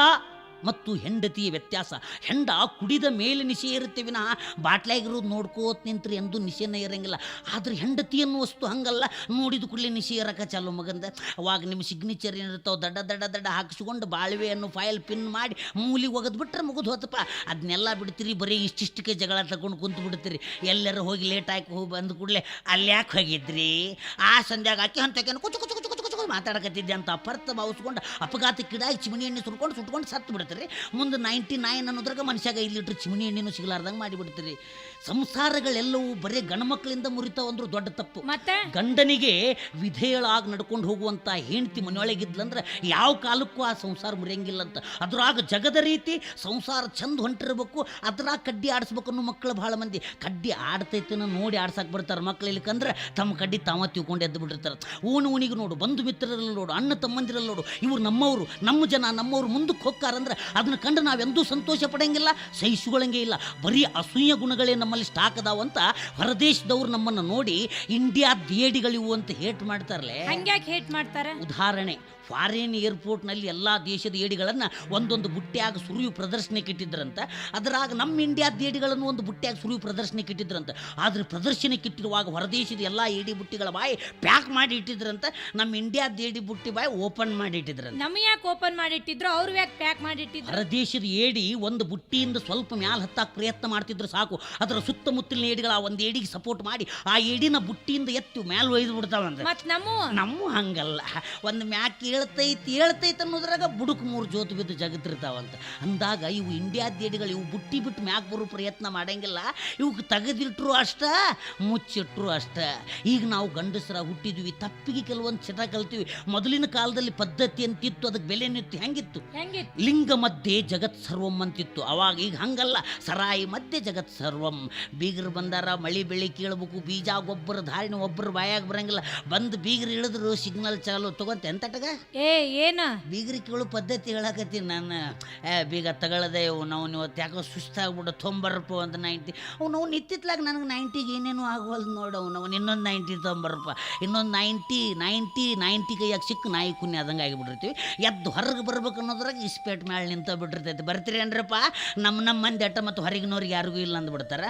ಮತ್ತು ಹೆಂಡತಿಯ ವ್ಯತ್ಯಾಸ. ಹೆಂಡ ಕುಡಿದ ಮೇಲೆ ನಿಶೆ ಇರುತ್ತೆ ವಿನಃ ಬಾಟ್ಲಾಗಿರೋದು ನೋಡ್ಕೋತ ನಿಂತ್ರೆ ಎಂದೂ ನಿಶೆನೇ ಇರಂಗಿಲ್ಲ. ಆದರೆ ಹೆಂಡತಿ ಅನ್ನೋ ವಸ್ತು ಹಂಗಲ್ಲ, ನೋಡಿದ ಕೂಡಲೇ ನಿಶೆ ಇರಕ ಚಾಲು ಮಗಂದ. ಅವಾಗ ನಿಮ್ಮ ಸಿಗ್ನೇಚರ್ ಏನಿರ್ತಾವೆ ದಡ್ಡ ದಡ್ಡ ದಡ್ಡ ಹಾಕಿಸ್ಕೊಂಡು ಬಾಳ್ವೆ ಅನ್ನೋ ಫೈಲ್ ಪಿನ್ ಮಾಡಿ ಮೂಲಿಗೆ ಒಗೆದ್ಬಿಟ್ರೆ ಮುಗಿದು ಹೋತಪ್ಪ. ಅದನ್ನೆಲ್ಲ ಬಿಡ್ತೀರಿ, ಬರೀ ಇಷ್ಟಿಷ್ಟಕ್ಕೆ ಜಗಳ ತಗೊಂಡು ಕುಂತು ಬಿಡ್ತೀರಿ. ಎಲ್ಲರೂ ಹೋಗಿ ಲೇಟಾಗಿ ಹೋಗಿ ಬಂದ ಕೂಡಲೇ ಅಲ್ಲಿ ಯಾಕೆ ಹೋಗಿದ್ರಿ, ಆ ಸಂಧ್ಯಾಗ ಹಾಕಿ ಅಂತಕೇನು ಕುಚು ಕುಚು ಕುಚು ಕುಚು ಕುಚು ಮಾತಾಡಕತ್ತಿದ್ದೆ ಅಂತ ಅಪರ್ಥ ಭಾವಿಸ್ಕೊಂಡು ಅಪಘಾತಕ್ಕಿಡಾಗಿ ಚಿಮಣಿ ಎಣ್ಣೆ ಸುಟ್ಕೊಂಡು ಸತ್ತು ಬಿಡ್ತೀರಿ. ಮುಂದೆ 99 ಅನ್ನೋದ್ರಾಗ ಮನುಷ್ಯಾಗ 5 ಲೀಟ್ರ್ ಚಿಮಣಿ ಎಣ್ಣೆನೂ ಸಿಗಲಾರ್ದಂಗೆ ಮಾಡಿಬಿಡ್ತೀರಿ. ಸಂಸಾರಗಳೆಲ್ಲವೂ ಬರೀ ಗಂಡ್ಮಕ್ಳಿಂದ ಮುರಿತಾವ ಅಂದ್ರೂ ದೊಡ್ಡ ತಪ್ಪು. ಮತ್ತೆ ಗಂಡನಿಗೆ ವಿಧೇಯಳಾಗಿ ನಡ್ಕೊಂಡು ಹೋಗುವಂಥ ಹೆಂಡತಿ ಮನೆಯೊಳಗಿದ್ಲಂದ್ರೆ ಯಾವ ಕಾಲಕ್ಕೂ ಆ ಸಂಸಾರ ಮುರಿಯಂಗಿಲ್ಲಂತ. ಅದ್ರಾಗ ಜಗದ ರೀತಿ ಸಂಸಾರ ಚಂದ ಹೊಂಟಿರ್ಬೇಕು, ಅದ್ರಾಗ ಕಡ್ಡಿ ಆಡಿಸ್ಬೇಕು ಅನ್ನೋ ಮಕ್ಕಳು ಭಾಳ ಮಂದಿ. ಕಡ್ಡಿ ಆಡ್ತೈತನ ನೋಡಿ ಆಡ್ಸಕ್ಕೆ ಬರ್ತಾರೆ ಮಕ್ಳು. ಇಲ್ಲಿಕಂದ್ರೆ ತಮ್ಮ ಕಡ್ಡಿ ತಾವ ತಿಳ್ಕೊಂಡು ಎದ್ದು ಬಿಟ್ಟಿರ್ತಾರೆ. ಊನಿಗೆ ನೋಡು, ಬಂಧು ಮಿತ್ರರಲ್ಲಿ ನೋಡು, ಅಣ್ಣ ತಮ್ಮಂದಿರಲ್ಲಿ ನೋಡು, ಇವ್ರು ನಮ್ಮವರು, ನಮ್ಮ ಜನ, ನಮ್ಮವ್ರು ಮುಂದಕ್ಕೆ ಹೋಗ್ತಾರಂದ್ರೆ ಅದನ್ನ ಕಂಡು ನಾವೆಂದೂ ಸಂತೋಷ ಪಡಂಗಿಲ್ಲ, ಸಹಿಸ್ಕೊಳ್ಳಂಗೆ ಇಲ್ಲ. ಬರೀ ಅಸೂಯ ಗುಣಗಳೇ ನಮ್ಮಲ್ಲಿ ಸ್ಟಾಕ್ ಅದಾವಂತ ಹೊರದೇಶದವ್ರು ನಮ್ಮನ್ನು ನೋಡಿ ಇಂಡಿಯಾ ದೇಡಿಗಳಿವು ಅಂತ ಹೇಟ್ ಮಾಡ್ತಾರಲ್ಲ. ಹಂಗ್ಯಾಕೆ ಹೇಟ್ ಮಾಡ್ತಾರೆ? ಉದಾಹರಣೆ, ಫಾರಿನ್ ಏರ್ಪೋರ್ಟ್ನಲ್ಲಿ ಎಲ್ಲ ದೇಶದ ಏಡಿಗಳನ್ನು ಒಂದೊಂದು ಬುಟ್ಟಿಯಾಗ ಸುರಿಯು ಪ್ರದರ್ಶನಕ್ಕೆ ಇಟ್ಟಿದ್ರಂತ. ಅದರಾಗ ನಮ್ಮ ಇಂಡಿಯಾದ ಏಡಿಗಳನ್ನು ಒಂದು ಬುಟ್ಟಿಯಾಗ ಸುರಿಯು ಪ್ರದರ್ಶನಕ್ಕೆ ಇಟ್ಟಿದ್ರಂತ. ಆದರೆ ಪ್ರದರ್ಶನಕ್ಕೆ ಇಟ್ಟಿರುವಾಗ ಹೊರದೇಶದ ಎಲ್ಲ ಏಡಿ ಬುಟ್ಟಿಗಳ ಬಾಯಿ ಪ್ಯಾಕ್ ಮಾಡಿ ಇಟ್ಟಿದ್ರಂತ. ನಮ್ಮ ಇಂಡಿಯಾ ಇಂಡಿಯಾದ ಬುಟ್ಟಿ ಬಾಯಿ ಓಪನ್ ಮಾಡಿಟ್ಟಿದ್ರಂತ. ನಮ್ ಯಾಕೆ ಓಪನ್ ಮಾಡಿಟ್ಟಿದ್ರು, ಅವ್ರು ಯಾಕೆ ಪ್ಯಾಕ್ ಮಾಡಿಟ್ಟಿದ್ರು? ಹೊರದೇಶದ ಏಡಿ ಒಂದು ಬುಟ್ಟಿಯಿಂದ ಸ್ವಲ್ಪ ಮ್ಯಾಲ ಹತ್ತಾಕ ಪ್ರಯತ್ನ ಮಾಡ್ತಿದ್ರು ಸಾಕು, ಅದರ ಸುತ್ತಮುತ್ತಲಿನ ಏಡಿಗಳು ಆ ಒಂದು ಏಡಿಗೆ ಸಪೋರ್ಟ್ ಮಾಡಿ ಆ ಏಡಿನ ಬುಟ್ಟಿಯಿಂದ ಎತ್ತು ಮ್ಯಾಲ ಒಯ್ದು ಬಿಡ್ತಾವಂತ. ಮತ್ ನಮ್ಮ ಹಂಗಲ್ಲ, ಒಂದು ಮ್ಯಾಕ್ ಹೇಳ್ತೈತಿ ಅನ್ನೋದ್ರಾಗ ಬುಡುಕ್ 3 ಜೋತು ಬಿದ್ದು ಜಗತ್ತಿರ್ತಾವಂತ. ಅಂದಾಗ ಇವು ಇಂಡಿಯಾದ ಏಡಿಗಳು ಇವು ಬುಟ್ಟಿ ಬಿಟ್ಟು ಮ್ಯಾಕ್ ಬರೋ ಪ್ರಯತ್ನ ಮಾಡಂಗಿಲ್ಲ, ಇವಕ್ಕೆ ತೆಗೆದಿಟ್ರು ಅಷ್ಟ, ಮುಚ್ಚಿಟ್ರು ಅಷ್ಟ. ಈಗ ನಾವು ಗಂಡಸರ ಹುಟ್ಟಿದ್ವಿ, ತಪ್ಪಿಗೆ ಕೆಲವೊಂದು ಚಟ ಕಲ್ತೀವಿ. ಮೊದಲಿನ ಕಾಲದಲ್ಲಿ ಪದ್ಧತಿ ಅಂತಿತ್ತು, ಅದಕ್ಕೆ ಬೆಲೆ ನಿತ್ತು. ಹೆಂಗಿತ್ತು? ಲಿಂಗ ಮಧ್ಯೆ ಜಗತ್ ಸರ್ವಂ ಅಂತಿತ್ತು ಅವಾಗ. ಈಗ ಹಂಗಲ್ಲ, ಸರಾಯಿ ಮಧ್ಯೆ ಜಗತ್ ಸರ್ವಂ. ಬೀಗರು ಬಂದಾರ, ಮಳಿ ಬೆಳಿ ಕೇಳ್ಬೇಕು, ಬೀಜ ಗೊಬ್ಬರ ಧಾರಣೆ ಒಬ್ಬರು ಬಾಯಾಗ ಬರಂಗಿಲ್ಲ. ಬಂದು ಬೀಗರು ಇಳಿದ್ರು ಸಿಗ್ನಲ್ ಚಾಲು ತಗೊಂತ ಎಂತಟಗ ಏನ ಬೀಗರಿ ಕೇಳು ಪದ್ಧತಿ ಹೇಳಕತ್ತೀನಿ ನಾನು. ಬೀಗ ತಗೊಳ್ಳದೆ ನಾವು ಇವತ್ತು ಯಾಕೋ ಸುಸ್ತಾಗ್ಬಿಟ್ಟು ತೊಂಬರಪ್ಪ ಅಂತ 90. ನಾವು ನಿತ್ತಿತ್ಲಾಗ ನನಗೆ 90ಗೆ ಏನೇನು ಆಗೋಲ್ದು ನೋಡವು. ನಾವು ಇನ್ನೊಂದು 90 ತೊಂಬರಪ್ಪ, ಇನ್ನೊಂದು 90 ಕೈಯಾಗ ಸಿಕ್ಕ ನಾಯಿ ಕುನ್ನಿ ಆದಂಗೆ ಆಗಿಬಿಟ್ಟಿರ್ತೀವಿ. ಎದ್ದು ಹೊರಗೆ ಬರ್ಬೇಕು ಅನ್ನೋದ್ರಾಗ ಇಸ್ಪೇಟ್ ಮ್ಯಾಲೆ ನಿಂತ ಬಿಟ್ಟಿರ್ತೈತಿ. ಬರ್ತೀರಿ ಅನ್ರಪ್ಪ, ನಮ್ಮ ಮಂದಿ ಅಟ್ಟ ಮತ್ತು ಹೊರಗಿನವ್ರಿಗೆ ಯಾರಿಗೂ ಇಲ್ಲ ಅಂದ್ಬಿಡ್ತಾರೆ.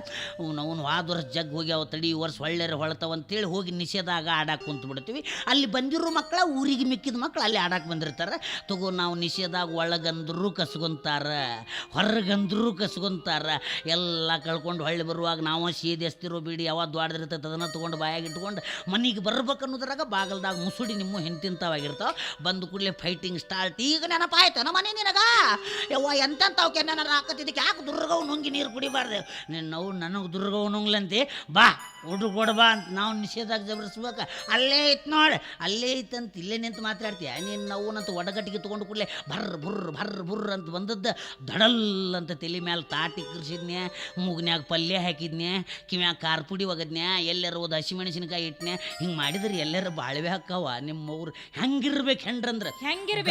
ನಾವು ವಾದ ವರ್ಷ ಜಗ್ ಹೋಗಿ ಅವು ತಡಿ, ಈ ವರ್ಷ ಒಳ್ಳೆಯರು ಹೊಳ್ತಾವ ಅಂತೇಳಿ ಹೋಗಿ ನಿಷೇಧಾಗ ಆಡಾಕೆ ಕುಂತು ಬಿಡ್ತೀವಿ. ಅಲ್ಲಿ ಬಂದಿರೋ ಮಕ್ಕಳ ಊರಿಗೆ ಮಿಕ್ಕಿದ ಮಕ್ಕಳು ಅಲ್ಲಿ ಆಡಾಕೆ ಬಂದಿರ್ತಾರೆ. ತಗೋ ನಾವು ನಿಷೇಧಾಗ ಒಳಗಂದ್ರು ಕಸ್ಕೊಂತಾರ, ಹೊರಗಂದ್ರು ಕಸ್ಕೊಂತಾರ. ಎಲ್ಲ ಕಳ್ಕೊಂಡು ಹೊಳ್ಳಿ ಬರುವಾಗ ನಾವು ಸೀದೆಸ್ತಿರೋ ಬಿಡಿ ಯಾವಾಗ ದ್ವಾಡ್ದಿರ್ತೈತೆ ಅದನ್ನು ತೊಗೊಂಡು ಬಾಯಾಗಿ ಇಟ್ಕೊಂಡು ಮನೆಗೆ ಬರ್ಬೇಕು ಅನ್ನೋದ್ರಾಗ ಬಾಗಲ್ದಾಗ ಮುಸುಡಿ ನಿಮ್ಮ ಹೆಂತಿಂತವಾಗಿರ್ತಾವೆ. ಬಂದು ಕೂಡಲೇ ಫೈಟಿಂಗ್ ಸ್ಟಾರ್ಟ್. ಈಗ ನೆನಪಾಯ್ತು ನಮ್ಮ ಮನೆ ನಿನಗ ಯವ್ವ ಎಂತಂತವಕ್ಕೆ ನನ್ನ ಹಾಕತ್ತಿದ್ದಕ್ಕೆ ಯಾಕೆ ದುರ್ಗವು ನುಂಗಿ ನೀರು ಕುಡಿಬಾರ್ದು ನಾವು ನನಗೆ ದುರ್ಗವು ನುಂಗ್ಲಂತೆ ಬಾ ಹುಡುಗ ಕೊಡಬಾ ಅಂತ ನಾವು ನಿಷೇಧಾಗ ಜಬರಿಸ್ಬೇಕು. ಅಲ್ಲೇ ಐತೆ ನೋಡಿ, ಅಲ್ಲೇ ಐತಂತ ಇಲ್ಲೇ ನಿಂತು ಮಾತಾಡ್ತೀಯ ನೀನು. ನೋವುನಂತ ಒಡಗಟ್ಟಿಗೆ ತೊಗೊಂಡು ಕೂಡಲೇ ಬರ್ರ ಅಂತ ಬಂದದ್ದು ದಡಲ್ ಅಂತ ತಲೆ ಮೇಲೆ ತಾಟಿ ಕರ್ಸಿದ್ನ್ಯಾ, ಮೂಗ್ನ್ಯಾಗ ಪಲ್ಯ ಹಾಕಿದ್ನ್ಯಾ, ಕಿವ್ಯಾಗ ಖಾರ ಪುಡಿ ಒಗದ್ನ್ಯಾ, ಎಲ್ಲರ ಹೋದ ಹಸಿಮೆಣಸಿನಕಾಯಿ ಇಟ್ನ್ಯಾ. ಹಿಂಗೆ ಮಾಡಿದ್ರೆ ಎಲ್ಲರ ಬಾಳ್ವೆ ಹಾಕವ. ನಿಮ್ಮವ್ರು ಹೆಂಗಿರ್ಬೇಕು ಹೆಂಡ್ರಂದ್ರೆ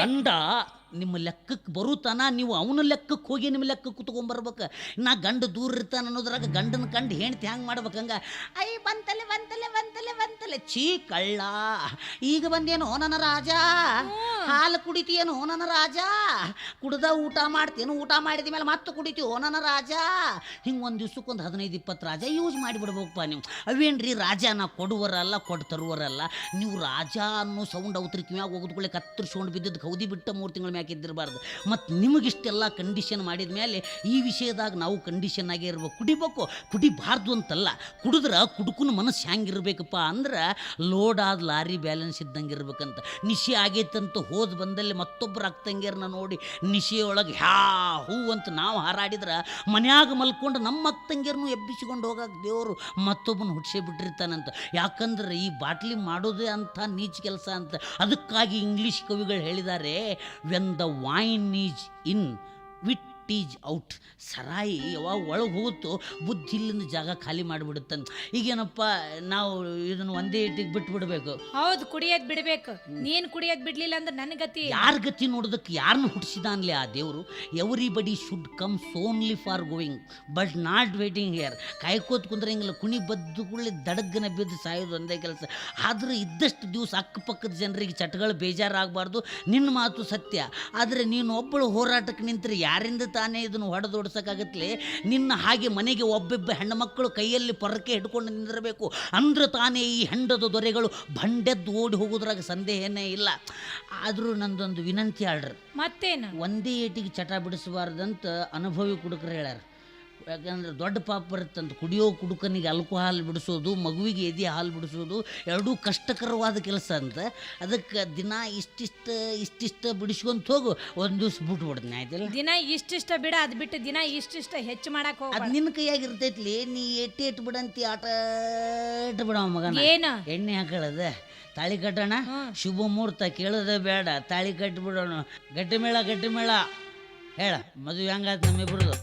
ಗಂಡ ನಿಮ್ಮ ಲೆಕ್ಕಕ್ಕೆ ಬರುತ್ತಾನ, ನೀವು ಅವನ ಲೆಕ್ಕಕ್ಕೆ ಹೋಗಿ ನಿಮ್ಮ ಲೆಕ್ಕಕ್ಕೆ ಕುತ್ಕೊಂಬರ್ಬೇಕು. ನಾ ಗಂಡ ದೂರ ಇರ್ತಾನ ಅನ್ನೋದ್ರಾಗ ಗಂಡನ ಕಂಡು ಹೆಣ್ತಿ ಹೆಂಗೆ ಮಾಡ್ಬೇಕಂಗ ಐ ಬಂತಲೆ ಚೀ ಕಳ್ಳ ಈಗ ಬಂದೇನೋ ನನ್ನ ರಾಜ, ಹಾಲು ಕುಡಿತೀಯೇನೋ ನನ್ನ ರಾಜ, ಕುಡ್ದ ಊಟ ಮಾಡ್ತೇನು, ಊಟ ಮಾಡಿದ ಮೇಲೆ ಮತ್ತೆ ಕುಡಿತೀವೋ ನನ್ನ ರಾಜ. ಹಿಂಗೆ ಒಂದು ದಿವ್ಸಕ್ಕೊಂದು 15-20 ರಾಜ ಯೂಸ್ ಮಾಡಿಬಿಡ್ಬೇಕಪ್ಪ ನೀವು. ಅವೇನ್ರಿ ರಾಜ ನಾ ಕೊಡುವರಲ್ಲ ತರುವರಲ್ಲ. ನೀವು ರಾಜ ಅನ್ನೋ ಸೌಂಡ್ ಅವತ್ರಿ ಕಿವ್ಯಾಗ ಹೋಗಿದ್ಕೊಳ್ಳಿ ಕತ್ತರಿಸ್ಕೊಂಡು ಬಿದ್ದದ್ದು ಕೌದಿ ಬಿಟ್ಟ 3 ತಿಂಗಳ ಮ್ಯಾಕೆ ಇದ್ದಿರಬಾರ್ದು. ಮತ್ತು ನಿಮಗಿಷ್ಟೆಲ್ಲ ಕಂಡೀಷನ್ ಮಾಡಿದ ಮೇಲೆ ಈ ವಿಷಯದಾಗ ನಾವು ಕಂಡೀಷನ್ ಆಗೇ ಇರ್ಬೇಕು. ಕುಡಿಬಾರ್ದು ಅಂತಲ್ಲ, ಕುಡಿದ್ರೆ ಕುಡುಕನ ಮನಸ್ಸು ಹೆಂಗಿರ್ಬೇಕಪ್ಪ ಅಂದ್ರೆ ಲೋಡ್ ಆದ ಲಾರಿ ಬ್ಯಾಲೆನ್ಸ್ ಇದ್ದಂಗೆ ಇರ್ಬೇಕಂತ. ನಿಶೆ ಆಗೈತಂತ ಹೋದ್ ಬಂದಲ್ಲಿ ಮತ್ತೊಬ್ಬರು ಅಕ್ಕಂಗಿಯರನ್ನ ನೋಡಿ ನಿಶೆಯೊಳಗೆ ಹೂ ಅಂತ ನಾವು ಹಾರಾಡಿದ್ರೆ ಮನ್ಯಾಗ ಮಲ್ಕೊಂಡು ನಮ್ಮ ಅಕ್ಕಂಗಿಯರನ್ನು ಎಬ್ಬಿಸಿಕೊಂಡು ಹೋಗಕ್ಕೆ ದೇವರು ಮತ್ತೊಬ್ಬನ ಹುಡ್ಸೇ ಬಿಟ್ಟಿರ್ತಾನಂತ. ಯಾಕಂದ್ರೆ ಈ ಬಾಟ್ಲಿ ಮಾಡೋದೇ ಅಂತ ನೀಚ್ ಕೆಲಸ ಅಂತ. ಅದಕ್ಕಾಗಿ ಇಂಗ್ಲೀಷ್ ಕವಿಗಳು ಹೇಳಿದ್ದಾರೆ, when the wine is in wit is out. ಸರಾಯಿ ಯಾವಾಗ ಒಳಗೆ ಹೋಗುತ್ತೋ ಬುದ್ಧಿ ಇಲ್ಲಿಂದ ಜಾಗ ಖಾಲಿ ಮಾಡಿಬಿಡುತ್ತಂತ. ಈಗೇನಪ್ಪ ನಾವು ಇದನ್ನು ಒಂದೇ ಇಟ್ಟಿಗೆ ಬಿಟ್ಬಿಡ್ಬೇಕು. ಹೌದು, ಕುಡಿಯೋದು ಬಿಡಬೇಕು. ನೀನು ಕುಡಿಯೋದು ಬಿಡ್ಲಿಲ್ಲ ಅಂದ್ರೆ ನನ್ನ ಗತಿ. ಯಾರ ಗತಿ ನೋಡೋದಕ್ಕೆ ಯಾರನ್ನ ಹುಟ್ಟಿಸಿದಾನ್ಲೆ ಆ ದೇವರು. Everybody should comes only for going but not waiting here. ಕಾಯ್ಕೋತ್ ಕುಂದ್ರೆ ಹಿಂಗಿಲ್ಲ, ಕುಣಿ ಬದ್ದುಕೊಳ್ಳಿ ದಡಗ್ಗನ ಬಿದ್ದು ಸಾಯೋದು ಒಂದೇ ಕೆಲಸ. ಆದ್ರೆ ಇದ್ದಷ್ಟು ದಿವಸ ಅಕ್ಕಪಕ್ಕದ ಜನರಿಗೆ ಚಟಗಳು ಬೇಜಾರಾಗಬಾರ್ದು. ನಿನ್ನ ಮಾತು ಸತ್ಯ. ಆದರೆ ನೀನು ಒಬ್ಬಳು ಹೋರಾಟಕ್ಕೆ ನಿಂತರೆ ಯಾರಿಂದ ತಾನೇ ಇದನ್ನು ಹೊಡೆದೋಡ್ಸೋಕ್ಕಾಗತ್ತಲೆ. ನಿನ್ನ ಹಾಗೆ ಮನೆಗೆ ಒಬ್ಬೊಬ್ಬ ಹೆಣ್ಣು ಮಕ್ಕಳು ಕೈಯಲ್ಲಿ ಪೊರಕೆ ಹಿಡ್ಕೊಂಡು ನಿಂದಿರಬೇಕು. ಅಂದ್ರೆ ತಾನೇ ಈ ಹೆಂಡದ ದೊರೆಗಳು ಬಂಡೆದ್ದು ಓಡಿ ಹೋಗೋದ್ರಾಗ ಸಂದೇಹನೇ ಇಲ್ಲ. ಆದರೂ ನಂದೊಂದು ವಿನಂತಿ ಆಡ್ರಿ, ಮತ್ತೇನು ಒಂದೇ ಏಟಿಗೆ ಚಟ ಬಿಡಿಸಬಾರ್ದಂತ ಅನುಭವಿ ಕುಡುಕರು ಹೇಳ್ಯಾರ. ಯಾಕಂದ್ರೆ ದೊಡ್ಡ ಪಾಪ ಬರುತ್ತಂತ. ಕುಡಿಯೋ ಕುಡುಕನಿಗೆ ಆಲ್ಕೋಹಾಲ್ ಬಿಡಿಸೋದು, ಮಗುವಿಗೆ ಎದೆ ಹಾಲು ಬಿಡಿಸೋದು ಎರಡೂ ಕಷ್ಟಕರವಾದ ಕೆಲಸ ಅಂತ. ಅದಕ್ಕೆ ದಿನ ಇಷ್ಟಿಷ್ಟ ಬಿಡಿಸ್ಕೊಂತ ಹೋಗು, ಒಂದು ದಿವ್ಸ ಬಿಟ್ಬಿಡ್ತೀನಿ ಆಯ್ತಲ್ಲ. ದಿನ ಇಷ್ಟಿಷ್ಟ ಬಿಡ, ಅದು ಬಿಟ್ಟು ದಿನ ಇಷ್ಟಿಷ್ಟ ಹೆಚ್ಚು ಮಾಡಕ್ಕೆ ಹೋಗ. ಅದು ನಿನ್ನ ಕೈಯಾಗಿರ್ತೈತ್ಲಿ. ನೀ ಎಟ್ಟು ಬಿಡಂತಿ ಆಟ ಬಿಡವ ಮಗನ. ಏನು ಎಣ್ಣೆ ಹಾಕೊಳ್ಳೋದ, ತಾಳಿ ಕಟ್ಟೋಣ, ಶುಭ ಮುಹೂರ್ತ ಕೇಳೋದೇ ಬೇಡ, ತಾಳಿ ಕಟ್ಟಿಬಿಡೋಣ. ಗಟ್ಟಿ ಮೇಳ ಹೇಳ, ಮದುವೆ ಹೆಂಗಾಯ್ತು ನಮ್ಮಿಬ್ರದು?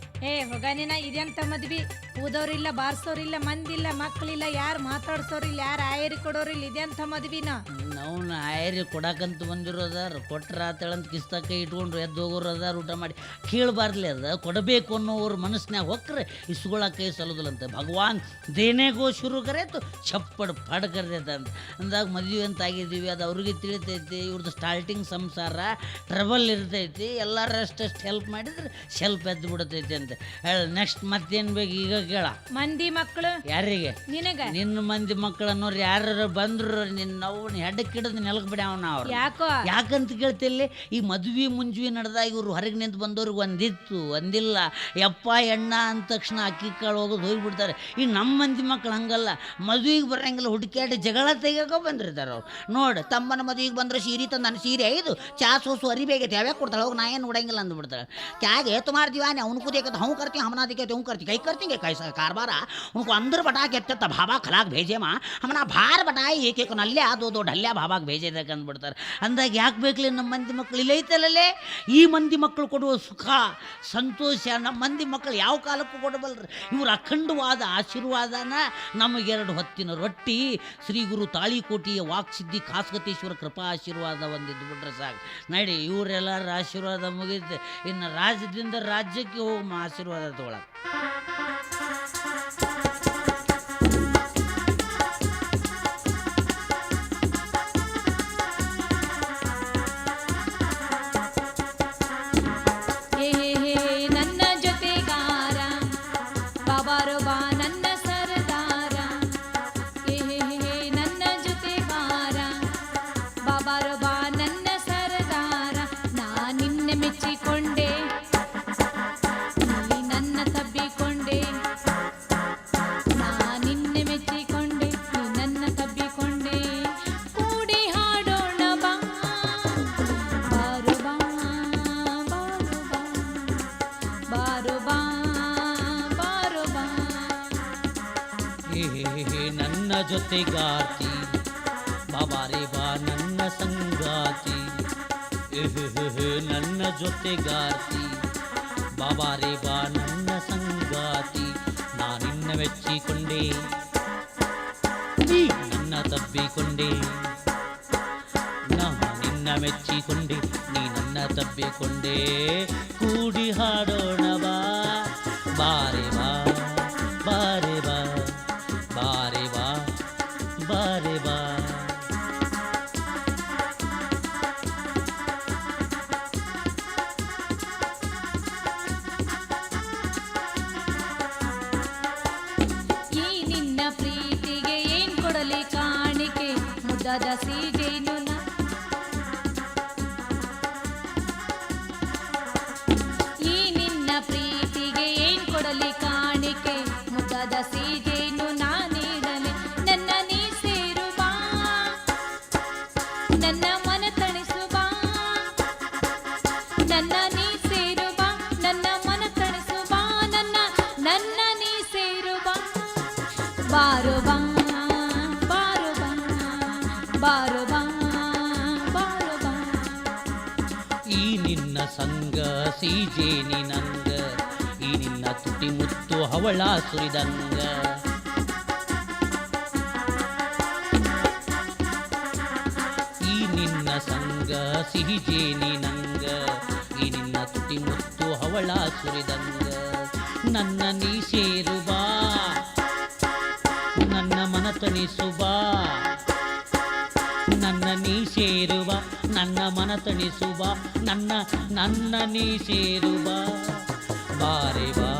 ಹೋಗಾನಿನ ಇದೆಂತ ಮದ್ವಿ? ಊದೋರಿಲ್ಲ, ಬಾರ್ಸೋರಿಲ್ಲ, ಮಂದಿಲ್ಲ, ಮಕ್ಕಳಿಲ್ಲ, ಯಾರು ಮಾತಾಡ್ಸೋರಿಲ್ಲ, ಯಾರು ಆಯರಿ ಕೊಡೋರಿಲ್ಲ. ಇದೆಂತ ಮದ್ವಿನ? ನಾವು ಆಯರಿ ಕೊಡಾಕಂತ ಬಂದಿರೋದಾರ, ಕೊಟ್ರ ಆತಳಂತ ಕಿಸ್ತ ಕೈ ಇಟ್ಕೊಂಡ್ರು ಎದ್ದು ಹೋಗೋರು ಅದಾರ. ಊಟ ಮಾಡಿ ಕೇಳಬಾರ್ಲಿ. ಅದ ಕೊಡಬೇಕು ಅನ್ನೋವ್ರ ಮನಸ್ಸಿನಾಗ ಹೊಕ್ಕರೆ ಇಸ್ಕೊಳಕ್ಕೆ ಕೈ ಸಲ್ಲೋದಿಲ್ಲಂತ. ಭಗವಾನ್ ದೇನೇಗೋ ಶುರು ಕರೆತು ಚಪ್ಪಡ್ ಪಡ್ ಕರೆದೈತೆ ಅಂತ ಅಂದಾಗ ಮದುವೆ ಅಂತ ಆಗಿದ್ದೀವಿ. ಅದು ಅವ್ರಿಗೆ ತಿಳಿತೈತಿ. ಇವ್ರದ್ದು ಸ್ಟಾರ್ಟಿಂಗ್ ಸಂಸಾರ ಟ್ರಬಲ್ ಇರ್ತೈತಿ. ಎಲ್ಲರೂ ಅಷ್ಟಷ್ಟು ಹೆಲ್ಪ್ ಮಾಡಿದ್ರೆ ಸೆಲ್ಪ್ ಎದ್ದು ಬಿಡ್ತೈತಿ ಅಂತ. ಅಂತೆ ಹೇಳ. ನೆಕ್ಸ್ಟ್ ಮತ್ತೇನು ಬೇಕು ಈಗ ಕೇಳ. ಮಂದಿ ಮಕ್ಕಳು ಯಾರಿಗೆ? ನಿನಗ. ನಿನ್ನ ಮಂದಿ ಮಕ್ಕಳು ಅನ್ನೋರು ಯಾರು ಬಂದ್ರು ನಿನ್ನ ಅವ್ನ ಹೆಡ್ಡಕ್ಕೆ ಹಿಡಿದು ನೆಲಕ್ಕೆ ಬಿಡ್ಯಾವನ ಅವ್ರು. ಯಾಕೋ? ಯಾಕಂತ ಕೇಳ್ತಿಲ್ಲಿ, ಈ ಮದ್ವಿ ಮುಂಜ್ವಿ ನಡೆದಾಗ ಇವ್ರು ಹೊರಗೆ ನಿಂತು ಬಂದವ್ರಿಗೆ ಒಂದಿತ್ತು ಒಂದಿಲ್ಲ. ಯಪ್ಪ ಎಣ್ಣ ಅಂದ ತಕ್ಷಣ ಅಕ್ಕಿ ಕಾಳು ಹೋಗೋದು ಹೋಗಿಬಿಡ್ತಾರೆ. ಈ ನಮ್ಮ ಮಂದಿ ಮಕ್ಕಳು ಹಂಗಲ್ಲ, ಮದುವೆಗೆ ಬರಂಗಿಲ್ಲ, ಹುಡುಕ್ಯಾಡಿ ಜಗಳ ತೆಗಿಯೋಕೆ ಬಂದಿರ್ತಾರೆ ಅವ್ರು. ನೋಡಿ, ತಮ್ಮನ ಮದುವೆಗೆ ಬಂದರೆ ಸೀರೆ ತಂದು ನನ್ನ ಸೀರೆ ಇದು ಚಾ ಸೋಸು ಅರಿಬೇಕೈತೆ ಯಾವ್ಯಾಕೆ ಕೊಡ್ತಾಳೆ, ಹೋಗಿ ನಾ ಏನು ನೋಡಂಗಿಲ್ಲ ಅಂದ್ಬಿಡ್ತಾಳೆ. ಕ್ಯಾಗೆ ತುಮಾರ್ ದಿವಾನೆ ಅವ್ನು ಕುದಿಯಕತ್ತೆ ಹ್ಞೂ ಕರ್ತಿ हमना दिखे हूँ करती कई करती कैसा कारबार उनको अंदर बटा के तो भाबा खलाक भेजे माँ हमना भार बटाई एक नल्ले दो ढल्ल्या भाबाग भेजे ಅಂದ್ಬಿಡ್ತಾರೆ. ಅಂದಾಗ ಯಾಕೆ ಬೇಕಲಿ ನಮ್ಮ ಮಂದಿ ಮಕ್ಕಳು ಇಲ್ಲ ಐತಲ್ಲೇ. ಈ ಮಂದಿ ಮಕ್ಕಳು ಕೊಡುವ ಸುಖ ಸಂತೋಷ ನಮ್ಮ ಮಂದಿ ಮಕ್ಕಳು ಯಾವ ಕಾಲಕ್ಕೂ ಕೊಡಬಲ್ರಿ. ಇವ್ರ ಅಖಂಡವಾದ ಆಶೀರ್ವಾದನ ನಮಗೆರಡು ಹೊತ್ತಿನ ರೊಟ್ಟಿ ಶ್ರೀ ಗುರು ತಾಳಿಕೋಟಿಯ ವಾಕ್ಸಿದ್ಧಿ ಖಾಸಗತೇಶ್ವರ ಕೃಪಾ ಆಶೀರ್ವಾದ ಒಂದಿದ್ದು ಬಿಟ್ರೆ ಸಾಕು. ನಡಿ, ಇವರೆಲ್ಲರ ಆಶೀರ್ವಾದ ಮುಗಿಯುತ್ತೆ. ಇನ್ನು ರಾಜ್ಯದಿಂದ ರಾಜ್ಯಕ್ಕೆ ಹೋಗಿ ಆಶೀರ್ವಾದ ತಗೊಳಕ್ಕೆ. ನನ್ನ ಜೊತೆಗಾರ ಬಾಬಾರೋ ಬಾ ನನ್ನ ಸರದಾರ. ನನ್ನ ಜೊತೆಗಾರ ಬಾಬಾರೋ ಬಾ ನನ್ನ ಸರದಾರ. ನಾ ನಿನ್ನೆ ಮೆಚ್ಚಿಕೊಂಡೆ, ನೀ ನನ್ನ ತಬ್ಬಿಕೊಂಡೆ. ನಾ ನಿನ್ನೆ ಮೆಚ್ಚಿಕೊಂಡೆ, ನೀ ನನ್ನ ತಬ್ಬಿಕೊಂಡೆ. ಕೂಡಿ ಹಾಡೋಣ ಬಾ ಬಾರೋ ಬಾ ಬಾರೋ ಬಾ ಬಾರೋ ಬಾ ಬಾರೋ ಬಾ. ನನ್ನ ಜೊತೆಗಾತಿ ಬಾಬಾರೆ ಬಾ ನನ್ನ ಸಂಗಾತಿ. ನನ್ನ ಜೊತೆಗಾತಿ ಬಾಬಾರೆ ಬಾ ನನ್ನ ಸಂಗಾತಿ. ನಾನಿನ್ನ ಮೆಚ್ಚಿಕೊಂಡೆ, ನೀ ನನ್ನ ತಬ್ಬಿಕೊಂಡೆ. ನಿನ್ನ ಮೆಚ್ಚಿಕೊಂಡೆ, ನೀ ನನ್ನ ತಬ್ಬಿಕೊಂಡೆ. ಕೂಡಿ ಹಾಡೋಣ ಬಾ ಬಾರೆ ಬಾ ಬಾರೆ ಬಾ ಬಾರೆ ಬಾ ಬಾರೆ ಬಾ. ಈ ನಿನ್ನ ಪ್ರೀತಿಗೆ ಏನ್ ಕೊಡಲಿ ಕಾಣಿಕೆ, ಮುದ್ದದ ಸೀಜೆನು ಈ ನಿನ್ನ ಪ್ರೀತಿಗೆ ಏನ್ ಕೊಡಲಿ ಕಾಣಿಕೆ, ಮುದ್ದದ ಸೀಜೆನು ನಾನೀಡಲೆ. ನನ್ನ ನೀ ಸೇರು ಬಾ, ನನ್ನ ಮನ ತಣಿಸು ಬಾ. ನನ್ನ ನೀ ಸೇರು ಬಾ, ನನ್ನ ಮನ ತಣಿಸು ಬಾ. ನನ್ನ ನೀ ಸೇರು ಬಾ ಬಾರೋ ಬಾ ಬಾರೋ ಬಾ ಬಾರೋ ಬಾ ಬಾರೋ ಬಾ. ಈ ನಿನ್ನ ಸಂಗ ಸೀಜೇನಿ ನಂಗ, ಈ ನಿನ್ನ ತುಟಿ ಮುತ್ತು ಹವಳ ಸುರಿದಂಗ. ಈ ನಿನ್ನ ಸಂಗ ಸಿಹಿಜೇನಿ ನಂಗ, ಈ ನಿನ್ನ ತುಟಿ ಮುತ್ತು ಹವಳ ಸುರಿದಂಗ. ನನ್ನ ನೀ ಸೇರು ಬಾ, ನನ್ನ ಮನ ತಣಿಸು ಬಾ. ನನ್ನ ನೀ ಸೇರುವ ನನ್ನ ಮನ ತಣಿಸುವ ನನ್ನ ನೀ ಸೇರುವ ಬಾರೆ ಬಾ